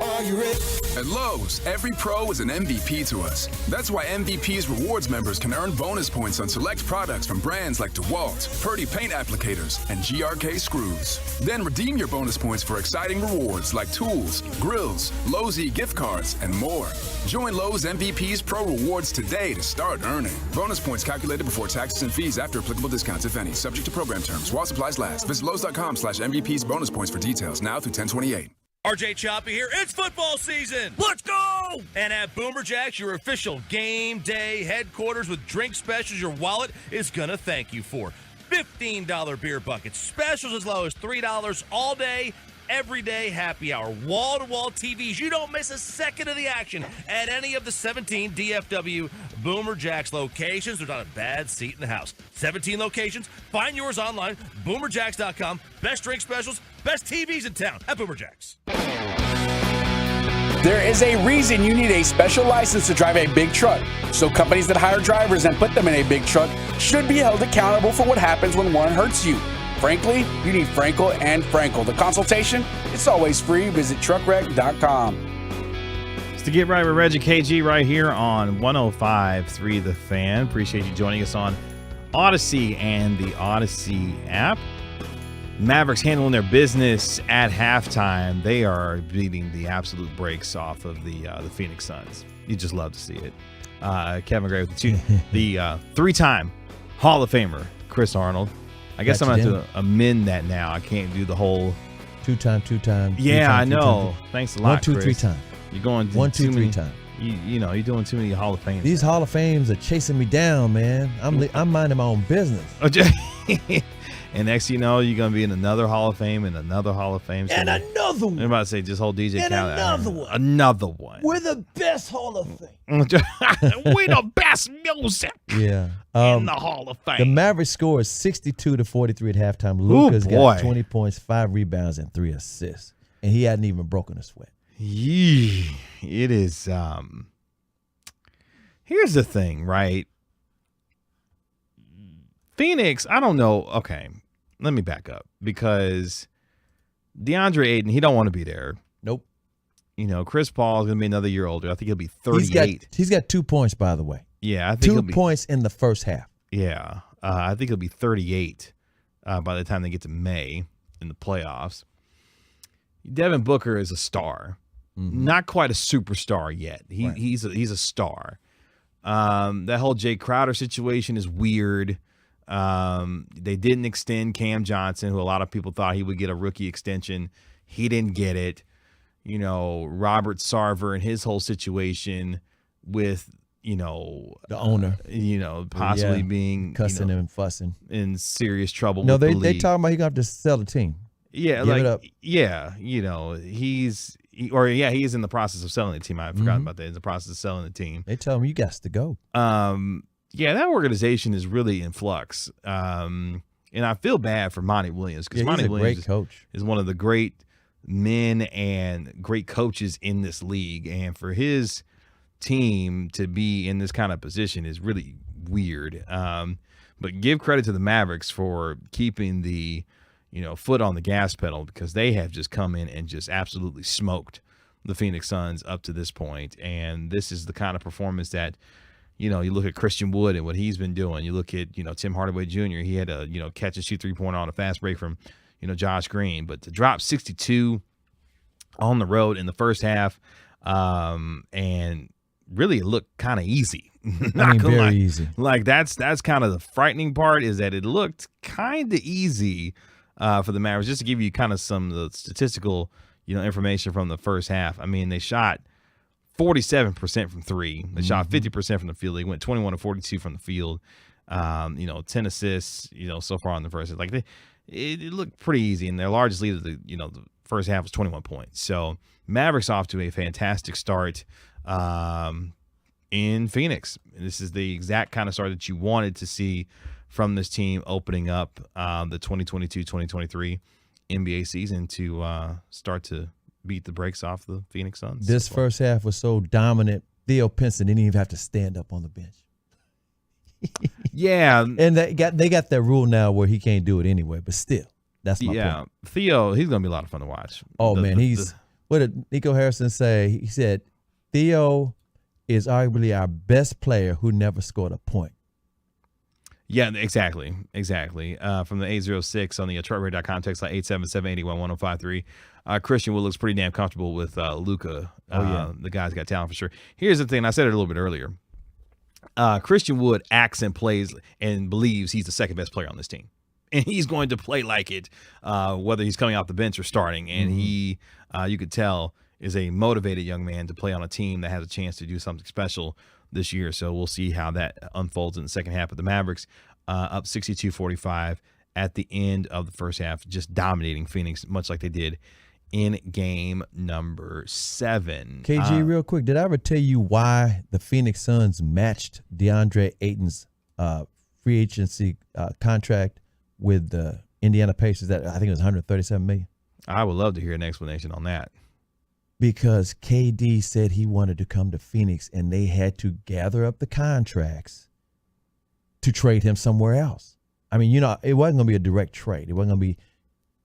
Are you ready? At Lowe's, every pro is an MVP to us. That's why MVP's rewards members can earn bonus points on select products from brands like DeWalt, Purdy paint applicators, and GRK screws. Then redeem your bonus points for exciting rewards like tools, grills, Lowe's gift cards, and more. Join Lowe's MVP's Pro Rewards today to start earning. Bonus points calculated before taxes and fees after applicable discounts, if any. Subject to program terms. While supplies last. Visit Lowe's.com/MVP's bonus points for details. Now through 10/28. RJ Choppy here. It's football season. Let's go! And at Boomer Jacks, your official game day headquarters with drink specials your wallet is going to thank you for. $15 beer buckets, specials as low as $3 all day, every day happy hour, wall-to-wall TVs. You don't miss a second of the action at any of the 17 DFW Boomer Jacks locations. There's not a bad seat in the house. 17 locations. Find yours online, boomerjacks.com. Best drink specials, best TVs in town at Boomer Jacks. There is a reason you need a special license to drive a big truck. So companies that hire drivers and put them in a big truck should be held accountable for what happens when one hurts you. Frankly, you need Frankel and Frankel. The consultation, it's always free. Visit truckwreck.com. It's to Get Right with Reggie KG right here on 105.3 The Fan. Appreciate you joining us on Odyssey and the Odyssey app. Mavericks handling their business at halftime. They are beating the absolute brakes off of the Phoenix Suns. You just love to see it. Kevin Gray with the 3-time Hall of Famer, Chris Arnold. I guess I'm going to have to amend that now. I can't do the whole two-time. Yeah, I know. Thanks a lot, 1, 2, Chris. 3 times. You're going 1, 2, 3 times. You know, you're doing too many Hall of Fames. These Hall of Fames are chasing me down, man. I'm minding my own business. And next you know, you're going to be in another Hall of Fame and another Hall of Fame. And another one. I'm about to say, just hold DJ and Khaled. another one. Another one. We're the best Hall of Fame. We're the best music in the Hall of Fame. The Mavericks score is 62-43 at halftime. Luka's got 20 points, 5 rebounds, and 3 assists. And he hadn't even broken a sweat. Yeah, it is. Here's the thing, right? Phoenix, I don't know. Okay, let me back up because DeAndre Ayton, he don't want to be there. Nope. You know, Chris Paul is going to be another year older. I think he'll be 38. He's got 2 points, by the way. Yeah, I think 2 points in the first half. Yeah, I think he'll be 38 by the time they get to May in the playoffs. Devin Booker is a star, not quite a superstar yet. He's a star. That whole Jay Crowder situation is weird. They didn't extend Cam Johnson, who a lot of people thought he would get a rookie extension. He didn't get it. You know, Robert Sarver and his whole situation with, you know, the owner, possibly being cussing and fussing in serious trouble. No, with the they league. talking about he got to sell the team. Yeah, Give it up. you know, he is in the process of selling the team. I forgot about that. He's in the process of selling the team. They tell him you got to go. Yeah, that organization is really in flux. And I feel bad for Monty Williams because Monty Williams great coach. Is one of the great men and great coaches in this league. And for his team to be in this kind of position is really weird. But give credit to the Mavericks for keeping the, foot on the gas pedal, because they have just come in and just absolutely smoked the Phoenix Suns up to this point. And this is the kind of performance that, you look at Christian Wood and what he's been doing. You look at, Tim Hardaway Jr. He had a, catch and shoot 3-pointer on a fast break from, Josh Green. But to drop 62 on the road in the first half, and really it looked kind of easy. Very easy. Like that's kind of the frightening part, is that it looked kind of easy for the Mavericks. Just to give you kind of some of the statistical, information from the first half. I mean, they shot 47% from three. They shot 50% from the field. They went 21 of 42 from the field. 10 assists, so far in the first. Like it looked pretty easy, and their largest lead of the first half was 21 points. So Mavericks off to a fantastic start in Phoenix. This is the exact kind of start that you wanted to see from this team opening up the 2022-2023 NBA season to start to beat the brakes off the Phoenix Suns. This first half was so dominant, Theo Pinson didn't even have to stand up on the bench. Yeah. And they got that rule now where he can't do it anyway, but still, that's my point. Theo, he's going to be a lot of fun to watch. Oh, man, what did Nico Harrison say? He said, Theo is arguably our best player who never scored a point. Yeah, exactly. From the 806 on the TroyRadio.com text line 877-881-1053. Christian Wood looks pretty damn comfortable with Luka. The guy's got talent for sure. Here's the thing. I said it a little bit earlier. Christian Wood acts and plays and believes he's the second best player on this team. And he's going to play like it, whether he's coming off the bench or starting. And he, you could tell, is a motivated young man to play on a team that has a chance to do something special this year. So we'll see how that unfolds in the second half of the Mavericks, up 62-45 at the end of the first half, just dominating Phoenix, much like they did in game number 7. KG, real quick, did I ever tell you why the Phoenix Suns matched DeAndre Ayton's free agency contract with the Indiana Pacers? That I think it was $137 million. I would love to hear an explanation on that. Because KD said he wanted to come to Phoenix, and they had to gather up the contracts to trade him somewhere else. I mean, it wasn't going to be a direct trade. It wasn't going to be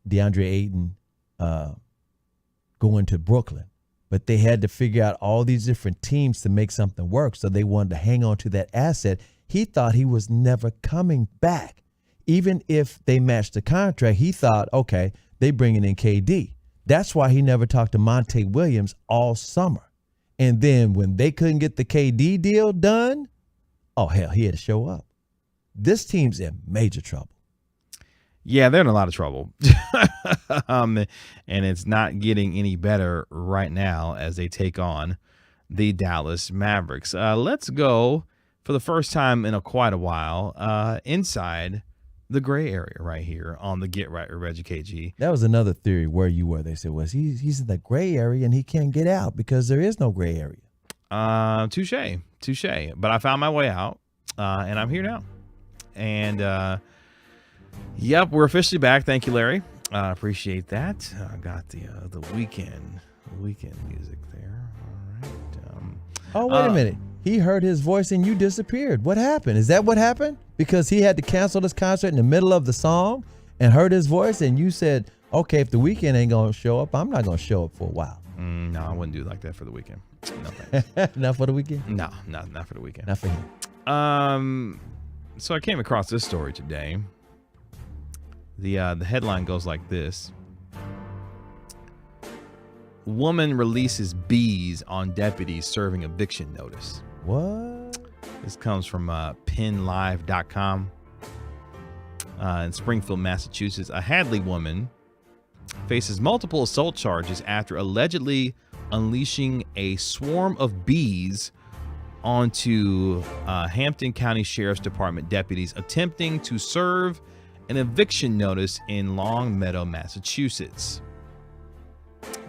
DeAndre Ayton going to Brooklyn. But they had to figure out all these different teams to make something work, so they wanted to hang on to that asset. He thought he was never coming back. Even if they matched the contract, he thought, okay, they bringing in KD. That's why he never talked to Monte Williams all summer. And then when they couldn't get the KD deal done, oh, hell, he had to show up. This team's in major trouble. Yeah, they're in a lot of trouble. And it's not getting any better right now as they take on the Dallas Mavericks. Let's go, for the first time in quite a while, inside the gray area right here on the Get Right with Reggie KG. That was another theory where you were. They said, he's in the gray area and he can't get out because there is no gray area. Touche. But I found my way out, and I'm here now. And, yep, we're officially back. Thank you, Larry. Appreciate that. I got the weekend music there. All right. Wait a minute. He heard his voice and you disappeared. What happened? Is that what happened? Because he had to cancel this concert in the middle of the song and heard his voice, and you said, okay, if the weekend ain't going to show up, I'm not going to show up for a while. No, I wouldn't do it like that for the weekend. No thanks. Not for the weekend? No, not for the weekend. Not for him. So I came across this story today. The headline goes like this. Woman releases bees on deputies serving eviction notice. What? This comes from PennLive.com. In Springfield, Massachusetts, a Hadley woman faces multiple assault charges after allegedly unleashing a swarm of bees onto Hampton County Sheriff's Department deputies attempting to serve an eviction notice in Long Meadow, Massachusetts.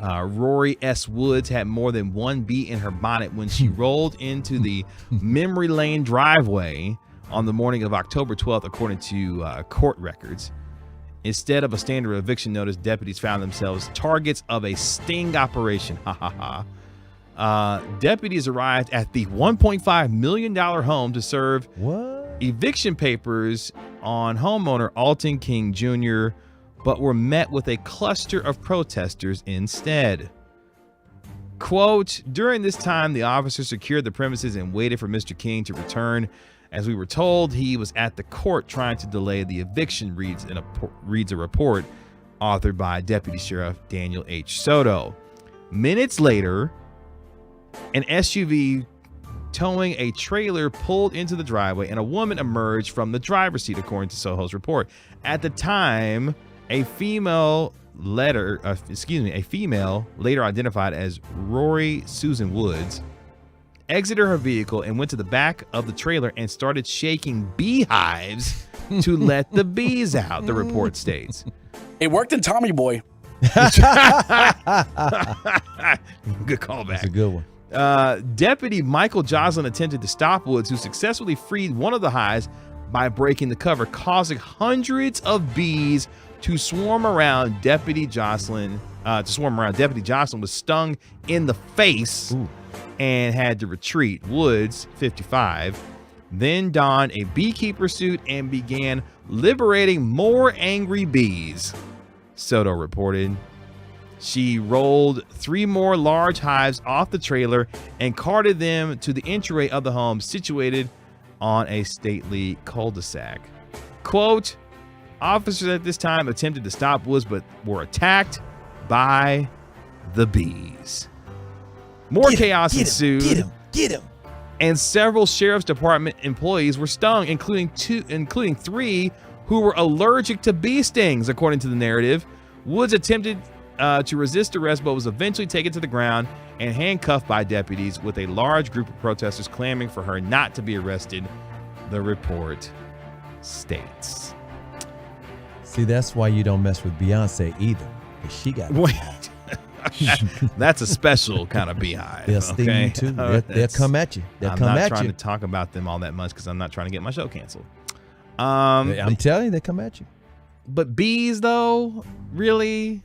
Rory S. Woods had more than one bee in her bonnet when she rolled into the Memory Lane driveway on the morning of October 12th, according to court records. Instead of a standard eviction notice, deputies found themselves targets of a sting operation. Deputies arrived at the $1.5 million home to serve eviction papers on homeowner Alton King Jr., but were met with a cluster of protesters instead. Quote, during this time, the officer secured the premises and waited for Mr. King to return. As we were told, he was at the court trying to delay the eviction, reads a report authored by Deputy Sheriff Daniel H. Soto. Minutes later, an SUV towing a trailer pulled into the driveway and a woman emerged from the driver's seat, according to Soho's report. At the time, a female later identified as Rory Susan Woods exited her vehicle and went to the back of the trailer and started shaking beehives to let the bees out, the report states. It worked in Tommy Boy. Good callback. That's a good one. Deputy Michael Joslin attempted to stop Woods, who successfully freed one of the hives by breaking the cover, causing hundreds of bees to swarm around Deputy Joslin. Deputy Joslin was stung in the face and had to retreat. Woods, 55, then donned a beekeeper suit and began liberating more angry bees, Soto reported. She rolled 3 more large hives off the trailer and carted them to the entryway of the home situated on a stately cul-de-sac. Quote, officers at this time attempted to stop Woods but were attacked by the bees. More chaos ensued. Get him. And several sheriff's department employees were stung, including 3 who were allergic to bee stings, according to the narrative. Woods attempted to resist arrest, but was eventually taken to the ground and handcuffed by deputies, with a large group of protesters clamoring for her not to be arrested, the report states. See, that's why you don't mess with Beyonce either. She got Wait. That's a special kind of beehive. They'll sting you too. They'll come at you. I'm not trying to talk about them all that much because I'm not trying to get my show canceled. I'm telling you, they come at you. But bees, though, really,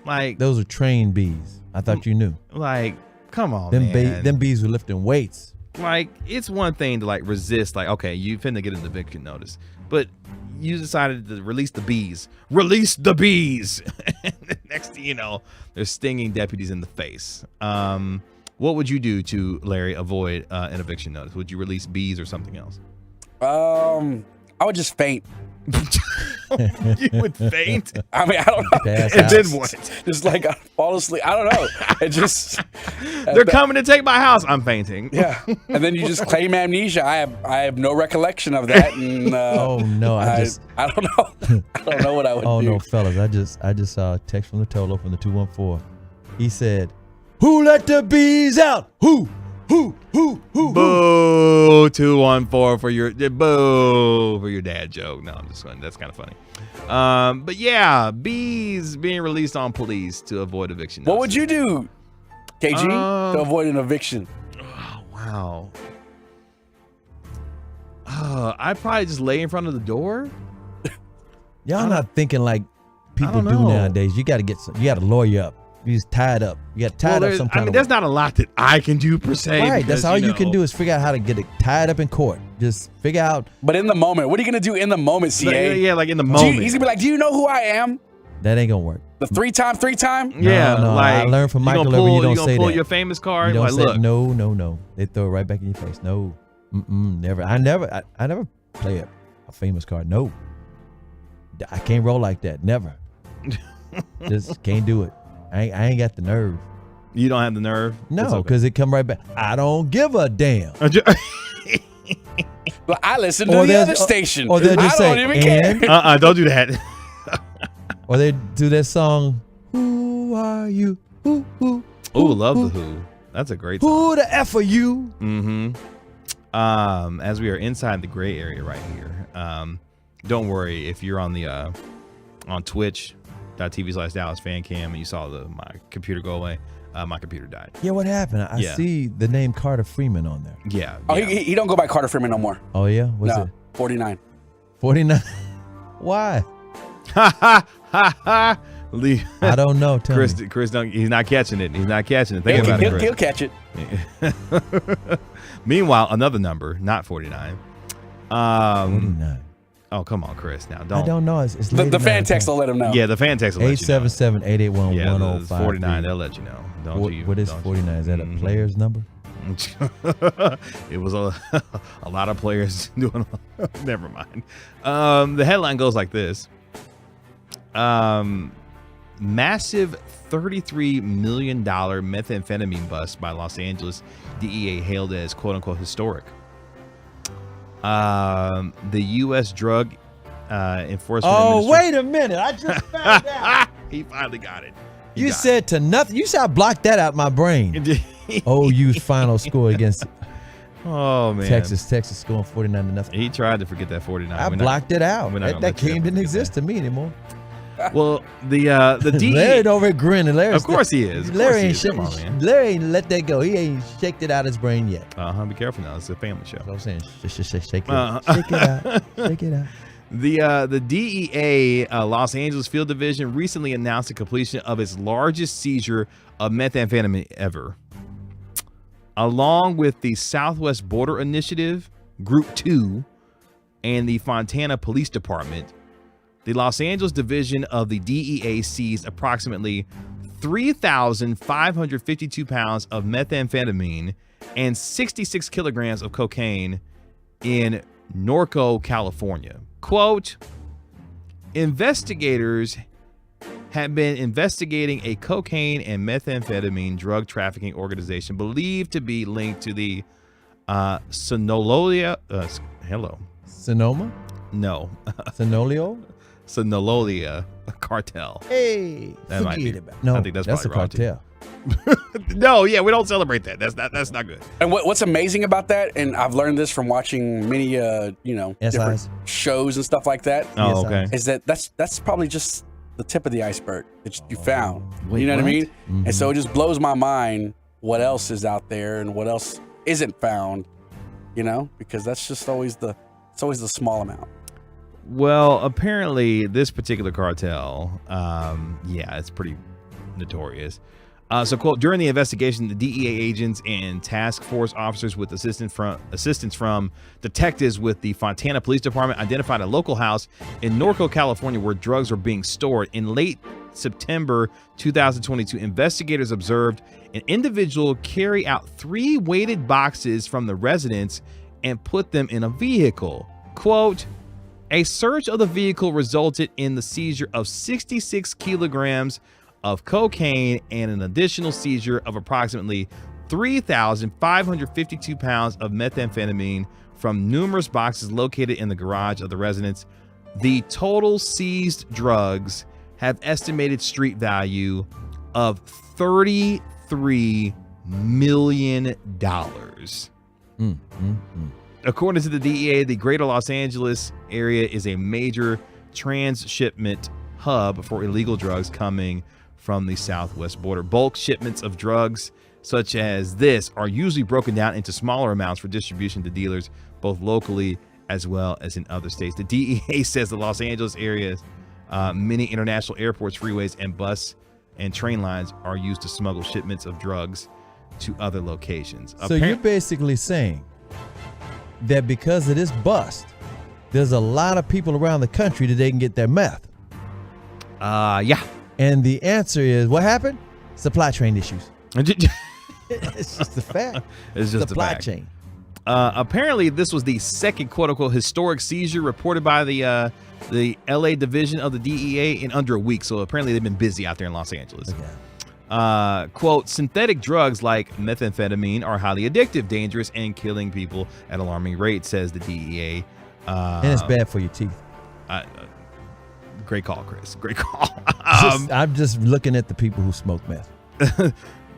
like those are trained bees. I thought you knew. Like, come on, man. Them bees were lifting weights. Like, it's one thing to like resist. Like, okay, you finna get an eviction notice, but you decided to release the bees. Release the bees. Next thing you know, they're stinging deputies in the face. What would you do to, Larry, avoid an eviction notice? Would you release bees or something else? I would just faint. You would faint? I mean, I don't know. And then what? Just like I fall asleep. I don't know. It just they're coming to take my house. I'm fainting. Yeah, and then you just claim amnesia. I have no recollection of that. And oh no, I don't know. I don't know what I would do. Oh no, fellas, I just saw a text from the Tolo from the 214. He said, "Who let the bees out? Who? Boo 214 for your dad joke." No, I'm just going. That's kind of funny. But yeah, bees being released on police to avoid eviction notices. What would you do, KG, to avoid an eviction? Oh, wow. I'd probably just lay in front of the door. Y'all not thinking like people do nowadays. You got to lawyer up. You just tie it up. You got to tie it up some kind of way. There's not a lot that I can do per se. Right, because, that's all you can do is figure out how to get it tied up in court. Just figure out. But in the moment, what are you gonna do in the moment, CA? Yeah, like in the moment. He's gonna be like, "Do you know who I am?" That ain't gonna work. The three time. Yeah, no, like I learned from Michael Irvin. You don't say that. You gonna pull your famous card? You don't like, say, look. No. They throw it right back in your face. No, never. I never play a famous card. No, I can't roll like that. Never. Just can't do it. I ain't got the nerve. You don't have the nerve? No, because it come right back. I don't give a damn. Well, I listen to the other station. Or they'll just I don't even care. Don't do that. Or they do that song, "Who are you? Who? Ooh, love the Who. That's a great song. Who the F are you?" As we are inside the gray area right here. Don't worry if you're on the on Twitch.tv/Dallas Fan Cam and you saw my computer go away. My computer died. Yeah, what happened? I see the name Carter Freeman on there. Yeah. Oh, he don't go by Carter Freeman no more. Oh yeah, what's it? 49. 49. Why? I don't know. Tell Chris, me. Chris, he's not catching it. He's not catching it. Think about it, Chris. He'll catch it. Meanwhile, another number, not 49. 49. Oh, come on, Chris. Now, I don't know. It's the fan text will let him know. Yeah, the fan text will let you know. 877-881-1053. 49. They'll let you know. What is 49? Is that a player's number? It was a lot of players doing. Never mind. The headline goes like this: massive $33 million methamphetamine bust by Los Angeles DEA hailed as "quote unquote" historic. The U.S. Drug Enforcement. Oh, wait a minute! I just found out. He finally got it. You said to nothing. You said I blocked that out my brain. OU's final score against Oh man, Texas scoring 49-0. He tried to forget that 49. I blocked it out. That game didn't exist to me anymore. Well, the DE Larry over grinning. Larry, of course he is. Larry ain't let that go. He ain't shaked it out his brain yet. Be careful now. It's a family show. That's what I'm saying. Shake it out. Shake it out. Shake it out. The DEA Los Angeles Field Division recently announced the completion of its largest seizure of methamphetamine ever. Along with the Southwest Border Initiative, Group 2, and the Fontana Police Department, the Los Angeles Division of the DEA seized approximately 3,552 pounds of methamphetamine and 66 kilograms of cocaine in Norco, California. Quote, investigators had been investigating a cocaine and methamphetamine drug trafficking organization believed to be linked to the Sinaloa. Sonoma? No. Sinaloa cartel. Hey, that might be. No, I think that's a probably wrong, cartel. No, yeah, we don't celebrate that. That's not good. And what's amazing about that, and I've learned this from watching many, different shows and stuff like that. Oh, okay. Is that that's probably just the tip of the iceberg that you found. Wait, you know what I what? mean? Mm-hmm. And so it just blows my mind what else is out there and what else isn't found. Because that's just always the small amount. Well, apparently this particular cartel, it's pretty notorious. So, quote, during the investigation, the DEA agents and task force officers with assistance from detectives with the Fontana Police Department identified a local house in Norco, California, where drugs were being stored. In late September 2022, investigators observed an individual carry out 3 weighted boxes from the residence and put them in a vehicle. Quote, a search of the vehicle resulted in the seizure of 66 kilograms of cocaine and an additional seizure of approximately 3,552 pounds of methamphetamine from numerous boxes located in the garage of the residence. The total seized drugs have estimated street value of $33 million. According to the DEA, the greater Los Angeles area is a major transshipment hub for illegal drugs coming from the southwest border. Bulk shipments of drugs such as this are usually broken down into smaller amounts for distribution to dealers, both locally as well as in other states. The DEA says the Los Angeles area's many international airports, freeways, and bus and train lines are used to smuggle shipments of drugs to other locations. So you're basically saying that because of this bust, there's a lot of people around the country that they can get their meth. Yeah. And the answer is, what happened? Supply chain issues. It's just a fact. It's just supply a fact. chain. Apparently, this was the second quote-unquote historic seizure reported by the LA division of the DEA in under a week. So apparently they've been busy out there in Los Angeles. Okay. Quote, synthetic drugs like methamphetamine are highly addictive, dangerous, and killing people at alarming rates, says the DEA. And it's bad for your teeth. Great call, Chris. Great call. I'm just looking at the people who smoke meth.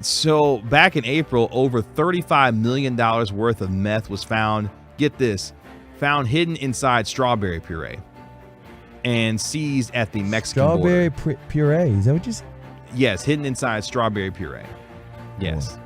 So back in April, over $35 million worth of meth was found, get this, found hidden inside strawberry puree and seized at the Mexican border. Strawberry puree, is that what you said? Yes, hidden inside strawberry puree. Yes.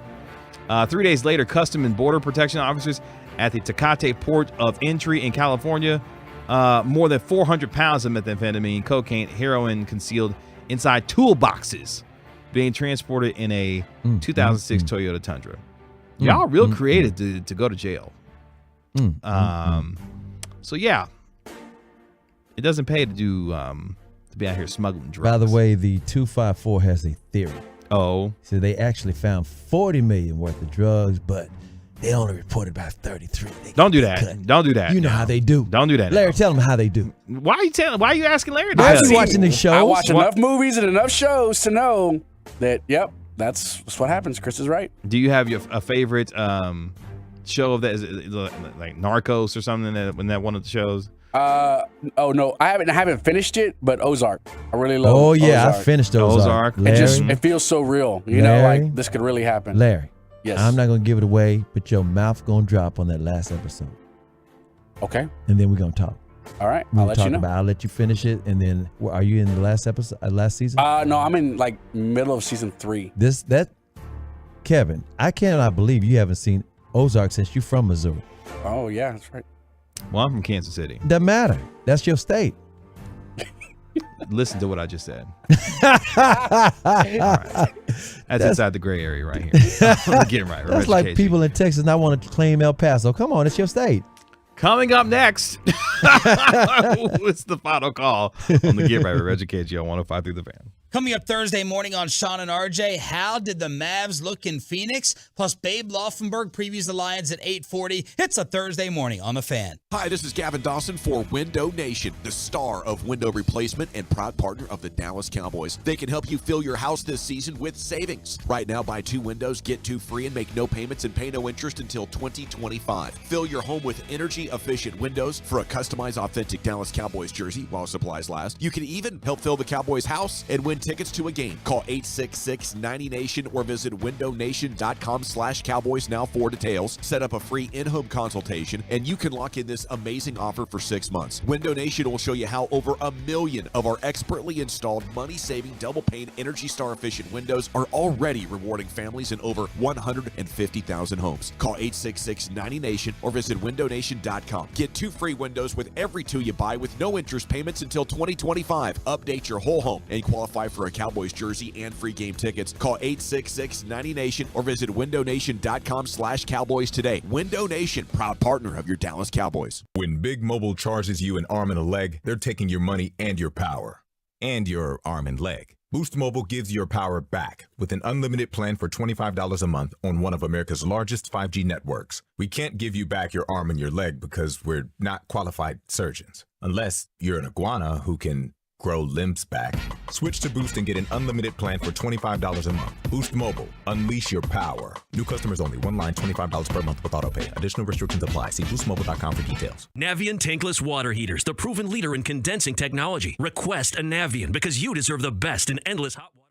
3 days later, Custom and Border Protection officers at the Tecate port of entry in California, more than 400 pounds of methamphetamine, cocaine, heroin concealed inside toolboxes being transported in a 2006 Toyota Tundra. Y'all real creative to go to jail. So yeah, it doesn't pay to do to be out here smuggling drugs. By the way, the 254 has a theory. Oh. So they actually found 40 million worth of drugs, but they only reported about 33. Don't do that. Don't do that. You know how they do. Don't do that. Larry, tell them how they do. Why are you asking Larry? Why are you watching these shows? I watch enough movies and enough shows to know that, yep, that's what happens. Chris is right. Do you have a favorite show of that? Is it like Narcos or something? That one of the shows? Oh no, I haven't finished it, but Ozark. I really love. Oh yeah, Ozark. I finished Ozark. It feels so real. You know, like this could really happen. Larry, Yes. I'm not going to give it away, but your mouth going to drop on that last episode. Okay. And then we're going to talk. All right. We'll I'll let you know. I'll let you finish it. And then, are you in the last episode, last season? No, I'm in like middle of season 3. Kevin, I cannot believe you haven't seen Ozark since you're from Missouri. Oh, yeah, that's right. Well, I'm from Kansas City. Doesn't matter. That's your state. Listen to what I just said. Right. That's inside the gray area right here. I'm getting right. That's like people in Texas not want to claim El Paso. Come on, it's your state. Coming up next, it's the final call on the Get Right with Reggie KG on 105 through the Fan. Coming up Thursday morning on Sean and RJ, how did the Mavs look in Phoenix? Plus, Babe Laufenberg previews the Lions at 8:40. It's a Thursday morning on The Fan. Hi, this is Gavin Dawson for Window Nation, the star of window replacement and proud partner of the Dallas Cowboys. They can help you fill your house this season with savings. Right now, buy 2 windows, get 2 free, and make no payments and pay no interest until 2025. Fill your home with energy-efficient windows for a customized, authentic Dallas Cowboys jersey while supplies last. You can even help fill the Cowboys house and win tickets to a game. Call 866-90Nation or visit windownation.com/Cowboys now for details. Set up a free in-home consultation, and you can lock in this amazing offer for 6 months. Window Nation will show you how over 1 million of our expertly installed, money-saving, double-pane, Energy Star-efficient windows are already rewarding families in over 150,000 homes. Call 866-90Nation or visit windownation.com. Get 2 free windows with every 2 you buy with no interest payments until 2025. Update your whole home and qualify for a Cowboys jersey and free game tickets. Call 866-90Nation or visit windownation.com/Cowboys today. Window Nation, proud partner of your Dallas Cowboys. When Big Mobile charges you an arm and a leg, they're taking your money and your power. And your arm and leg. Boost Mobile gives your power back with an unlimited plan for $25 a month on one of America's largest 5G networks. We can't give you back your arm and your leg because we're not qualified surgeons. Unless you're an iguana who can grow limbs back. Switch to Boost and get an unlimited plan for $25 a month. Boost Mobile. Unleash your power. New customers only. One line, $25 per month with autopay. Additional restrictions apply. See boostmobile.com for details. Navien tankless water heaters, the proven leader in condensing technology. Request a Navien because you deserve the best in endless hot water.